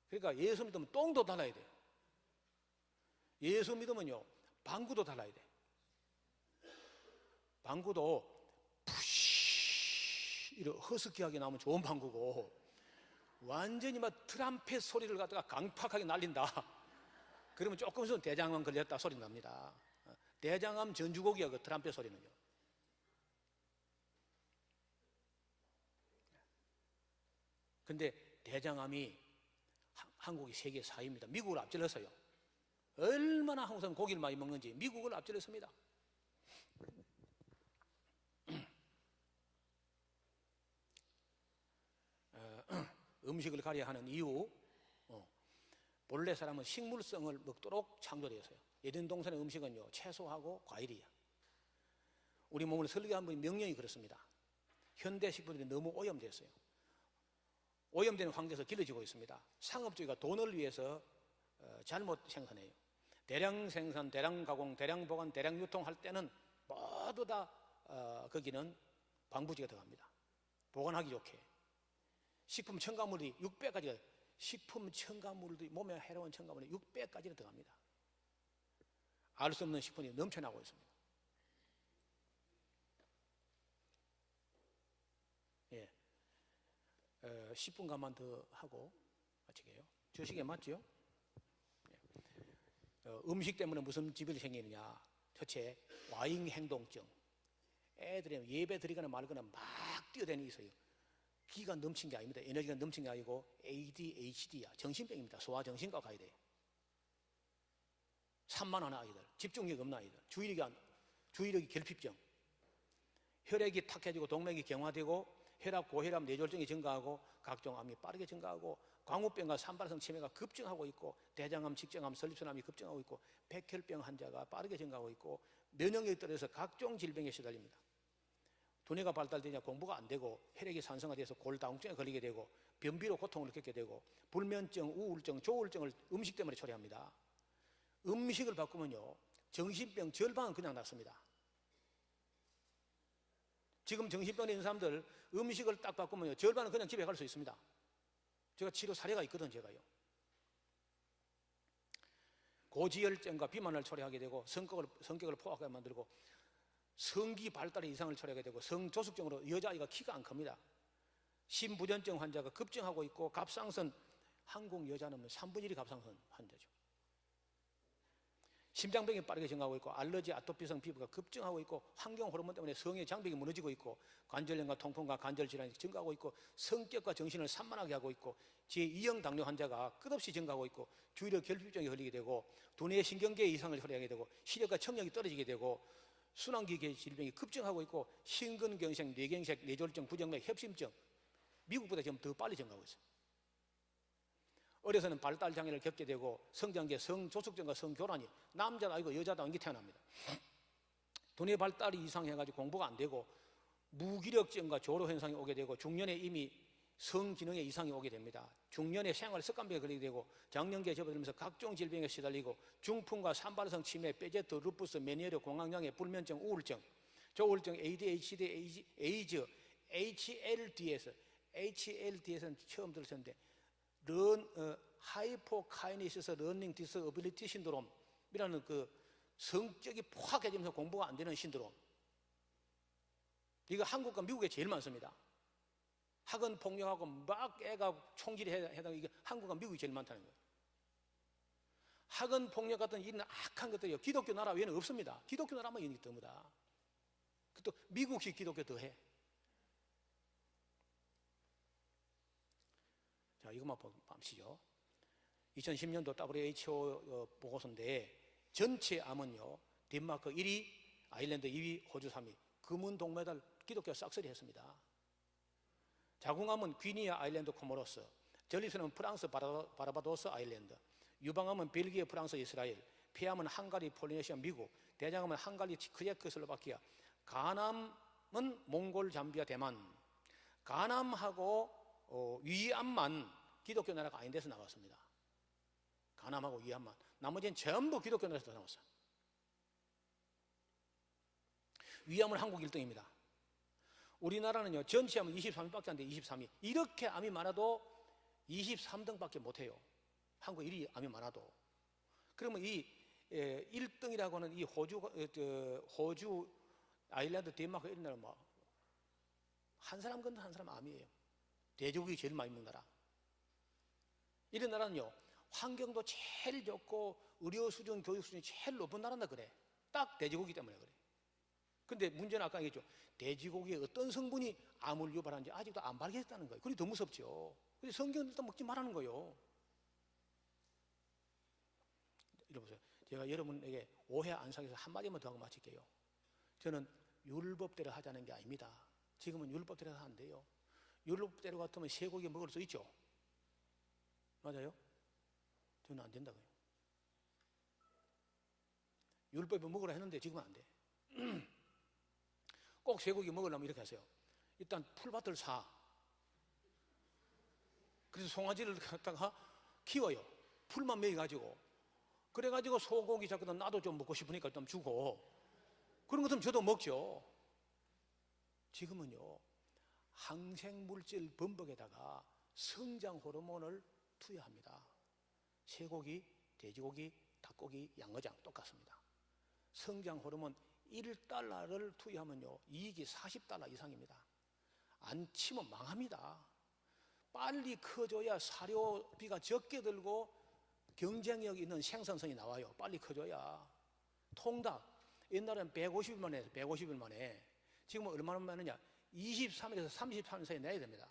그러니까 예수 믿으면 똥도 달아야 돼. 예수 믿으면요 방구도 달아야 돼. 방구도 푸시 이렇게 허스키하게 나오면 좋은 방구고 완전히 막 트럼펫 소리를 갖다가 강팍하게 날린다. 그러면 조금 있으면 대장암 걸렸다 소리 납니다. 대장암 전주곡이야 그 트럼펫 소리는요. 근데 대장암이 한국이 세계 4위입니다. 미국을 앞질렀어요. 얼마나 한국 사람 고기를 많이 먹는지 미국을 앞질렀습니다. 음식을 가려야 하는 이유, 본래 사람은 식물성을 먹도록 창조되었어요. 예전 동산의 음식은요 채소하고 과일이야. 우리 몸을 설계한 분이 명령이 그렇습니다. 현대 식품들이 너무 오염됐어요. 오염된 환경에서 길러지고 있습니다. 상업주의가 돈을 위해서 잘못 생산해요. 대량 생산, 대량 가공, 대량 보관, 대량 유통할 때는 모두 다 거기는 방부제가 들어갑니다. 보관하기 좋게. 식품 첨가물이 600까지가 식품 첨가물들이 몸에 해로운 첨가물이 600까지나 들어갑니다. 알 수 없는 식품이 넘쳐나고 있습니다. 예, 10분간만 더 하고 마치게요. 저 시계 맞죠? 예. 음식 때문에 무슨疾病이 생기느냐? 첫째, 과잉 행동증. 애들이 예배 드리거나 말거나 막 뛰어다니고 있어요. 기가 넘친 게 아닙니다. 에너지가 넘친 게 아니고 ADHD야. 정신병입니다. 소아정신과 가야 돼요. 산만한 아이들, 집중력 없는 아이들, 주의력이 결핍증, 혈액이 탁해지고 동맥이 경화되고 혈압, 고혈압, 뇌졸중이 증가하고 각종 암이 빠르게 증가하고 광우병과 산발성 치매가 급증하고 있고 대장암, 직장암, 설립선암이 급증하고 있고 백혈병 환자가 빠르게 증가하고 있고 면역력이 떨어져서 각종 질병에 시달립니다. 두뇌가 발달되냐 공부가 안 되고 혈액이 산성화돼서 골다공증에 걸리게 되고 변비로 고통을 겪게 되고 불면증, 우울증, 조울증을 음식 때문에 초래합니다. 음식을 바꾸면요 정신병 절반은 그냥 낫습니다. 지금 정신병 있는 사람들 음식을 딱 바꾸면요 절반은 그냥 집에 갈 수 있습니다. 제가 치료 사례가 있거든. 제가요 고지혈증과 비만을 초래하게 되고 성격을 포악하게 만들고 성기 발달의 이상을 초래하게 되고 성조숙증으로 여자아이가 키가 안 큽니다. 심부전증 환자가 급증하고 있고 갑상선, 한국 여자는 3분의 1이 갑상선 환자죠. 심장병이 빠르게 증가하고 있고 알러지, 아토피성 피부가 급증하고 있고 환경 호르몬 때문에 성의 장벽이 무너지고 있고 관절염과 통풍과 관절 질환이 증가하고 있고 성격과 정신을 산만하게 하고 있고 제2형 당뇨 환자가 끝없이 증가하고 있고 주의력 결핍증에 걸리게 되고 두뇌 신경계 이상을 초래하게 되고 시력과 청력이 떨어지게 되고 순환기 질병이 급증하고 있고 심근경색, 뇌경색, 뇌졸중, 부정맥, 협심증 미국보다 지금 더 빨리 증가하고 있어요. 어려서는 발달장애를 겪게 되고 성장기에 성조숙증과 성교란이 남자도 아니고 여자도 아니고 태어납니다. 두뇌 발달이 이상해가지고 공부가 안 되고 무기력증과 조로 현상이 오게 되고 중년에 이미 성기능에 이상이 오게 됩니다. 중년에 생활 습관병에 걸리게 되고 장년기에 접어들면서 각종 질병에 시달리고 중풍과 산발성 치매, 빼제트, 루푸스, 메니에르, 공황장애, 불면증, 우울증, 조울증, ADHD, 에이즈, HLDS는 처음 들으셨는데 하이포카이니시스 러닝 디스어빌리티 신드롬이라는 그 성격이 포악해지면서 공부가 안 되는 신드롬. 이거 한국과 미국에 제일 많습니다. 학원 폭력하고 막 애가 총질이 해당 이게 한국과 미국이 제일 많다는 거예요. 학원 폭력 같은 이런 악한 것들이요. 기독교 나라 외에는 없습니다. 기독교 나라만 이런 게 드무다. 또 미국식 기독교 더해. 자, 이것만 보시죠. 2010년도 WHO 보고서인데 전체 암은요. 덴마크 1위, 아일랜드 2위, 호주 3위. 금은 동메달 기독교 싹쓸이 했습니다. 자궁암은 귀니아, 아일랜드, 코모로스. 전립선은 프랑스, 바르바도스, 아일랜드. 유방암은 벨기에, 프랑스, 이스라엘. 폐암은 헝가리, 폴리네시아, 미국. 대장암은 헝가리, 체크, 슬로바키아. 간암은 몽골, 잠비아, 대만. 간암하고 위암만 기독교 나라가 아닌 데서 나왔습니다. 간암하고 위암만. 나머지는 전부 기독교 나라에서 나왔어요. 위암은 한국 1등입니다. 우리나라는요, 전체 암은 23위밖에 안 돼요. 23위. 이렇게 암이 많아도 23등밖에 못해요. 한국 1위 암이 많아도. 그러면 이 1등이라고 하는 이 호주, 아일랜드, 덴마크 이런 나라 뭐 한 사람 건너 한 사람 암이에요. 돼지고기 제일 많이 먹는 나라. 이런 나라는요, 환경도 제일 좋고 의료 수준, 교육 수준이 제일 높은 나라다 그래. 딱 돼지고기 때문에 그래. 근데 문제는 아까 얘기했죠. 돼지고기에 어떤 성분이 암을 유발하는지 아직도 안 밝혀졌다는 거예요. 그게 더 무섭죠. 근데 성경은 일단 먹지 말라는 거예요. 이리 보세요. 제가 여러분에게 오해 안 사기 위해서 한마디만 더 하고 마칠게요. 저는 율법대로 하자는 게 아닙니다. 지금은 율법대로 하면 안 돼요. 율법대로 같으면 쇠고기 먹을 수 있죠. 맞아요? 저는 안 된다고요. 율법을 먹으라 했는데 지금은 안 돼. 꼭 쇠고기 먹으려면 이렇게 하세요. 일단 풀밭을 사. 그래서 송아지를 갖다가 키워요. 풀만 먹여가지고. 그래가지고 소고기 자꾸 나도 좀 먹고 싶으니까 좀 주고. 그런 것들은 저도 먹죠. 지금은요, 항생물질 범벅에다가 성장 호르몬을 투여합니다. 쇠고기, 돼지고기, 닭고기, 양어장 똑같습니다. 성장 호르몬 1달러를 투여하면요, 이익이 40달러 이상입니다. 안 치면 망합니다. 빨리 커져야 사료비가 적게 들고 경쟁력 있는 생산성이 나와요. 빨리 커져야. 통닭, 옛날에는 150일 만에 해서 150일 만에. 지금은 얼마나 많으냐? 23일에서 33일 사이에 내야 됩니다.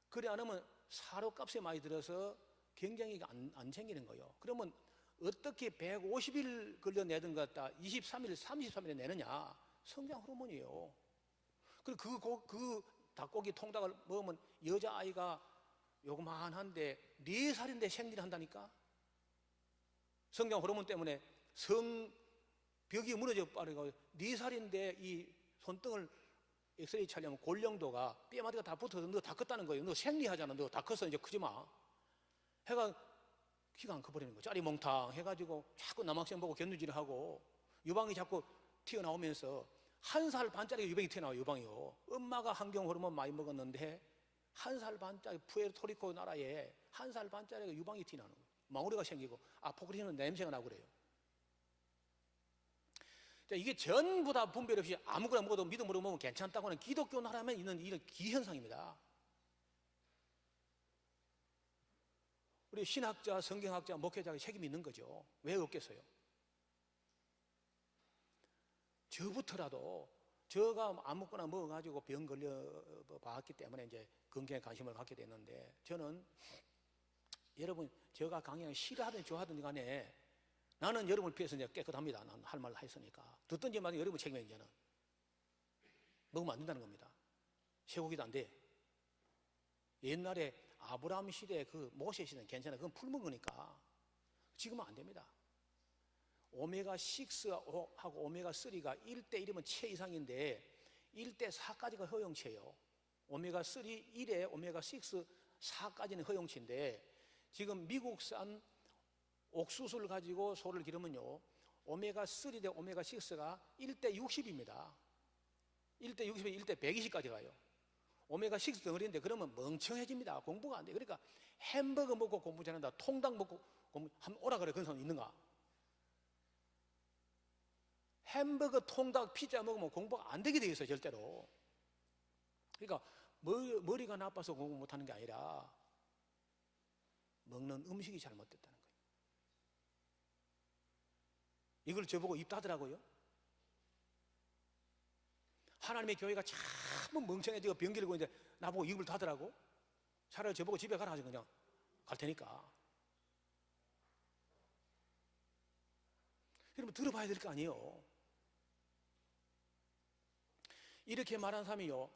그래 안 하면 사료값이 많이 들어서 경쟁력이 안 생기는 거예요. 그러면 어떻게 150일 걸려 내던 것 같다 23일, 33일에 내느냐? 성장 호르몬이에요. 그리고 그 닭고기 통닭을 먹으면 여자아이가 요만한데 4살인데 생리를 한다니까? 성장 호르몬 때문에 벽이 무너져 빠르고 4살인데 이 손등을 엑스레이 촬영하면 골령도가 뼈마디가 다 붙어서 너 다 컸다는 거예요. 너 생리하잖아. 너 다 컸어. 이제 크지 마. 해가 키가 안 커버리는 거예요. 짜리몽탕 해가지고 자꾸 남학생 보고 견누질을 하고 유방이 자꾸 튀어나오면서 1살 반짜리 유방이 튀어나와요. 유방이요. 엄마가 환경 호르몬 많이 먹었는데 1살 반짜리 푸에르토리코 나라에 1살 반짜리가 유방이 튀어나오는 거예요. 망우리가 생기고 아포크리는 냄새가 나고 그래요. 이게 전부 다 분별 없이 아무거나 먹어도 믿음으로 먹으면 괜찮다고 하는 기독교 나라면 있는 이런 기현상입니다. 우리 신학자, 성경학자, 목회자가 책임이 있는 거죠. 왜 없겠어요? 저부터라도 저가 아무거나 먹어가지고 병 걸려 봤기 때문에 이제 건강에 관심을 갖게 됐는데 저는 여러분 제가 강연 싫어하든 좋아하든 간에 나는 여러분을 피해서 이제 깨끗합니다. 나는 할 말 했으니까. 듣든지 말든 여러분 책임이에요, 이제는. 먹으면 안 된다는 겁니다. 쇠고기도 안 돼. 옛날에 아브라함 시대 그 모세 시대는 괜찮아. 그건 풀 거니까. 지금은 안 됩니다. 오메가6하고 오메가3가 1대1이면 최 이상인데 1대4까지가 허용체예요. 오메가3 1에 오메가6 4까지는 허용치인데 지금 미국산 옥수수를 가지고 소를 기르면요, 오메가3 대 오메가6가 1대 60입니다. 1대 60에 1대 120까지 가요. 오메가6 덩어리인데 그러면 멍청해집니다. 공부가 안 돼. 그러니까 햄버거 먹고 공부 잘한다, 통닭 먹고 공부 한번 오라 그래. 그런 사람 있는가? 햄버거, 통닭, 피자 먹으면 공부가 안 되게 돼 있어요, 절대로. 그러니까 머리가 나빠서 공부 못하는 게 아니라 먹는 음식이 잘못됐다는 거예요. 이걸 저보고 입 닫으라고요? 하나님의 교회가 참 멍청해지고 병 기르고 있는데 나보고 입을 닫으라고? 차라리 저보고 집에 가라 하지. 그냥 갈 테니까. 여러분 들어봐야 될 거 아니에요. 이렇게 말한 사람이요,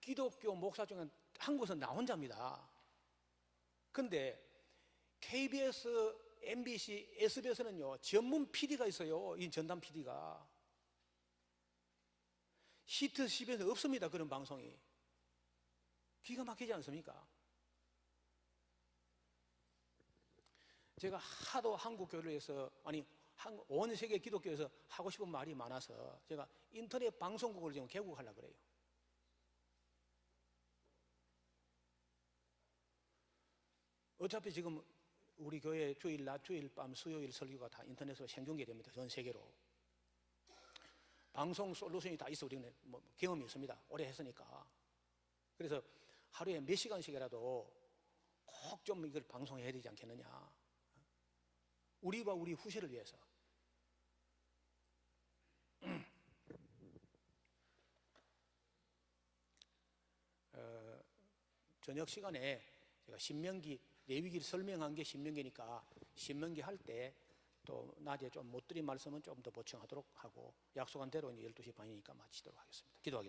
기독교 목사 중에 한국에서 나 혼자입니다. 근데 KBS, MBC, SBS는요 전문 PD가 있어요. 이 전담 PD가. 히트 CBS에 없습니다, 그런 방송이. 기가 막히지 않습니까? 제가 하도 한국 교회를 위해서, 아니 온 세계 기독교에서 하고 싶은 말이 많아서 제가 인터넷 방송국을 지금 개국하려고 그래요. 어차피 지금 우리 교회 주일 낮, 주일 밤, 수요일 설교가 다 인터넷으로 생중계됩니다, 전 세계로. 방송 솔루션이 다 있어. 우리는 뭐 경험이 있습니다, 오래 했으니까. 그래서 하루에 몇 시간씩이라도 꼭 좀 이걸 방송해야 되지 않겠느냐, 우리와 우리 후세를 위해서. 저녁 시간에 제가 신명기, 레위기를 설명한 게 신명기니까 신명기 할 때 또 낮에 좀 못 드린 말씀은 좀 더 보충하도록 하고, 약속한 대로 이제 12시 반이니까 마치도록 하겠습니다. 기도하겠습니다.